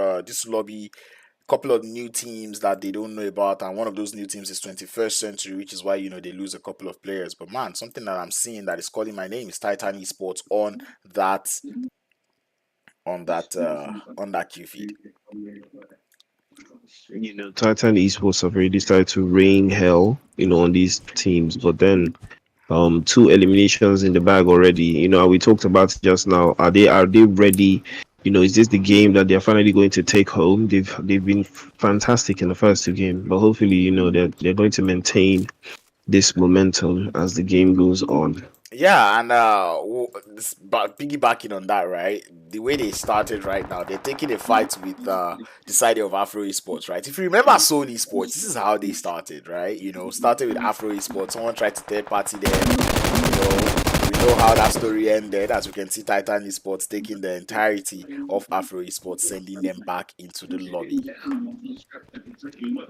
lobby, couple of new teams that they don't know about, and one of those new teams is 21st Century, which is why they lose a couple of players. But man, something that I'm seeing that is calling my name is Titan Esports that on that Q feed. Titan Esports have already started to rain hell, on these teams, but then two eliminations in the bag already. We talked about it just now. Are they ready? Is this the game that they're finally going to take home? They've been fantastic in the first two games, but hopefully, they're going to maintain this momentum as the game goes on. Yeah, and piggybacking on that, right? The way they started right now, they're taking a fight with the side of Afro Esports, right? If you remember Sony Sports, this is how they started, right? Started with Afro Esports. Someone tried to third party them. We know how that story ended. As we can see, Titan Esports taking the entirety of Afro Esports, sending them back into the lobby.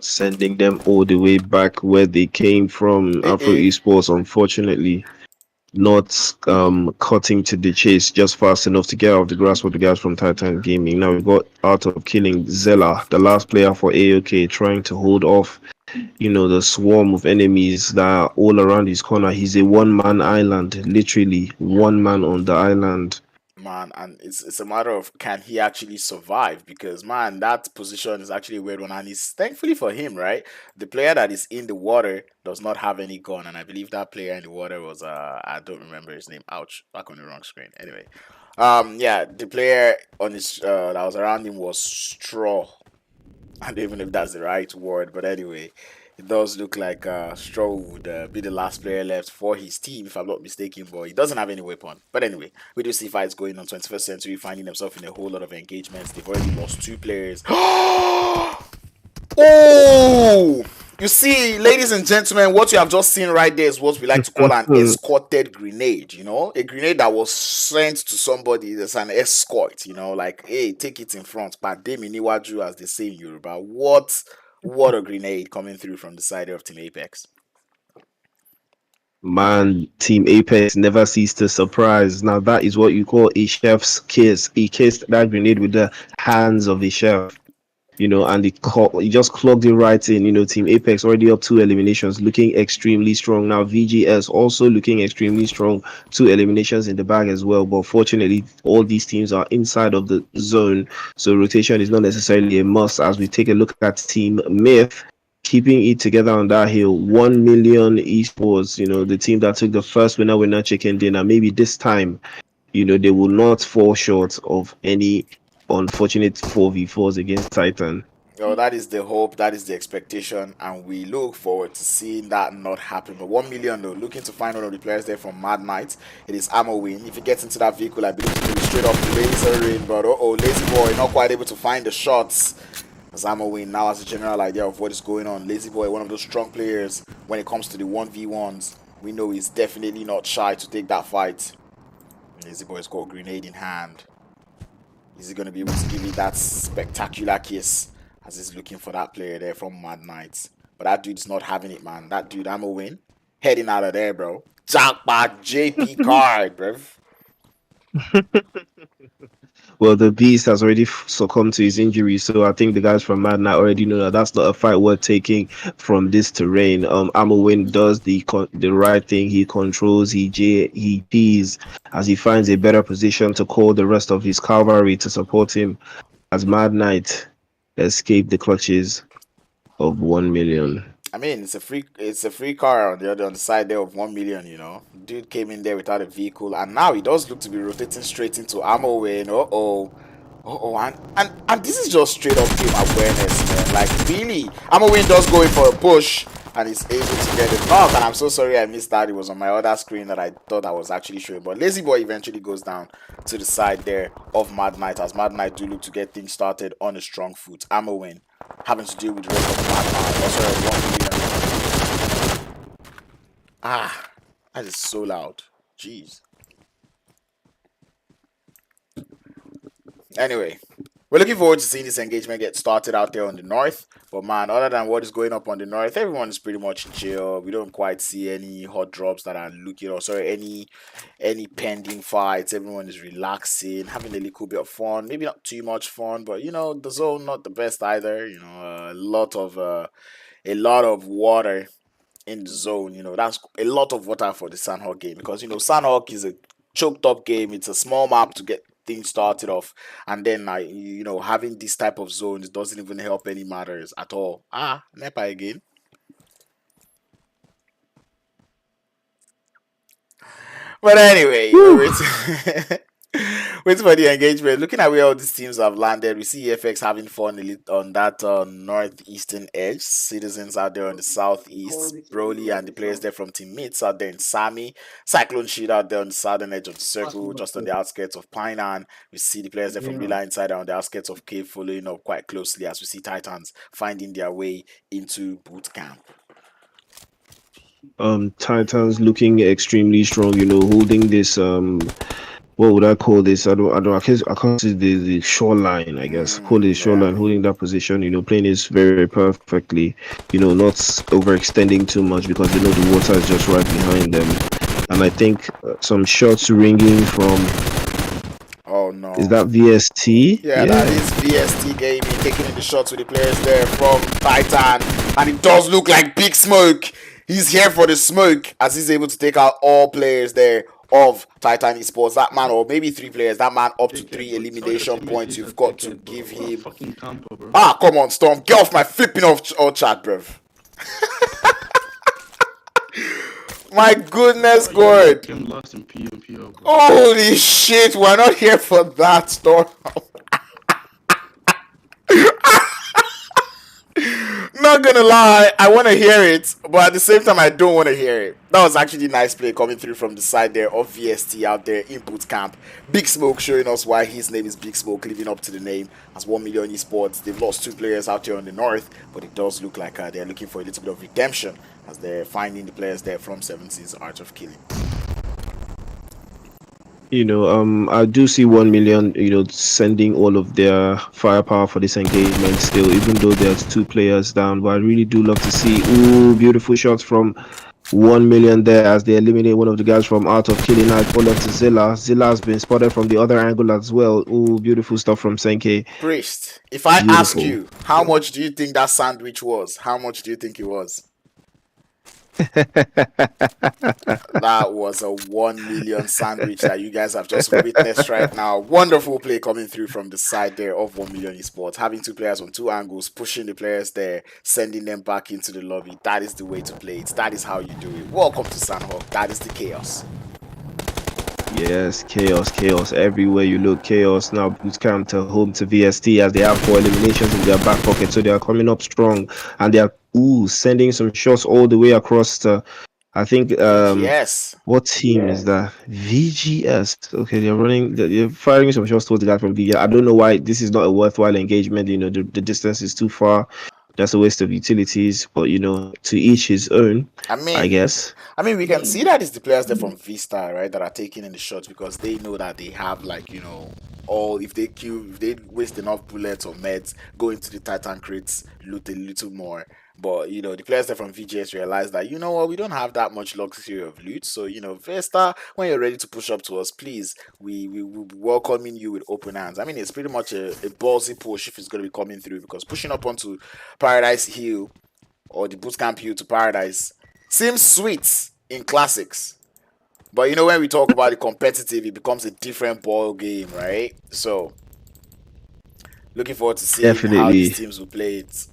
Sending them all the way back where they came from. Afro Esports, unfortunately, not cutting to the chase just fast enough to get out of the grasp of the guys from Titan Gaming. Now we got out of killing Zella, the last player for AOK, trying to hold off, the swarm of enemies that are all around his corner. He's a one-man island, literally one man on the island. Man, and it's a matter of can he actually survive, because man, that position is actually a weird one, and it's thankfully for him, right? The player that is in the water does not have any gun, and I believe that player in the water was I don't remember his name. Ouch, back on the wrong screen. Anyway, yeah, the player on his that was around him was Straw. I don't even know if that's the right word, but anyway, it does look like Straw would be the last player left for his team, if I'm not mistaken, but he doesn't have any weapon. But anyway, we do see fights going on. 21st Century finding themselves in a whole lot of engagements. They've already lost 2 players. Oh! You see, ladies and gentlemen, what you have just seen right there is what we like to call an escorted grenade, a grenade that was sent to somebody as an escort, like, hey, take it in front. But Deminiwaju, as they say in Yoruba. What a grenade coming through from the side of Team Apex. Man, Team Apex never ceased to surprise. Now that is what you call a chef's kiss. He kissed that grenade with the hands of a chef. And he just clogged it right in. Team Apex already up 2 eliminations, looking extremely strong. Now VGS also looking extremely strong, 2 eliminations in the bag as well. But fortunately, all these teams are inside of the zone, so rotation is not necessarily a must. As we take a look at Team Myth, keeping it together on that hill. 1 Million Esports, the team that took the first winner chicken dinner. Maybe this time, they will not fall short of any unfortunate 4v4s against Titan. Oh, that is the hope, that is the expectation, and we look forward to seeing that not happen. But 1 million though, looking to find one of the players there from Mad Knight. It is Ammo Win. If he gets into that vehicle, I believe he'll be straight off the laser rain. But Lazy Boy not quite able to find the shots. As Ammo Win now has a general idea of what is going on. Lazy Boy, one of those strong players when it comes to the 1v1s. We know he's definitely not shy to take that fight. Lazy Boy's got a grenade in hand. Is he going to be able to give me that spectacular kiss as he's looking for that player there from Mad Knights? But that dude's not having it, man. That dude, Ammo Win, heading out of there, bro. Jackpot JP card, bro. Well, the Beast has already succumbed to his injury, so I think the guys from Mad Knight already know that that's not a fight worth taking from this terrain. Amowin does the right thing. He controls, he Ps as he finds a better position to call the rest of his cavalry to support him as Mad Knight escape the clutches of 1 million. I mean, it's a free car on the side there of 1 million, Dude came in there without a vehicle, and now he does look to be rotating straight into Ammo Win. And this is just straight up game awareness, man. Like, really, Ammo Win does go in for a push, and he's able to get it knocked. And I'm so sorry I missed that. It was on my other screen that I thought I was actually showing. But Lazy Boy eventually goes down to the side there of Mad Knight, as Mad Knight do look to get things started on a strong foot. Ammo Win having to deal with the rest of Mad Knight. Also, 1 million. That is so loud. Jeez. Anyway, We're looking forward to seeing this engagement get started out there on the north. But man, other than what is going up on the north, everyone is pretty much chill. We don't quite see any hot drops that are looking, or sorry, any pending fights. Everyone is relaxing, having a little bit of fun. Maybe not too much fun, but the zone not the best either. A lot of water in the zone. That's a lot of water for the Sanhok game, because Sanhok is a choked up game. It's a small map to get things started off, and then having this type of zones doesn't even help any matters at all. Nepa again. But anyway, waiting for the engagement. Looking at where all these teams have landed, we see EFX having fun on that northeastern edge. Citizens out there on the southeast. Broly and the players there from Team Meets out there in Sami. Cyclone Shield out there on the southern edge of the circle, just on the outskirts of Painan. We see the players there from Rila Insider on the outskirts of Cave following up quite closely, as we see Titans finding their way into boot camp. Titans looking extremely strong, holding this what would I call this? I can't see the shoreline, I guess. Call it shoreline, holding that position, playing this very perfectly, not overextending too much, because they know the water is just right behind them. And I think some shots ringing from, oh no, is that VST? Yeah, that is VST Gaming taking in the shots with the players there from Titan, and it does look like Big Smoke. He's here for the smoke, as he's able to take out all players there of Titan Esports. That man, or maybe 3 players, that man up to 3 elimination points. You've got to give him. Come on, Storm, get off my flipping off chat, bruv. My goodness, God. Holy shit, we're not here for that, Storm. Not gonna lie, I want to hear it, but at the same time, I don't want to hear it. That was actually a nice play coming through from the side there of VST out there in boot camp. Big Smoke showing us why his name is Big Smoke, living up to the name as 1 Million Esports. They've lost 2 players out here on the north, but it does look like they're looking for a little bit of redemption, as they're finding the players there from 70's Art of Killing. I do see 1 Million, sending all of their firepower for this engagement still, even though there's 2 players down. But I really do love to see, beautiful shots from 1 Million there as they eliminate one of the guys from Art of Killing. I follow to Zilla. Zilla has been spotted from the other angle as well. Beautiful stuff from Senke. Priest, if I ask you, how much do you think that sandwich was? How much do you think it was? That was a 1 million sandwich that you guys have just witnessed right now. Wonderful play coming through from the side there of 1 Million Esport, having 2 players on 2 angles, pushing the players there, sending them back into the lobby. That is the way to play it. That is how you do it. Welcome to Sanhok. That is the chaos. Yes, chaos everywhere you look. Chaos now bootcamp to home to VST, as they have 4 eliminations in their back pocket, so they are coming up strong, and they are sending some shots all the way across to, I think, yes. What team is that? VGS. Okay, they're firing some shots towards the guy from VGS. I don't know why this is not a worthwhile engagement. The distance is too far. That's a waste of utilities, but to each his own. I guess. We can see that it's the players there from V-Star, right, that are taking in the shots, because they know that they have, like, if they waste enough bullets or meds, go into the Titan crates, loot a little more. But the players there from VGS realize that we don't have that much luxury of loot. So Vesta, when you're ready to push up to us, please, we will be welcoming you with open hands. It's pretty much a ballsy push if it's going to be coming through, because pushing up onto Paradise Hill, or the bootcamp hill to Paradise, seems sweet in classics. But when we talk about the competitive, it becomes a different ball game, right? So looking forward to seeing how these teams will play it.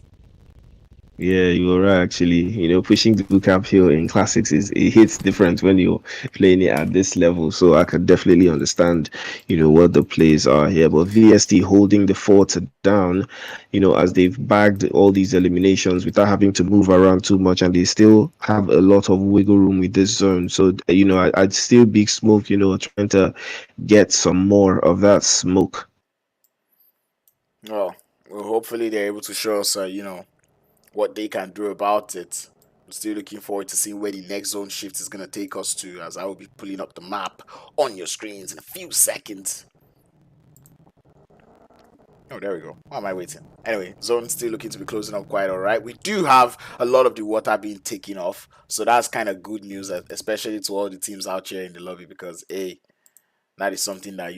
Yeah, you're right. Actually, pushing the bootcamp hill in classics it hits different when you're playing it at this level. So I can definitely understand, what the plays are here. But VST holding the fort down, as they've bagged all these eliminations without having to move around too much, and they still have a lot of wiggle room with this zone. So I'd still Big Smoke, trying to get some more of that smoke. Well, hopefully they're able to show us, what they can do about it. I'm still looking forward to seeing where the next zone shift is going to take us to, as I will be pulling up the map on your screens in a few seconds. Oh, there we go. Why am I waiting? Anyway, zone still looking to be closing up quite all right. We do have a lot of the water being taken off, so that's kind of good news, especially to all the teams out here in the lobby, because that is something that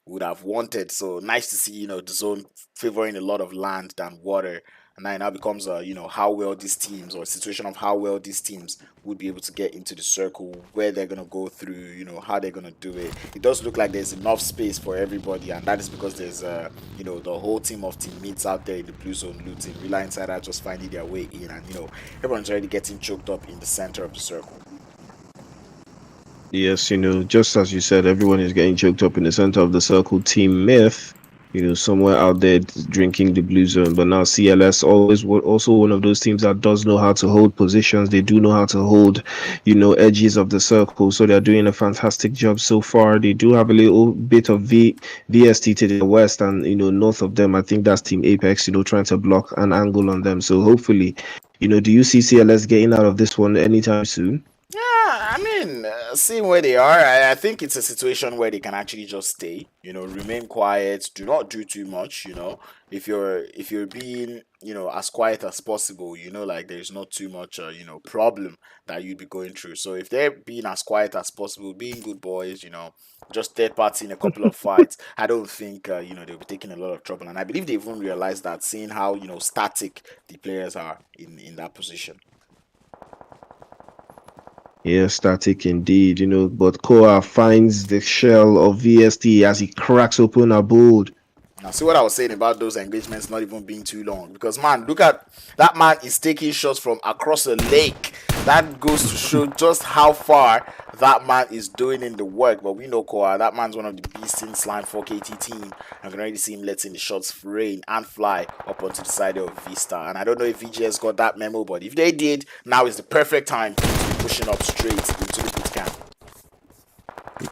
would have wanted. So nice to see the zone favoring a lot of land than water, and now it now becomes how well these teams, or a situation of how well these teams would be able to get into the circle, where they're gonna go through, how they're gonna do it. It does look like there's enough space for everybody, and that is because there's the whole team of teammates out there in the blue zone looting. Rila Insider just finding their way in, and everyone's already getting choked up in the center of the circle. Yes, just as you said, everyone is getting choked up in the center of the circle. Team Myth, somewhere out there drinking the blue zone. But now CLS always also one of those teams that does know how to hold positions. They do know how to hold, edges of the circle. So they're doing a fantastic job so far. They do have a little bit of VST to the west, and north of them, I think that's Team Apex. Trying to block an angle on them. So hopefully, do you see CLS getting out of this one anytime soon? Yeah, I mean, seeing where they are, I think it's a situation where they can actually just stay, remain quiet, do not do too much, if you're being, as quiet as possible, like there's not too much, problem that you'd be going through. So if they're being as quiet as possible, being good boys, just third party in a couple of fights, I don't think, they'll be taking a lot of trouble. And I believe they even realized that, seeing how, static the players are in that position. Yeah, static indeed, but Koa finds the shell of VST as he cracks open a bold. Now, see what I was saying about those engagements not even being too long. Because, man, look at that man is taking shots from across a lake. That goes to show just how far that man is doing in the work. But we know Koa, that man's one of the beasts in Slime 4KT team. I can already see him letting the shots rain and fly up onto the side of Vista. And I don't know if VGS got that memo, but if they did, now is the perfect time to be pushing up straight into the boot camp.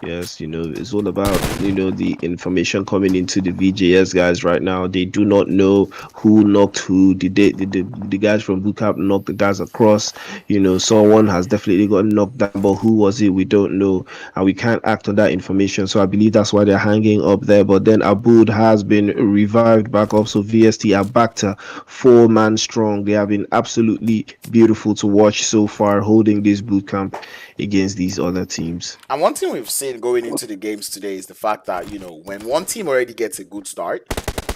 Yes, it's all about, the information coming into the VJS guys right now. They do not know who knocked who. The guys from bootcamp knocked the guys across. Someone has definitely got knocked down, but who was it? We don't know. And we can't act on that information. So I believe that's why they're hanging up there. But then Aboud has been revived back up. So VST are back to 4-man strong. They have been absolutely beautiful to watch so far, holding this bootcamp against these other teams. And one thing we've seen going into the games today is the fact that, when one team already gets a good start,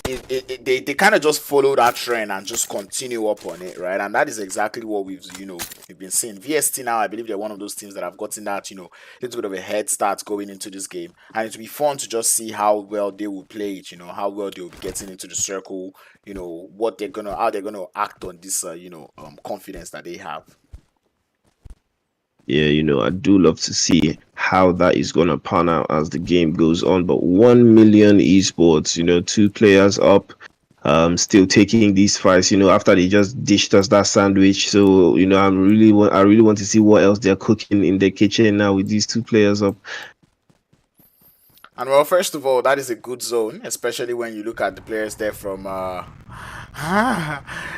they kind of just follow that trend and just continue up on it, right? And that is exactly what we've been seeing. VST now, I believe they're one of those teams that have gotten that, little bit of a head start going into this game. And it will be fun to just see how well they will play it, how well they will be getting into the circle, how they're gonna act on this, confidence that they have. Yeah, I do love to see how that is going to pan out as the game goes on. But 1 Million Esports, 2 players up, still taking these fights, after they just dished us that sandwich. So, I really want to see what else they're cooking in the kitchen now with these 2 players up. And well, first of all, that is a good zone, especially when you look at the players there from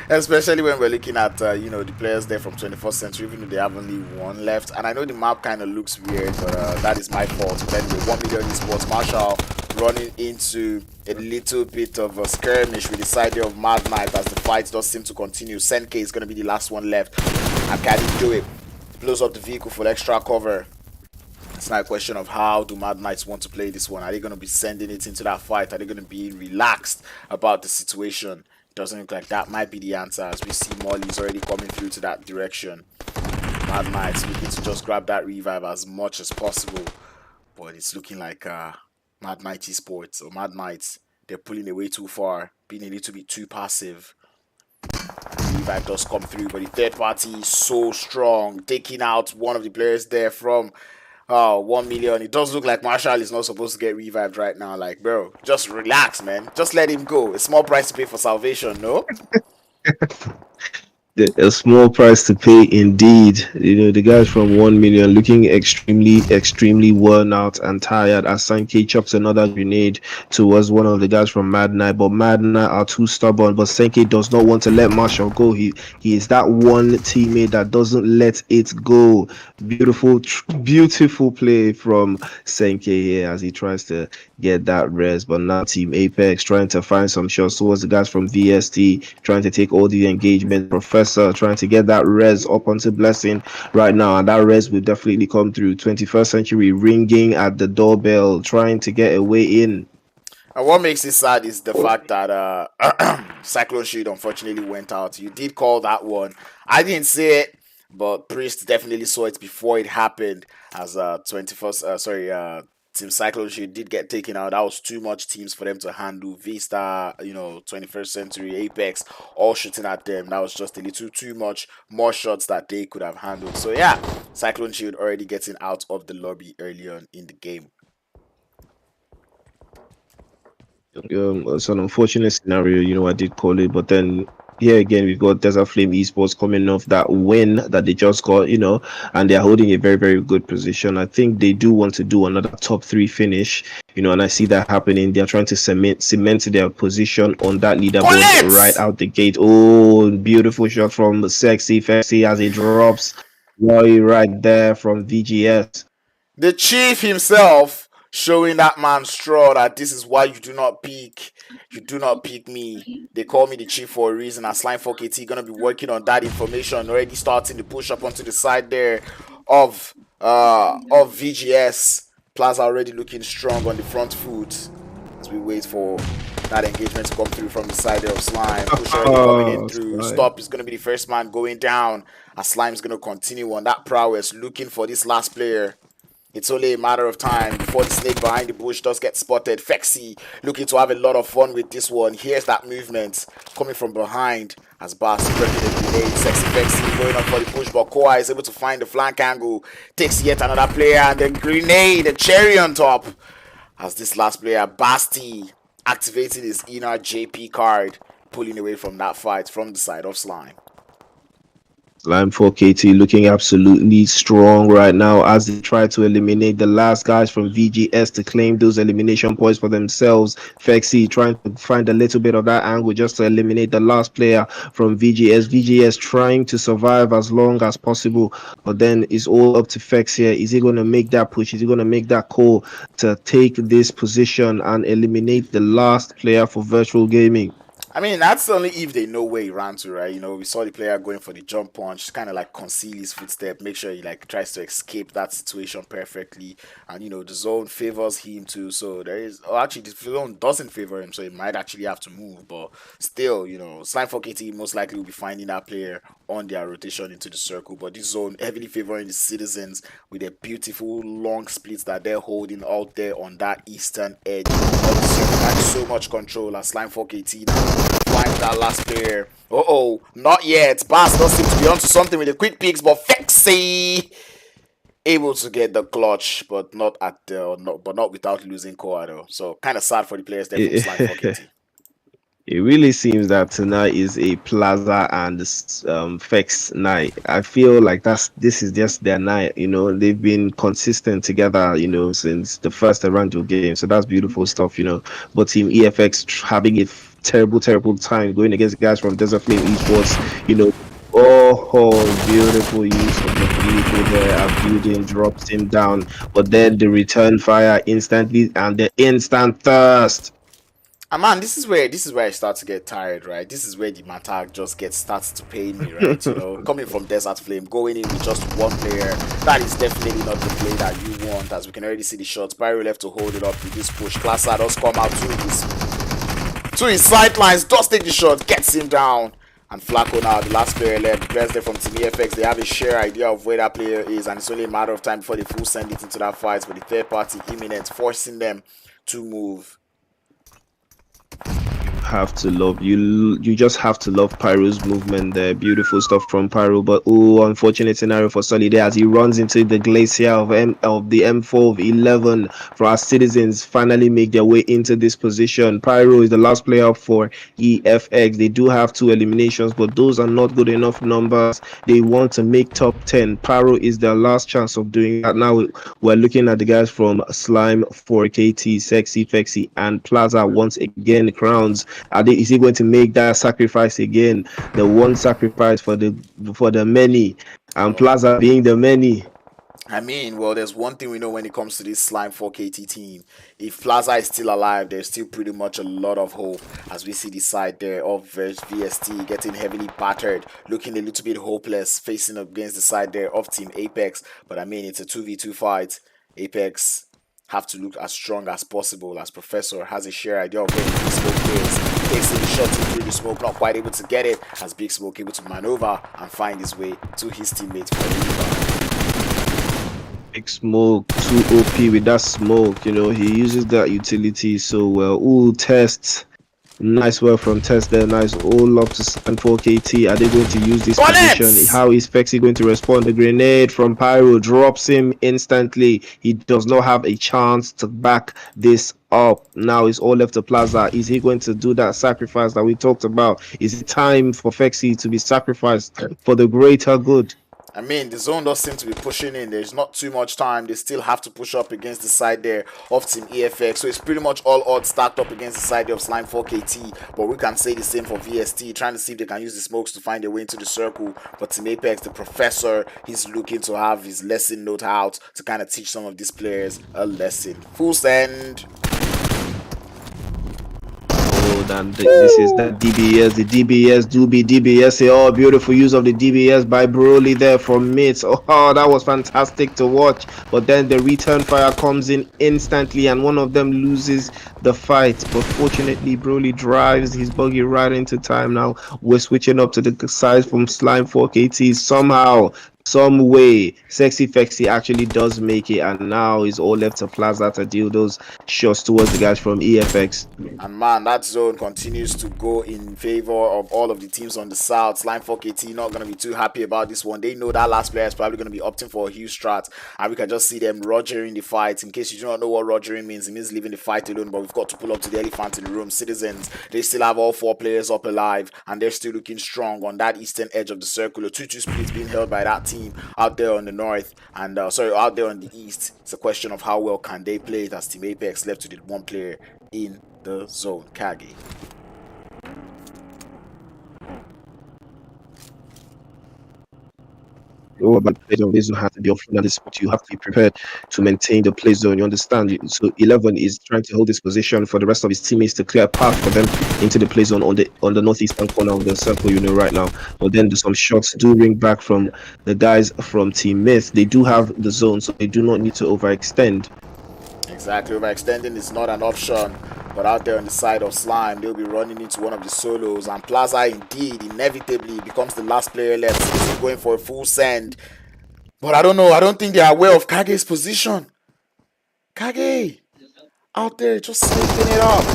especially when we're looking at the players there from 21st Century, even though they have only 1 left. And I know the map kind of looks weird, but that is my fault. But anyway, 1 Million Esport, Marshall running into a little bit of a skirmish with the side of Mad Knight as the fight does seem to continue. Senke is going to be the last one left, and can he do it? Blows up the vehicle for extra cover. It's not a question of how do Mad Knights want to play this one. Are they going to be sending it into that fight? Are they going to be relaxed about the situation? Doesn't look like that might be the answer, as we see Molly's already coming through to that direction. Mad Knights looking to just grab that revive as much as possible, but it's looking like Mad Knight Esports or Mad Knights, they're pulling away too far, being a little bit too passive. The revive does come through, but the third party is so strong, taking out one of the players there from 1 million. It does look like Marshall is not supposed to get revived right now. Like, bro, just relax, man. Just let him go. A small price to pay for salvation, no? A small price to pay indeed. The guys from 1 million looking extremely worn out and tired as Sankey chucks another grenade towards one of the guys from Mad Knight. But Mad Knight are too stubborn. But Sankey does not want to let Marshall go. He is that one teammate that doesn't let it go. Beautiful play from Sankey here as he tries to get that res. But now Team Apex trying to find some shots towards the guys from VST, trying to take all the engagement. Professor trying to get that res up onto Blessing right now, and that res will definitely come through. 21st century ringing at the doorbell, trying to get a way in. And what makes it sad is the fact that Cyclone Shield unfortunately went out. You did call that one. I didn't see it, but Priest definitely saw it before it happened. As Team Cyclone Shield did get taken out. That was too much teams for them to handle. Vista, 21st Century, Apex, all shooting at them. That was just a little too much. More shots that they could have handled. So yeah, Cyclone Shield already getting out of the lobby early on in the game. It's an unfortunate scenario, I did call it, but then here again we've got Desert Flame Esports coming off that win that they just got, and they're holding a very, very good position. I think they do want to do another top 3 finish, and I see that happening. They're trying to cement their position on that leaderboard right out the gate. Oh, beautiful shot from Sexy Fexy as he drops right there from VGS. The chief himself showing that man Straw that this is why you do not pick me. They call me the chief for a reason. And Slime 4KT gonna be working on that information, already starting to push up onto the side there of VGS. Plaza already looking strong on the front foot as we wait for that engagement to come through from the side there of Slime. Push already coming in through. Slime. Stop is gonna be the first man going down, as Slime's gonna continue on that prowess, looking for this last player. It's only a matter of time before the snake behind the bush does get spotted. Fexy looking to have a lot of fun with this one. Here's that movement coming from behind as Bass breaking the grenade. Sexy Fexy going on for the push, but Koa is able to find the flank angle. Takes yet another player and then grenade, a cherry on top. As this last player, Basti, activating his inner JP card, pulling away from that fight from the side of Slime. Slime 4KT looking absolutely strong right now as they try to eliminate the last guys from VGS to claim those elimination points for themselves. Fexy trying to find a little bit of that angle just to eliminate the last player from VGS. VGS trying to survive as long as possible, but then it's all up to Fex here. Is he going to make that push? Is he going to make that call to take this position and eliminate the last player for virtual gaming? I mean, that's only if they know where he ran to, right? We saw the player going for the jump punch, kind of like conceal his footstep, make sure he like tries to escape that situation perfectly. And the zone favors him too, so actually the zone doesn't favor him, so he might actually have to move. But still, Slime 4KT most likely will be finding that player on their rotation into the circle. But this zone heavily favoring the Citizens with their beautiful long splits that they're holding out there on that eastern edge. That's so much control as Slime 4KT now find that last player. Not yet. Bass does seem to be onto something with the quick picks, but Fexy able to get the clutch, but not without losing Koa though. So kind of sad for the players there from Slime 4KT. It really seems that tonight is a Plaza and Fex night. I feel like this is just their night. They've been consistent together, since the first Erangel game. So that's beautiful stuff, But Team EFX having a terrible time going against guys from Desert Flame Esports, beautiful use of the vehicle there. A building drops him down, but then the return fire instantly and the instant thirst. Man, this is where I start to get tired, right? This is where the Matag just starts to pain me, right? Coming from Desert Flame, going in with just one player, that is definitely not the play that you want, as we can already see the shots. Pyro left to hold it up with this push. Klasa does come out to his sidelines, does take the shot, gets him down. And Flacco now, the last player left, the players there from Team EFX, they have a sheer idea of where that player is, and it's only a matter of time before they full send it into that fight, but the third party imminent, forcing them to move. have to love you just have to love Pyro's movement there. Beautiful stuff from Pyro, but oh, unfortunate scenario for Solid as he runs into the glacier of the M4 of 11 for our Citizens finally make their way into this position. Pyro is the last player up for EFX. They do have 2 eliminations, but those are not good enough numbers. They want to make top 10. Pyro is their last chance of doing that. Now we're looking at the guys from Slime 4KT, Sexy Fexy, and Plaza once again. Crowns. Is he going to make that sacrifice again? The one sacrifice for the many, and Plaza being the many. I mean, well, there's one thing we know when it comes to this Slime 4KT team. If Plaza is still alive, there's still pretty much a lot of hope, as we see the side there of VST getting heavily battered, looking a little bit hopeless, facing up against the side there of Team Apex. But I mean, it's a 2v2 fight. Apex have to look as strong as possible, as Professor has a sheer idea of where Big Smoke is. Takes the shot through the smoke, not quite able to get it, as Big Smoke able to maneuver and find his way to his teammates for the rebound. Big Smoke, too OP with that smoke, he uses that utility so well. Ooh, Test. Nice work from Test there. Nice all up to Slime 4KT. Are they going to use this position? How is Fexy going to respond? The grenade from Pyro drops him instantly. He does not have a chance to back this up. Now it's all left to Plaza. Is he going to do that sacrifice that we talked about? Is it time for Fexy to be sacrificed for the greater good? I mean, the zone does seem to be pushing in. There's not too much time. They still have to push up against the side there of Team EFX. So it's pretty much all odds stacked up against the side there of Slime 4KT. But we can say the same for VST, trying to see if they can use the smokes to find their way into the circle. But Team Apex, the Professor, he's looking to have his lesson note out to kind of teach some of these players a lesson. Full send. And this is the DBS, the DBS do be DBS. Oh, beautiful use of the DBS by Broly there from Mitz. Oh, that was fantastic to watch. But then the return fire comes in instantly and one of them loses the fight. But fortunately, Broly drives his buggy right into time. Now we're switching up to the side from Slime 4KT somehow. Some way, Sexy Fexy actually does make it, and now it's all left to Plaza to deal those shots towards the guys from EFX. And man, that zone continues to go in favor of all of the teams on the south. Slime 4KT not going to be too happy about this one. They know that last player is probably going to be opting for a huge strat, and we can just see them rogering the fight. In case you do not know what rogering means, it means leaving the fight alone, but we've got to pull up to the elephant in the room. Citizens, they still have all 4 players up alive, and they're still looking strong on that eastern edge of the circle. A 2-2 split being held by that team out there on the north and out there on the east. It's a question of how well can they play it, as Team Apex left with one player in the zone, Kage. About the play zone, this don't have to be offline at this point. You have to be prepared to maintain the play zone. You understand? So 11 is trying to hold this position for the rest of his teammates to clear a path for them into the play zone on the northeastern corner of the circle, right now. But then some shots do ring back from the guys from Team Myth. They do have the zone, so they do not need to overextend. Exactly, overextending is not an option. But out there on the side of Slime, they'll be running into one of the solos. And Plaza, indeed, inevitably becomes the last player left. So he's going for a full send. But I don't know. I don't think they are aware of Kage's position. Kage, out there just sneaking it up.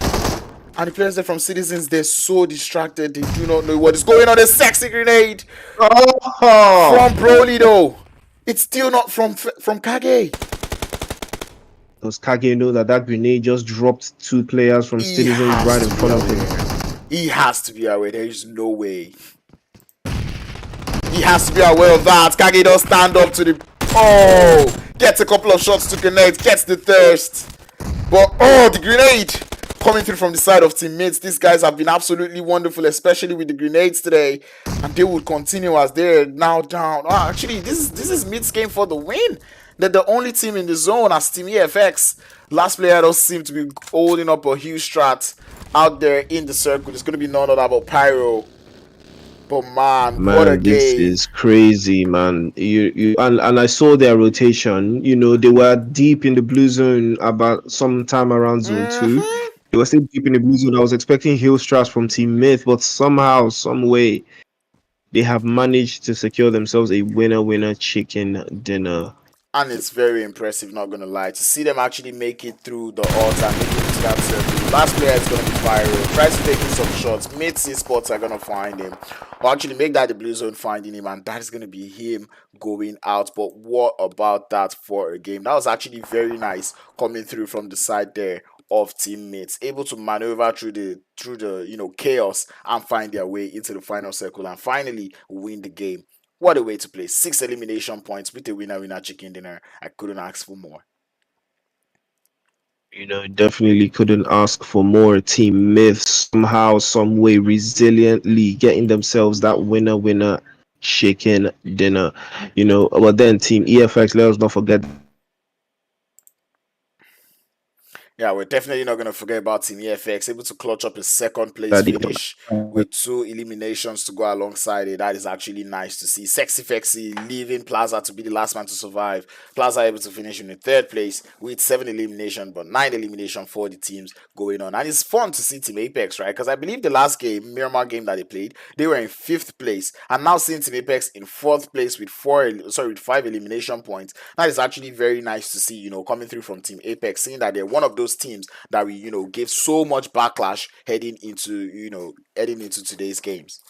And the players there from Citizens, they're so distracted. They do not know what is going on. A sexy grenade from Broly, though. It's still not from Kage. Does Kage know that grenade just dropped 2 players from Citizens right in front of him? He has to be aware. There is no way. He has to be aware of that. Kage does stand up to the... Oh! Gets a couple of shots to connect. Gets the thirst. But, the grenade coming through from the side of teammates. These guys have been absolutely wonderful, especially with the grenades today. And they will continue as they're now down. Actually, this is Mid's game for the win. They're the only team in the zone as Team EFX. Last player does seem to be holding up a huge strat out there in the circle. It's going to be none other but Pyro. But man, what a game. This is crazy, man. And I saw their rotation. They were deep in the blue zone about some time around zone 2. They were still deep in the blue zone. I was expecting heel strats from Team Myth, but somehow, some way, they have managed to secure themselves a winner chicken dinner. And it's very impressive, not gonna lie, to see them actually make it through the odds and make it into that circle. Last player is going to be Pyro. Tries to take in some shots. Mid Esports are going to find him. Or actually make that the blue zone finding him, and that is going to be him going out. But what about that for a game? That was actually very nice coming through from the side there of teammates, able to maneuver through the chaos and find their way into the final circle and finally win the game. What a way to play. 6 elimination points with a winner chicken dinner. I couldn't ask for more. Definitely couldn't ask for more. Team Myth somehow, some way, resiliently getting themselves that winner chicken dinner. But then Team EFX, let us not forget Yeah, we're definitely not going to forget about Team EFX, able to clutch up a second place that they finish with 2 eliminations to go alongside it. That is actually nice to see. Sexy Fexy leaving Plaza to be the last man to survive. Plaza able to finish in the 3rd place with 7 elimination, but 9 elimination for the teams going on. And it's fun to see Team Apex, right? Because I believe the last game, Miramar game that they played, they were in 5th place. And now seeing Team Apex in 4th place with 5 elimination points. That is actually very nice to see, coming through from Team Apex, seeing that they're one of those teams that we gave so much backlash heading into today's games.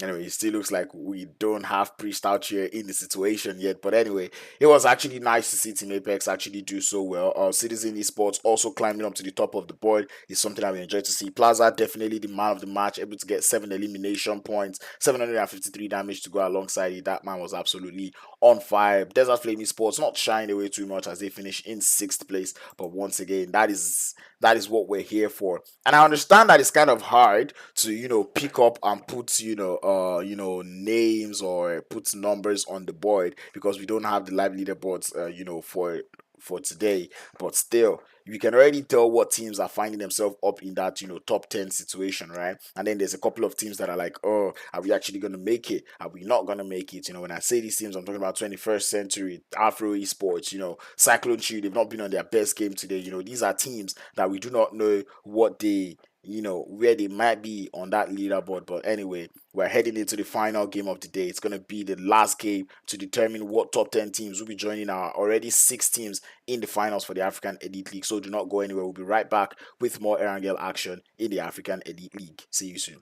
Anyway, it still looks like we don't have Priest out here in the situation yet. But anyway, it was actually nice to see Team Apex actually do so well. Sidizens Esports also climbing up to the top of the board is something that we enjoy to see. Plaza definitely the man of the match, able to get 7 elimination points, 753 damage to go alongside it. That man was absolutely on fire. Desert Flame Esports not shying away too much as they finish in 6th place. But once again, that is what we're here for. And I understand that it's kind of hard to pick up and put names or put numbers on the board because we don't have the live leaderboards for today. But still, you can already tell what teams are finding themselves up in that top 10 situation, right? And then there's a couple of teams that are like, oh, are we actually going to make it? Are we not going to make it? When I say these teams, I'm talking about 21st Century, Afro Esports, Cyclone Shield. They've not been on their best game today. These are teams that we do not know what they where they might be on that leaderboard. But anyway, we're heading into the final game of the day. It's going to be the last game to determine what top 10 teams will be joining our already 6 teams in the finals for the African Elite League. So do not go anywhere. We'll be right back with more Erangel action in the African Elite League. See you soon.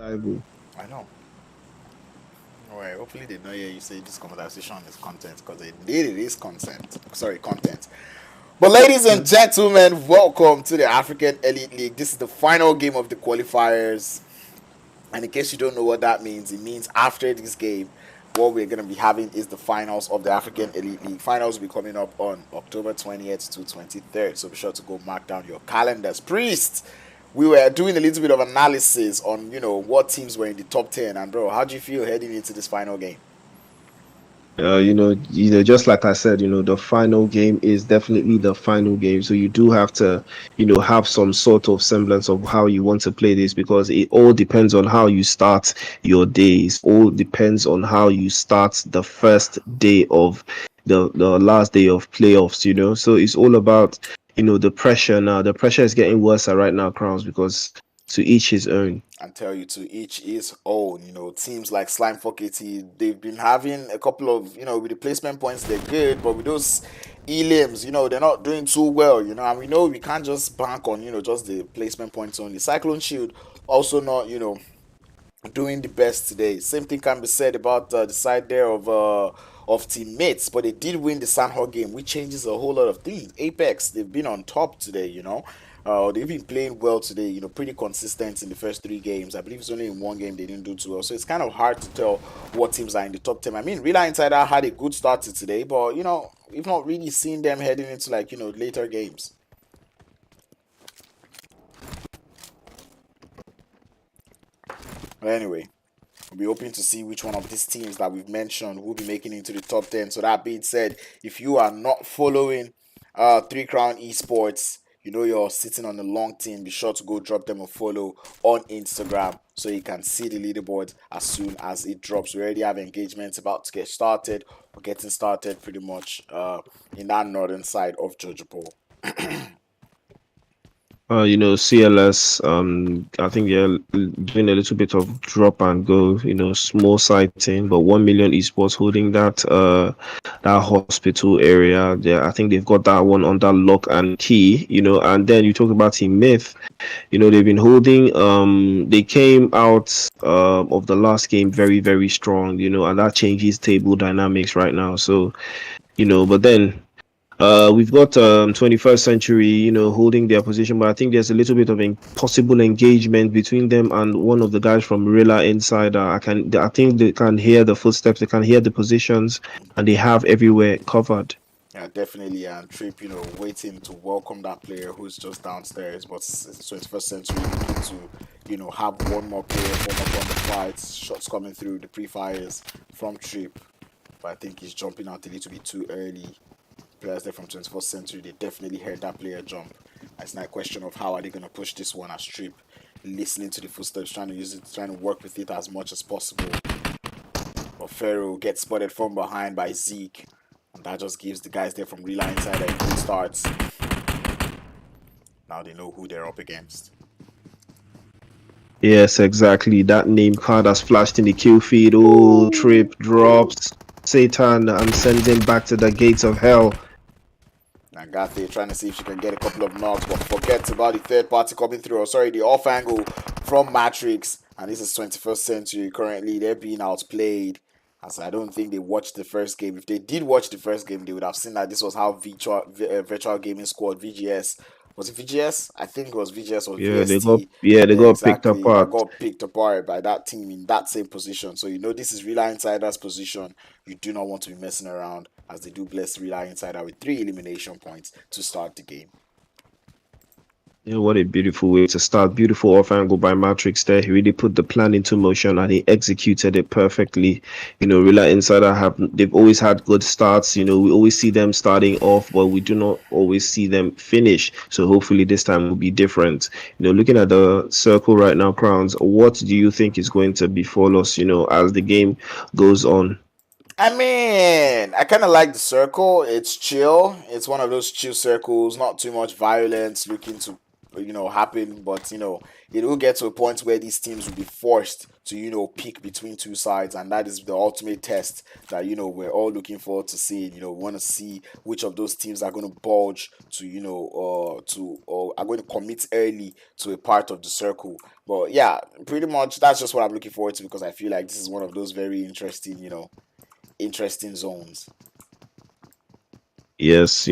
Bible. I know. Alright, hopefully they don't hear you say this conversation is content because indeed it is content. Sorry, content. But ladies and gentlemen, welcome to the African Elite League. This is the final game of the qualifiers. And in case you don't know what that means, it means after this game, what we're going to be having is the finals of the African Elite League. Finals will be coming up on October 20th to 23rd. So be sure to go mark down your calendars. Priest, we were doing a little bit of analysis on, what teams were in the top 10. And bro, how do you feel heading into this final game? Just like I said, the final game is definitely the final game. So you do have to, have some sort of semblance of how you want to play this because it all depends on how you start your days. All depends on how you start the first day of the last day of playoffs. So it's all about, the pressure now. The pressure is getting worse right now, Crowns, because to each his own. And tell you to each his own. Teams like Slime for KT, they've been having a couple of, with the placement points, they're good, but with those elims, they're not doing too well, and we know we can't just bank on, just the placement points only. Cyclone Shield also not, doing the best today. Same thing can be said about the side there of teammates, but they did win the Sanhok game, which changes a whole lot of things. Apex, they've been on top today, they've been playing well today, pretty consistent in the first 3 games. I believe it's only in 1 game they didn't do too well. So it's kind of hard to tell what teams are in the top 10. I mean, Rila Insider had a good start to today, but, we've not really seen them heading into, later games. But anyway, we'll be hoping to see which one of these teams that we've mentioned will be making into the top 10. So that being said, if you are not following 3 Crown Esports, you're sitting on a long team, be sure to go drop them a follow on Instagram so you can see the leaderboard as soon as it drops. We already have engagements about to get started. We're getting started pretty much in that northern side of Jojopo. CLS, I think they're doing a little bit of drop and go, small sighting, but 1 Million Esports holding that hospital area. I think they've got that one under lock and key, and then you talk about Team Myth, they've been holding, they came out of the last game very, very strong, and that changes table dynamics right now. So, but then we've got 21st Century, holding their position, but I think there's a little bit of possible engagement between them and one of the guys from Rila Insider. I think they can hear the footsteps, they can hear the positions, and they have everywhere covered. Yeah, definitely. And Trip, waiting to welcome that player who's just downstairs. But it's 21st Century looking to, have one more player form up on the fights. Shots coming through the pre-fires from Trip. But I think he's jumping out a little bit too early. Players there from 21st Century, they definitely heard that player jump. It's not a question of how are they going to push this one as Trip. Listening to the footsteps, trying to use it, trying to work with it as much as possible. But Pharaoh gets spotted from behind by Zeke. And that just gives the guys there from Rila Insider a good start. Now they know who they're up against. Yes, exactly. That name card has flashed in the kill feed. Oh, Trip drops Satan and sends him back to the gates of hell. Nagate trying to see if she can get a couple of knocks, but forgets about the third party coming through. Oh, sorry, the off angle from Matrix. And this is 21st Century. Currently, they're being outplayed. As I don't think they watched the first game. If they did watch the first game, they would have seen that this was how Virtual Gaming Squad, VGS, was it VGS? I think it was VGS or VST. They got picked Exactly. apart. Got picked apart by that team in that same position. So this is Rila Insider's position. You do not want to be messing around as they do bless Rila Insider with 3 elimination points to start the game. Yeah, what a beautiful way to start. Beautiful off angle by Matrix there. He really put the plan into motion and he executed it perfectly. Rila Insider they've always had good starts. We always see them starting off, but we do not always see them finish. So hopefully this time will be different. Looking at the circle right now, Crowns, what do you think is going to befall us, as the game goes on? I mean, I kind of like the circle. It's chill. It's one of those chill circles, not too much violence, looking to happen, but it will get to a point where these teams will be forced to pick between two sides, and that is the ultimate test that we're all looking forward to seeing. We want to see which of those teams are going to bulge to or are going to commit early to a part of the circle. But yeah, pretty much that's just what I'm looking forward to, because I feel like this is one of those very interesting zones. Yes,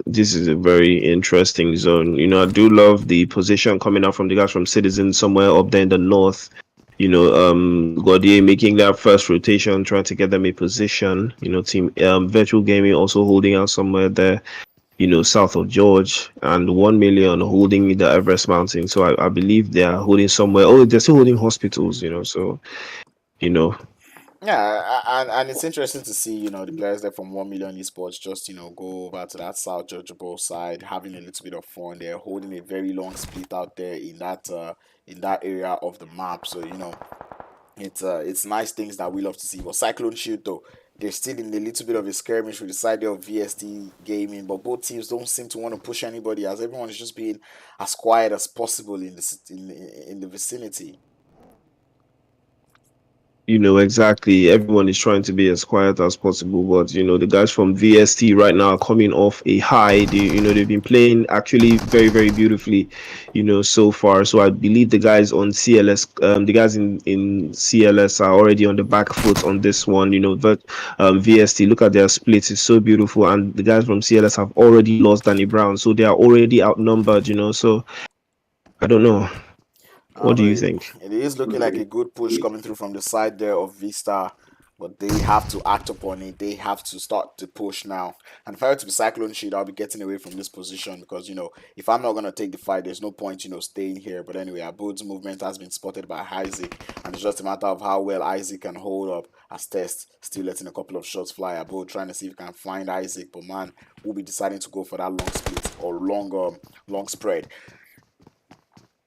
this is a very interesting zone. I do love the position coming out from the guys from Citizens somewhere up there in the north. Gordier making that first rotation, trying to get them a position. Team Virtual Gaming also holding out somewhere there, south of George, and 1 million holding the Everest Mountain. So I believe they are holding somewhere. Oh, they're still holding hospitals, so Yeah, and it's interesting to see, the players there from 1 Million Esports just, go over to that South Georgia Bowl side, having a little bit of fun. They're holding a very long split out there in that area of the map. So, it's nice things that we love to see. But Cyclone Shield, though, they're still in a little bit of a skirmish with the side of VST Gaming, but both teams don't seem to want to push anybody, as everyone is just being as quiet as possible in the vicinity. Exactly. Everyone is trying to be as quiet as possible, but the guys from VST right now are coming off a high. They've been playing actually very, very beautifully, so far. So I believe the guys on CLS, the guys in CLS are already on the back foot on this one. But VST, look at their splits; it's so beautiful, and the guys from CLS have already lost Danny Brown, so they are already outnumbered. So I don't know. What do you think? It is looking like a good push coming through from the side there of Vista, but they have to act upon it. They have to start to push now. And if I were to be Cyclone Shield, I'll be getting away from this position, because, if I'm not going to take the fight, there's no point, staying here. But anyway, Abode's movement has been spotted by Isaac, and it's just a matter of how well Isaac can hold up as Test still letting a couple of shots fly. Abode trying to see if he can find Isaac, but man, we'll be deciding to go for that long split or long spread.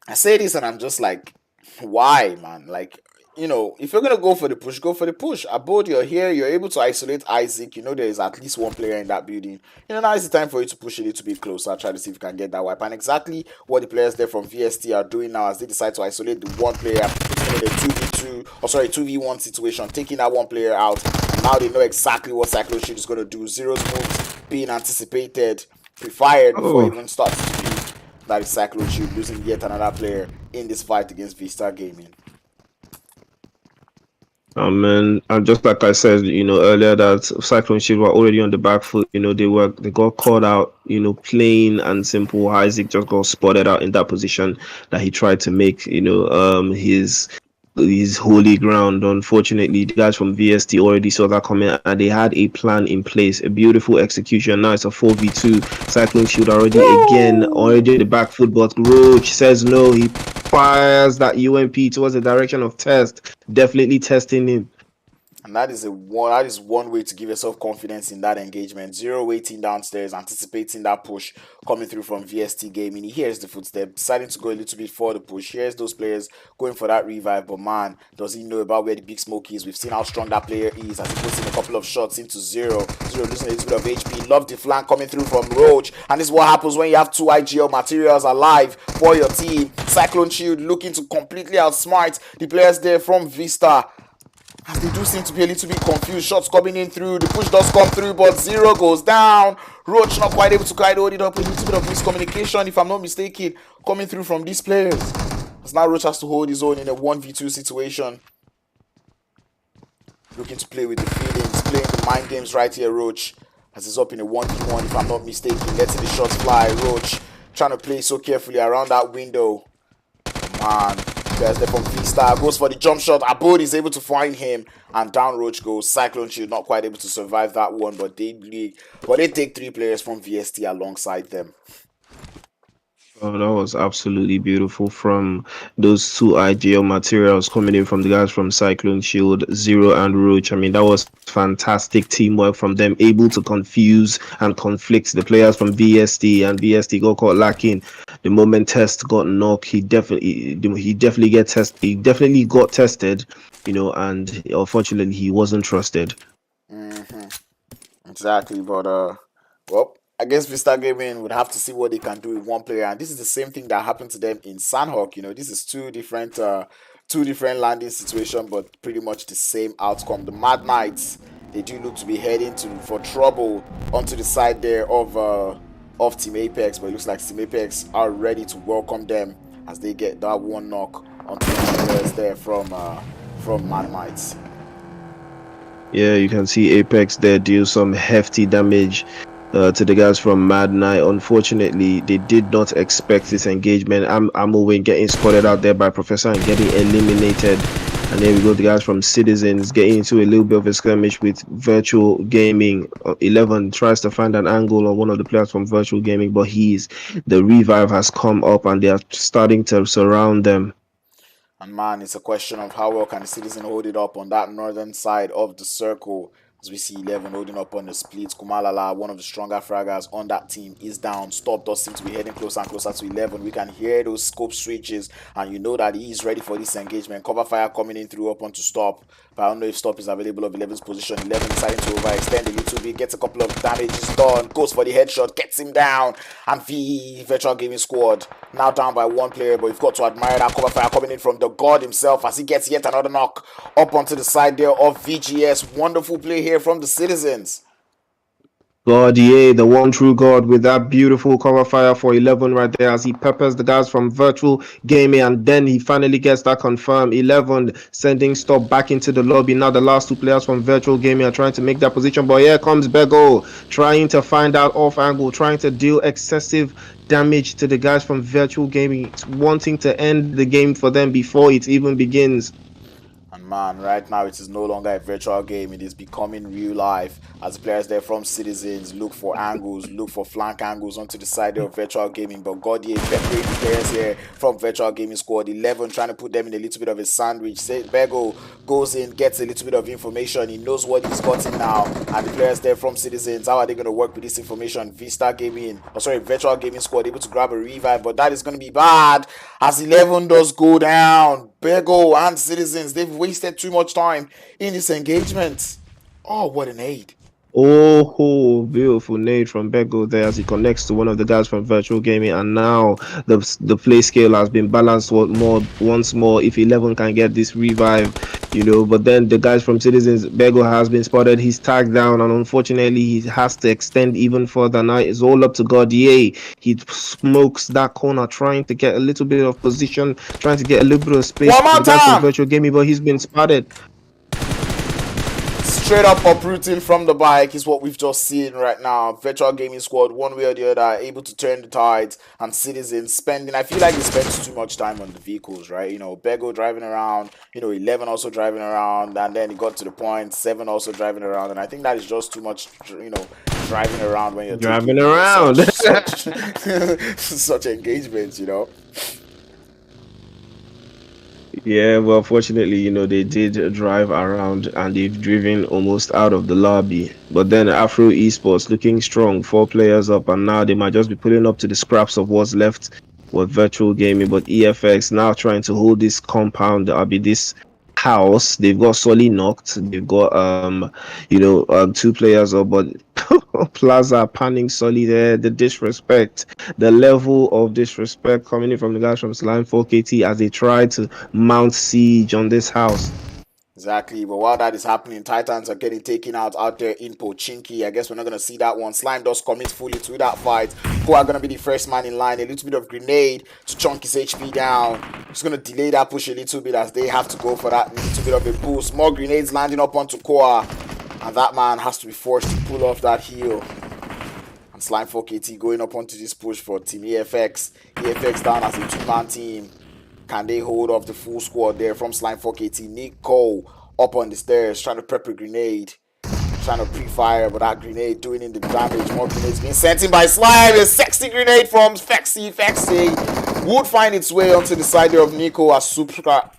I say this and I'm just like, why, man? Like, if you're gonna go for the push, go for the push. Abode, you're here, you're able to isolate Isaac. There is at least one player in that building. Now is the time for you to push a little bit closer, try to see if you can get that wipe. And exactly what the players there from VST are doing now, as they decide to isolate the one player, putting in a 2v1 situation, taking that one player out. And now they know exactly what Cyclone Shield is gonna do. Zero's moves being anticipated, pre-fired before it even starts to speak. That is Cyclone Shield losing yet another player in this fight against Vista Gaming. And just like I said, earlier, that Cyclone Shield were already on the back foot. They got caught out. Plain and simple. Isaac just got spotted out in that position that he tried to make. His holy ground. Unfortunately, the guys from VST already saw that coming, and they had a plan in place. A beautiful execution. Now it's a 4v2. Cyclone Shield already in the back foot, but Roach says no. He fires that UMP towards the direction of Test. Definitely testing him. And that is one way to give yourself confidence in that engagement. Zero waiting downstairs, anticipating that push coming through from VST Gaming. He hears the footstep, deciding to go a little bit for the push. Here's those players going for that revive, but man, does he know about where the big smoke is? We've seen how strong that player is as he puts in a couple of shots into Zero. Zero losing a little bit of HP. Love the flank coming through from Roach. And this is what happens when you have two IGL materials alive for your team. Cyclone Shield looking to completely outsmart the players there from Vista, as they do seem to be a little bit confused. Shots coming in through. The push does come through, but Zero goes down. Roach not quite able to quite hold it up. A little bit of miscommunication, if I'm not mistaken, coming through from these players. As now Roach has to hold his own in a 1v2 situation. Looking to play with the feelings, playing the mind games right here, Roach. As he's up in a 1v1, if I'm not mistaken, letting the shots fly. Roach trying to play so carefully around that window. Man. There's the from Vista, goes for the jump shot. Abode is able to find him, and down Roach goes. Cyclone Shield not quite able to survive that one, but they take 3 players from VST alongside them. Oh, that was absolutely beautiful from those two IGL materials coming in from the guys from Cyclone Shield, Zero and Roach. I mean, that was fantastic teamwork from them, able to confuse and conflict the players from VST, and VST got caught lacking. The moment Test got knocked, he definitely got tested, and unfortunately he wasn't trusted. Exactly, but well, I guess Vista Gaming would have to see what they can do with one player, and this is the same thing that happened to them in Sanhok. This is two different landing situations, but pretty much the same outcome. The Mad Knights, they do look to be heading for trouble onto the side there of Team Apex, but it looks like Team Apex are ready to welcome them as they get that one knock onto the players there from Mad Knights. Yeah, you can see Apex there deal some hefty damage to the guys from Mad Knight. Unfortunately, they did not expect this engagement. I'm getting spotted out there by Professor and getting eliminated. And then we go, the guys from Sidizens getting into a little bit of a skirmish with Virtual Gaming. 11 tries to find an angle on one of the players from Virtual Gaming, but the revive has come up and they are starting to surround them. And man, it's a question of how well can the Citizen hold it up on that northern side of the circle. As we see 11 holding up on the split. Kumalala, one of the stronger fraggers on that team, is down. Stop does seem to be heading closer and closer to 11. We can hear those scope switches, and you know that he is ready for this engagement. Cover fire coming in through up onto Stop. But I don't know if Stop is available of 11's position. 11 deciding to overextend a little bit, gets a couple of damages done, goes for the headshot, gets him down. And Virtual Gaming Squad now down by one player, but you've got to admire that cover fire coming in from the god himself as he gets yet another knock up onto the side there of VGS. Wonderful play here from the Citizens. God, yeah, the one true God with that beautiful cover fire for 11 right there as he peppers the guys from Virtual Gaming, and then he finally gets that confirmed. 11 sending Stop back into the lobby. Now the last two players from Virtual Gaming are trying to make that position, but here comes Bego trying to find out off angle, trying to deal excessive damage to the guys from Virtual Gaming, wanting to end the game for them before it even begins. And man, right now it is no longer a virtual game, it is becoming real life as the players there from Citizens look for angles, look for flank angles onto the side of Virtual Gaming. But Godier peppering the players here from Virtual Gaming Squad. 11 trying to put them in a little bit of a sandwich. Bego goes in, gets a little bit of information, he knows what he's gotten now. And the players there from Citizens, how are they going to work with this information? Virtual Gaming Squad able to grab a revive, but that is going to be bad as 11 does go down. Bego and Citizens, they've wasted too much time in this engagement. Oh, what an aid. Oh, beautiful nade from Bego there as he connects to one of the guys from Virtual Gaming, and now the play scale has been balanced once more. If 11 can get this revive, but then the guys from Citizens, Bego has been spotted, he's tagged down, and unfortunately he has to extend even further. Now it's all up to Godier. He smokes that corner, trying to get a little bit of position, trying to get a little bit of space for the guys from Virtual Gaming, but he's been spotted. Straight up uprooting from the bike is what we've just seen right now. Virtual Gaming Squad, one way or the other, are able to turn the tides, and Citizens I feel like he spends too much time on the vehicles, right? Bego driving around, 11 also driving around, and then he got to the point, 7 also driving around, and I think that is just too much, driving around when you're driving around. Such engagement, Yeah, well, fortunately, they did drive around and they've driven almost out of the lobby. But then Afro Esports looking strong, 4 players up, and now they might just be pulling up to the scraps of what's left with Virtual Gaming. But EFX now trying to hold this compound, this house. They've got Solly knocked. They've got 2 players up, but Plaza panning Solly there. The disrespect, the level of disrespect coming in from the guys from Slime 4KT as they try to mount siege on this house. Exactly, but while that is happening, Titans are getting taken out there in Pochinki. I guess we're not going to see that one. Slime does commit fully to that fight. Who are going to be the first man in line? A little bit of grenade to chunk his HP down. Just going to delay that push a little bit as they have to go for that little bit of a boost. More grenades landing up onto Koa, and that man has to be forced to pull off that heal. And Slime 4KT going up onto this push for Team EFX. EFX down as a 2-man team. Can they hold off the full squad there from Slime 4KT? Nick Cole up on the stairs trying to prep a grenade. Trying to pre-fire, but that grenade doing in the damage. More grenades being sent in by Slime. A sexy grenade from Fexy. Would find its way onto the side there of Nico as Supra.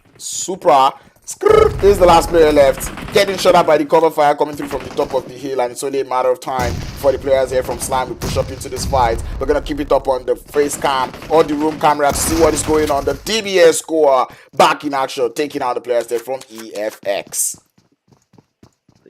This is the last player left. Getting shot at by the cover fire coming through from the top of the hill, and it's only a matter of time for the players here from Slime to push up into this fight. We're going to keep it up on the face cam or the room camera to see what is going on. The DBS score back in action, taking out the players there from EFX.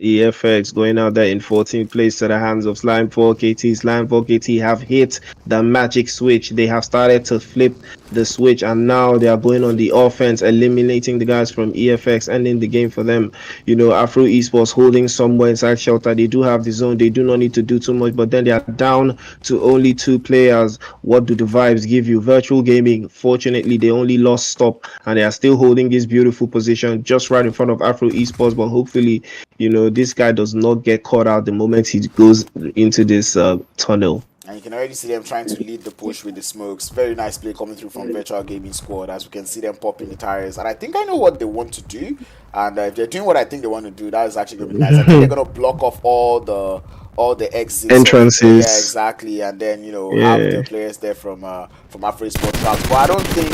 EFX going out there in 14th place to the hands of Slime 4KT. Slime 4KT have hit the magic switch. They have started to flip the switch, and now they are going on the offense, eliminating the guys from EFX, ending the game for them. Afro Esports holding somewhere inside shelter. They do have the zone. They do not need to do too much, but then they are down to only 2 players. What do the vibes give you? Virtual Gaming, fortunately, they only lost stop, and they are still holding this beautiful position just right in front of Afro Esports, but hopefully, this guy does not get caught out the moment he goes into this tunnel. And you can already see them trying to lead the push with the smokes. Very nice play coming through from Virtual Gaming Squad, as we can see them popping the tires. And I think I know what they want to do. And if they're doing what I think they want to do, that is actually going to be nice. I think they're going to block off all the exits, entrances. Yeah, exactly. And then have the players there from Afro Esports. But I don't think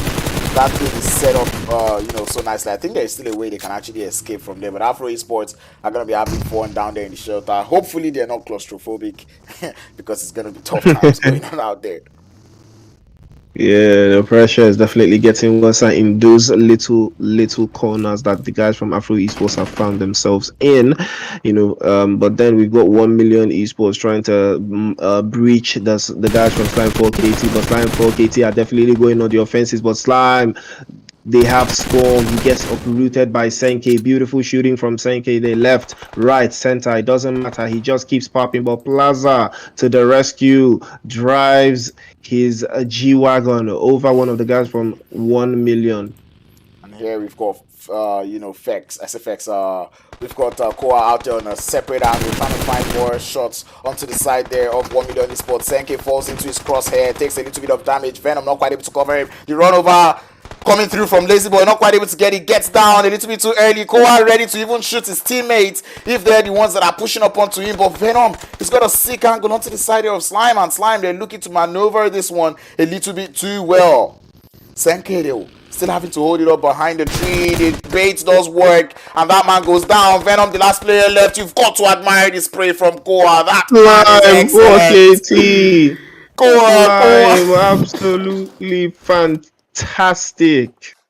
that thing is set up so nicely. I think there's still a way they can actually escape from there. But Afro Esports are going to be having fun down there in the shelter. Hopefully they're not claustrophobic because it's going to be tough times going on out there. Yeah, the pressure is definitely getting worse in those little corners that the guys from Afro Esports have found themselves in. But then we've got 1 Million Esports trying to breach the guys from Slime 4KT, but Slime 4KT are definitely going on the offenses. But Slime, they have scored. He gets uprooted by Senke. Beautiful shooting from Senke. They left, right, center. It doesn't matter. He just keeps popping. But Plaza to the rescue, drives his G-Wagon over one of the guys from 1 Million. And here we've got, Fex, SFX. We've got Koa out there on a separate angle, trying to find more shots onto the side there of 1 Million Esport. Senke falls into his crosshair, takes a little bit of damage. Venom not quite able to cover him. The run over coming through from Lazy Boy, not quite able to get it, gets down a little bit too early. Koa ready to even shoot his teammates if they're the ones that are pushing up onto him. But Venom, he's got a sick angle onto the side of Slime, and Slime, they're looking to maneuver this one a little bit too well. Senke, though, still having to hold it up behind the tree. The bait does work, and that man goes down. Venom, the last player left. You've got to admire the spray from Koa. That man is excellent. Koa, absolutely fantastic.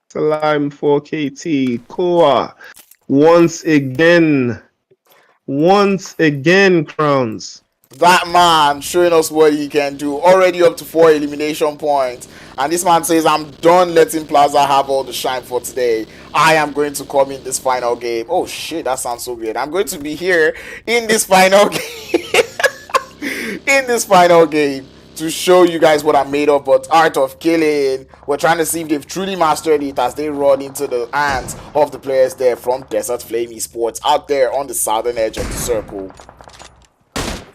Slime 4KT. Koa, once again, Crowns. That man showing us what he can do. Already up to 4 elimination points. And this man says, I'm done letting Plaza have all the shine for today. I am going to come in this final game. Oh shit, that sounds so weird. I'm going to be here in this final game. In this final game to show you guys what I'm made of. But Art of Killing, we're trying to see if they've truly mastered it as they run into the hands of the players there from Desert Flame Esports out there on the southern edge of the circle.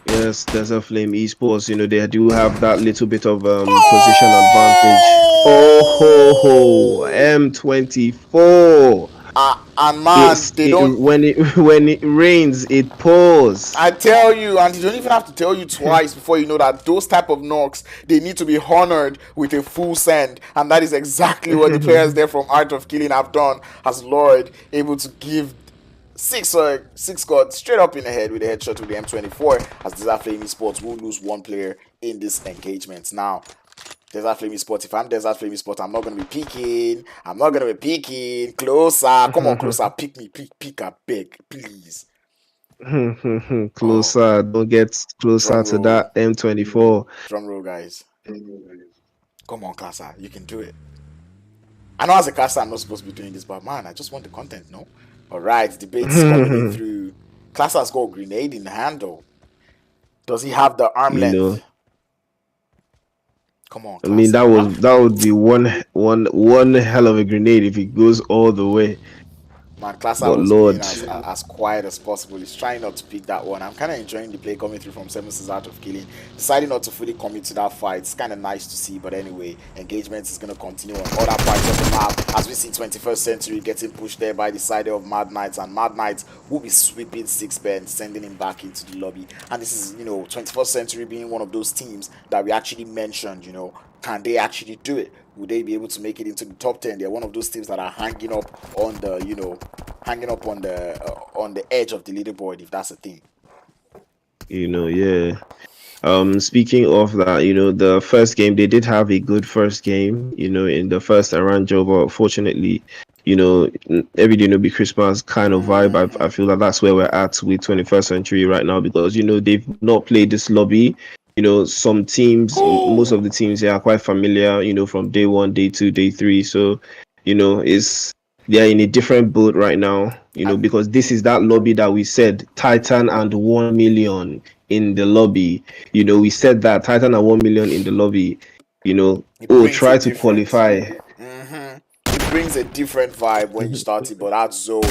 Yes, Desert Flame Esports, they do have that little bit of position advantage. Oh, M24. And man, when it rains, it pours. I tell you, and you don't even have to tell you twice before you know that those type of knocks, they need to be honored with a full send, and that is exactly what the players there from Art of Killing have done. As Lord able to give six squad straight up in the head with a headshot with the M24, as Desert Flame Esports will lose 1 player in this engagement. Now, Desert Flame Esports, if I'm Desert Flame Esports, I'm not going to be peeking. I'm not going to be peeking. Closer. Come on, closer. Pick me. Pick a beg, please. Closer. Don't get closer to that M24. Drum roll, guys. Come on, Casa. You can do it. I know as a caster, I'm not supposed to be doing this, but man, I just want the content, no? Alright, the bait is coming in through. Class has got a grenade in the handle. Does he have the arm length? Come on, Class. I mean, that would be one hell of a grenade if it goes all the way. Man, Klasa was being as quiet as possible. He's trying not to pick that one. I'm kind of enjoying the play coming through from 7 Art of Killing. Deciding not to fully commit to that fight. It's kind of nice to see. But anyway, engagement is going to continue on other parts of the map. As we see 21st Century getting pushed there by the side of Mad Knights. And Mad Knights will be sweeping 6Ben, sending him back into the lobby. And this is, 21st Century being one of those teams that we actually mentioned, Can they actually do it? Would they be able to make it into the top 10? They're one of those teams that are hanging up on the, on the edge of the leaderboard, if that's a thing. Yeah. Speaking of that, the first game, they did have a good first game, in the first Erangel, but fortunately, every day no be Christmas kind of vibe. I Mhm. feel that that's where we're at with 21st century right now, because they've not played this lobby. Some teams, most of the teams here are quite familiar. From day one, day two, day three. So it's they're in a different boat right now. And Because this is that lobby that we said Titan and 1 million in the lobby. We said that Titan and 1 million in the lobby. it Oh, brings a try to different. qualify. It brings a different vibe when you start it, but that zone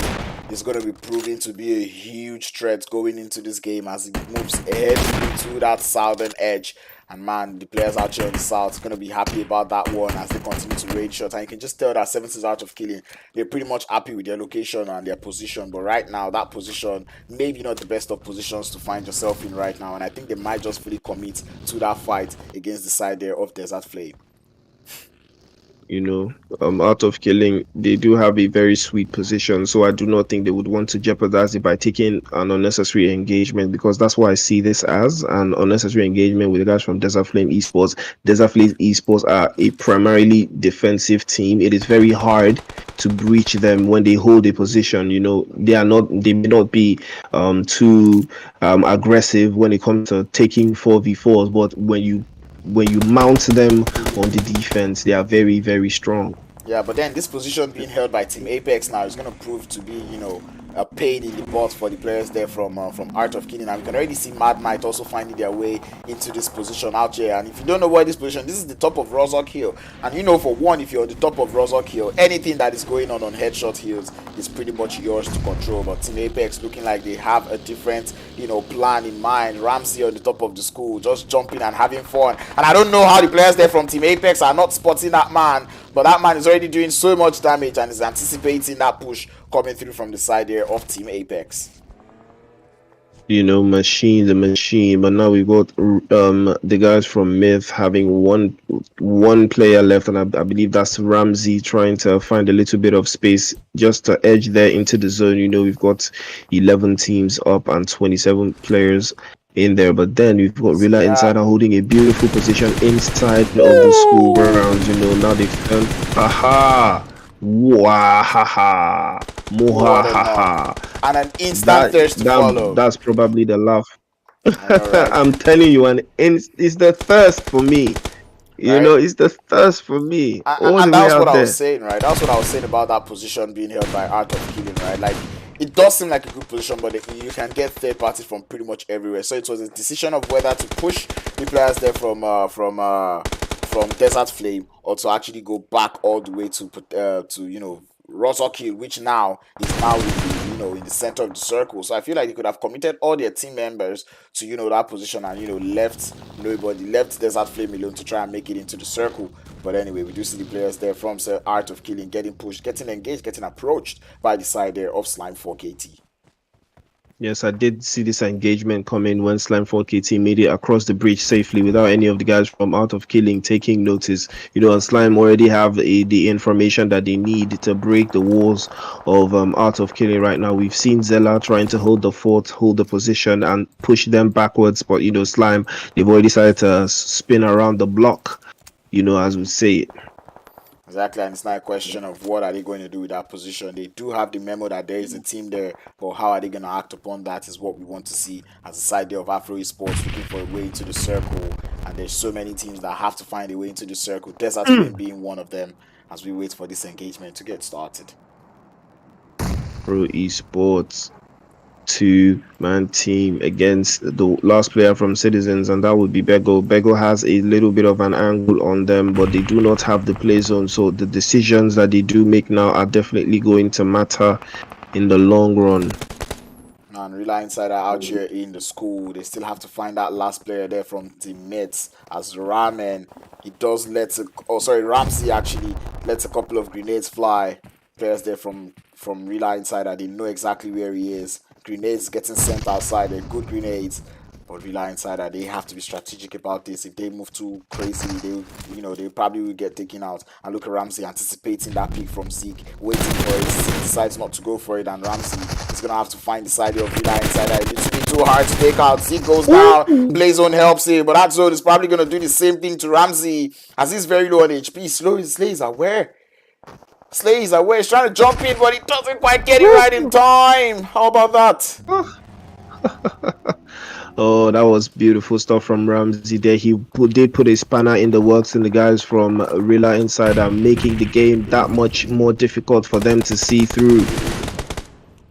is going to be proving to be a huge threat going into this game as it moves ahead into that southern edge. And man, the players out here on the south are going to be happy about that one as they continue to raid shots. And you can just tell that 70s out of killing, they're pretty much happy with their location and their position. But right now, that position, maybe not the best of positions to find yourself in right now. And I think they might just fully commit to that fight against the side there of Desert Flame. Out of killing, they do have a very sweet position, so I do not think they would want to jeopardize it by taking an unnecessary engagement, because that's what I see this as, an unnecessary engagement with the guys from Desert Flame Esports. Desert Flame Esports are a primarily defensive team. It is very hard to breach them when they hold a position. They may not be too aggressive when it comes to taking 4v4s, but when you mount them on the defense, they are very, very strong. Yeah, but then this position being held by Team Apex now is going to prove to be, a pain in the butt for the players there from Art of Killing. And we can already see Mad Knight also finding their way into this position out here. And if you don't know where this position, this is the top of Rozok Hill. And for one, if you're at the top of Rozok Hill, anything that is going on headshot hills is pretty much yours to control. But Team Apex looking like they have a different, plan in mind. Ramsey on the top of the school, just jumping and having fun. And I don't know how the players there from Team Apex are not spotting that man. But that man is already doing so much damage and is anticipating that push coming through from the side there of Team Apex. The machine. But now we got the guys from Myth having one player left, and I believe that's Ramsey trying to find a little bit of space just to edge there into the zone. We've got 11 teams up and 27 players in there, but then we've got Rila Insider holding a beautiful position inside of the school grounds. Now they've turned wahaha mohahaha, and an instant thirst to follow. That's probably the laugh. Right. I'm telling you, it's the thirst for me. It's the thirst for me. And that's what I was saying, right? That's what I was saying about that position being held by Art of Killing, right? Like, it does seem like a good position, but you can get third parties from pretty much everywhere. So it was a decision of whether to push the players there from Desert Flame, or to actually go back all the way to Rozok Hill, which now is in the center of the circle. So I feel like they could have committed all their team members to that position and left Desert Flame alone to try and make it into the circle. But anyway, we do see the players there from Art of Killing getting pushed, getting engaged, getting approached by the side there of Slime 4KT. Yes, I did see this engagement coming when Slime 4KT made it across the bridge safely without any of the guys from Art of Killing taking notice. And Slime already have the information that they need to break the walls of Art of Killing right now. We've seen Zella trying to hold the fort, hold the position, and push them backwards. But, Slime, they've already decided to spin around the block, as we say it. Exactly, and it's not a question of what are they going to do with that position. They do have the memo that there is a team there, but how are they going to act upon that is what we want to see as a side there of Afro Esports looking for a way into the circle. And there's so many teams that have to find a way into the circle, Desert Flame being one of them, as we wait for this engagement to get started. Afro Esports 2-man team against the last player from Sidizens, and that would be Bego. Bego has a little bit of an angle on them, but they do not have the play zone, so the decisions that they do make now are definitely going to matter in the long run. And Rila Insider out here in the school, they still have to find that last player there from the Mets, as Ramen, Ramsey actually lets a couple of grenades fly. Players there from Rila Insider, they know exactly where he is. Grenades getting sent outside, they're good grenades, but Rila Insider, they have to be strategic about this. If they move too crazy, they probably will get taken out. And look at Ramsey anticipating that pick from Zeke, waiting for it. Zeke decides not to go for it, and Ramsey is gonna have to find the side of Rila Insider. It's been too hard to take out. Zeke goes down, Blaze Zone helps him, but that zone is probably gonna do the same thing to Ramsey, as he's very low on HP. Slow his laser, where? Slay is away. He's trying to jump in, but he doesn't quite get it right in time. How about that? Oh, that was beautiful stuff from Ramsey there. He did put a spanner in the works in the guys from Rila Insider, making the game that much more difficult for them to see through.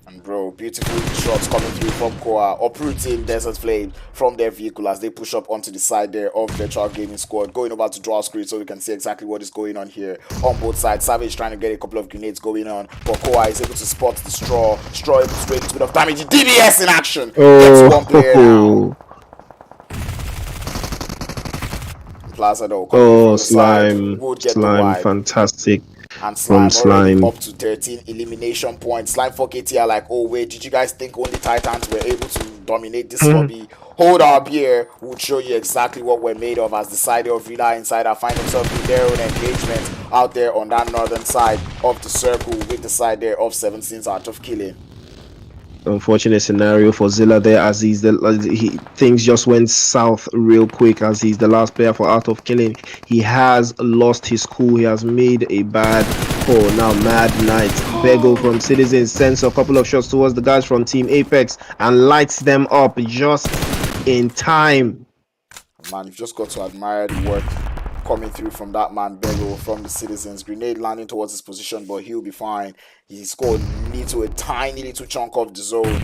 And bro, beautiful shots coming through from Koa, uprooting Desert Flame from their vehicle as they push up onto the side there of Virtual Gaming Squad. Going over to draw screen so we can see exactly what is going on here on both sides. Savage trying to get a couple of grenades going on, but Koa is able to spot the Straw. Straw able to create a bit of damage. DBS in action. Gets one player now. Plaza though, oh, Slime, Slime, fantastic. And Slime from already up to 13 elimination points. Slime for KT are like, oh wait, did you guys think only Titans were able to dominate this lobby? Hold our beer, we'll show you exactly what we're made of, as the side of Rila Insider find themselves in their own engagement out there on that northern side of the circle with the side there of 17's Art of Killing. Unfortunate scenario for Zilla there, as things just went south real quick, as he's the last player for Art of Killing. He has lost his cool. He has made a bad call. Now Mad Knight Bego from Citizens sends a couple of shots towards the guys from Team Apex and lights them up just in time. Man, you've just got to admire the work coming through from that man Bego from the Citizens. Grenade landing towards his position, but he'll be fine. He scored a tiny little chunk of the zone.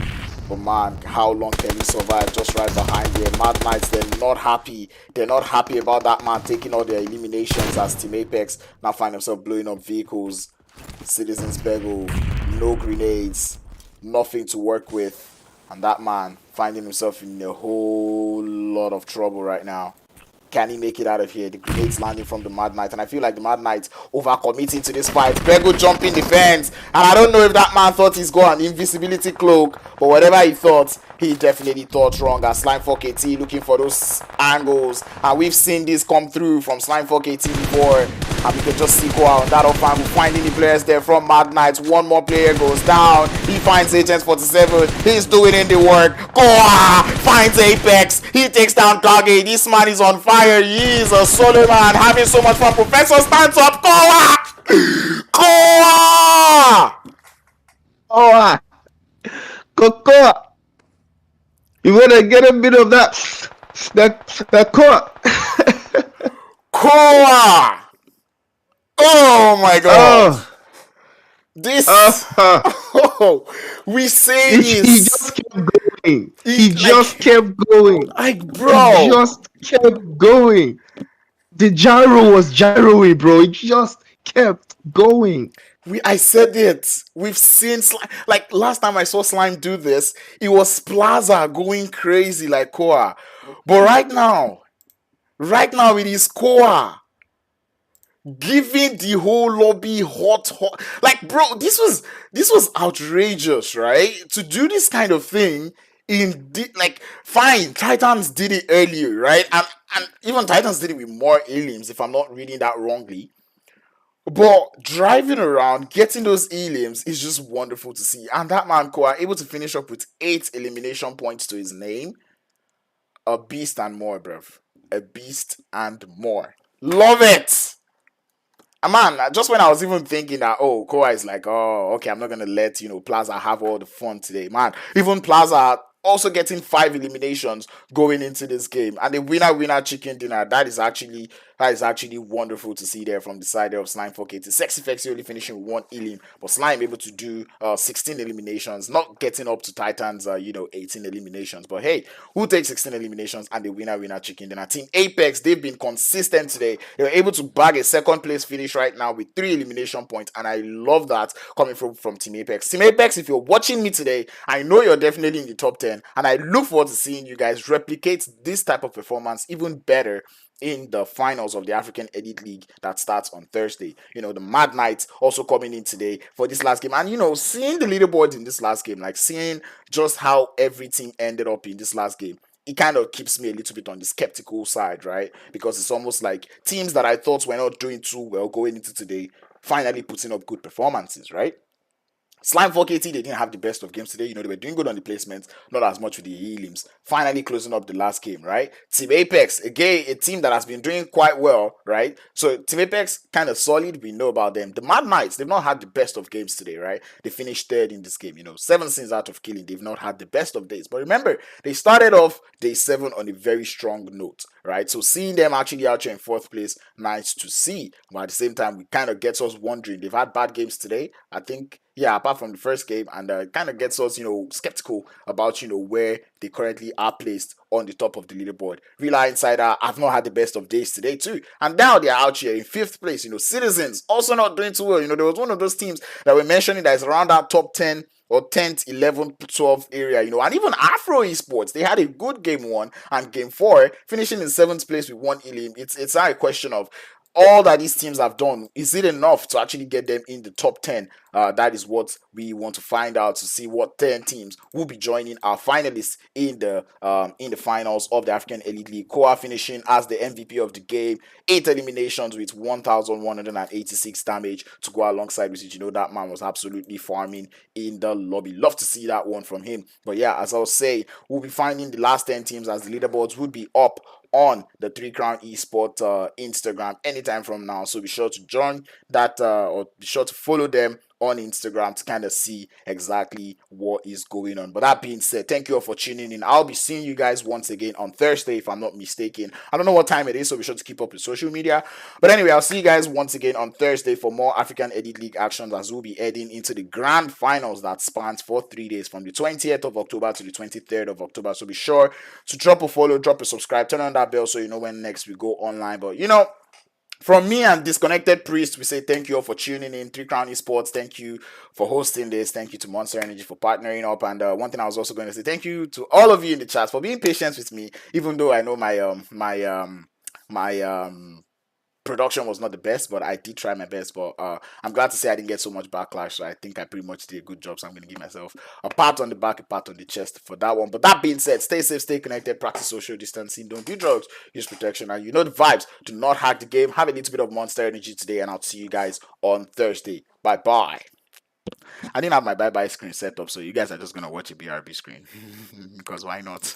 But man, how long can he survive just right behind there? Mad Knights, they're not happy. They're not happy about that man taking all their eliminations, as Team Apex now find themselves blowing up vehicles. Citizens Bego, no grenades, nothing to work with. And that man finding himself in a whole lot of trouble right now. Can he make it out of here? The grenades landing from the Mad Knight, and I feel like the Mad Knight overcommitting to this fight. Bego jumping the fence, and I don't know if that man thought he's got an invisibility cloak, but whatever he thought, he definitely thought wrong. As Slime 4KT looking for those angles, and we've seen this come through from Slime 4KT before, and we can just see go out on that off angle, finding the players there from Mad Knights. One more player goes down. He finds Agent 47. He's doing in the work. Goa finds Apex. He takes down Kage. This man is on fire. He is a solo man, having so much fun. Professor stands up. Goa! Goa! Goa! Goa! You wanna get a bit of that Koa? Koa! Oh my god! Oh. This we say this. He just kept going. He just kept going. Like, bro, he just kept going. The gyro was gyroing, bro. It just kept going. I said it. We've seen like last time I saw Slime do this, it was Plaza going crazy like Koa. But right now it is Koa giving the whole lobby hot. Like, bro, this was outrageous, right? To do this kind of thing fine, Titans did it earlier, right? And even Titans did it with more elims, if I'm not reading that wrongly. But driving around, getting those elims is just wonderful to see. And that man, Koa, able to finish up with 8 elimination points to his name. A beast and more, bruv. A beast and more. Love it! And man, just when I was even thinking that, oh, Koa is like, oh, okay, I'm not going to let, Plaza have all the fun today. Man, even Plaza also getting 5 eliminations going into this game. And the winner chicken dinner, that is actually wonderful to see there from the side of Slime 4KT. Sexy Fexy only finishing with 1 elim, but Slime able to do 16 eliminations, not getting up to Titans, 18 eliminations. But hey, who takes 16 eliminations and the winner chicken dinner? Team Apex, they've been consistent today. They were able to bag a second place finish right now with 3 elimination points, and I love that coming from Team Apex. Team Apex, if you're watching me today, I know you're definitely in the top 10, and I look forward to seeing you guys replicate this type of performance even better in the finals of the African Elite League that starts on Thursday. The Mad Knights also coming in today for this last game. And, seeing the leaderboard in this last game, like seeing just how everything ended up in this last game, it kind of keeps me a little bit on the skeptical side, right? Because it's almost like teams that I thought were not doing too well going into today finally putting up good performances, right? Slime 4KT, they didn't have the best of games today. You know, they were doing good on the placements, not as much with the elims. Finally closing up the last game, right? Team Apex, again, a team that has been doing quite well, right? So Team Apex, kind of solid. We know about them. The Mad Knights, they've not had the best of games today, right? They finished third in this game. You know, 7 sins out of killing. They've not had the best of days. But remember, they started off day 7 on a very strong note, right? So seeing them actually out here in 4th place, nice to see. But at the same time, we kind of gets us wondering. They've had bad games today. I think, yeah, apart from the first game, and it kind of gets us, you know, skeptical about, you know, where they currently are placed on the top of the leaderboard. Rila Insider have not had the best of days today too, and now they're out here in 5th place. You know, Sidizens also not doing too well. You know, there was one of those teams that we're mentioning that is around that top 10 or 10th, 11th, 12th area, you know, and even Afro Esports, they had a good game 1 and game 4, finishing in 7th place with 1 elim. It's not a question of all that these teams have done, is it enough to actually get them in the top 10? That is what we want to find out, to see what 10 teams will be joining our finalists in the finals of the African Elite League. Koa finishing as the MVP of the game, 8 eliminations with 1,186 damage to go alongside with it. You know, that man was absolutely farming in the lobby. Love to see that one from him. But yeah, as I was saying, we'll be finding the last 10 teams, as the leaderboards would be up on the 3 Crown Esport Instagram anytime from now. So be sure to join that or be sure to follow them on Instagram to kind of see exactly what is going on. But that being said, thank you all for tuning in. I'll be seeing you guys once again on Thursday, if I'm not mistaken. I don't know what time it is, so be sure to keep up with social media. But anyway, I'll see you guys once again on Thursday for more African Elite League actions, as we'll be heading into the grand finals that spans for 3 days from the 20th of October to the 23rd of October. So be sure to drop a follow, drop a subscribe, turn on that bell so you know when next we go online. But you know, from me and Disconnected Priest, we say thank you all for tuning in. 3 Crown Esports, thank you for hosting this. Thank you to Monster Energy for partnering up. And one thing I was also going to say, thank you to all of you in the chat for being patient with me, even though I know my production was not the best, but I did try my best. But I'm glad to say I didn't get so much backlash. So I think I pretty much did a good job. So I'm going to give myself a pat on the back, a pat on the chest for that one. But that being said, stay safe, stay connected, practice social distancing, don't do drugs, use protection, and you know the vibes. Do not hack the game. Have a little bit of Monster Energy today, and I'll see you guys on Thursday. Bye bye. I didn't have my bye bye screen set up, so you guys are just gonna watch a BRB screen because why not?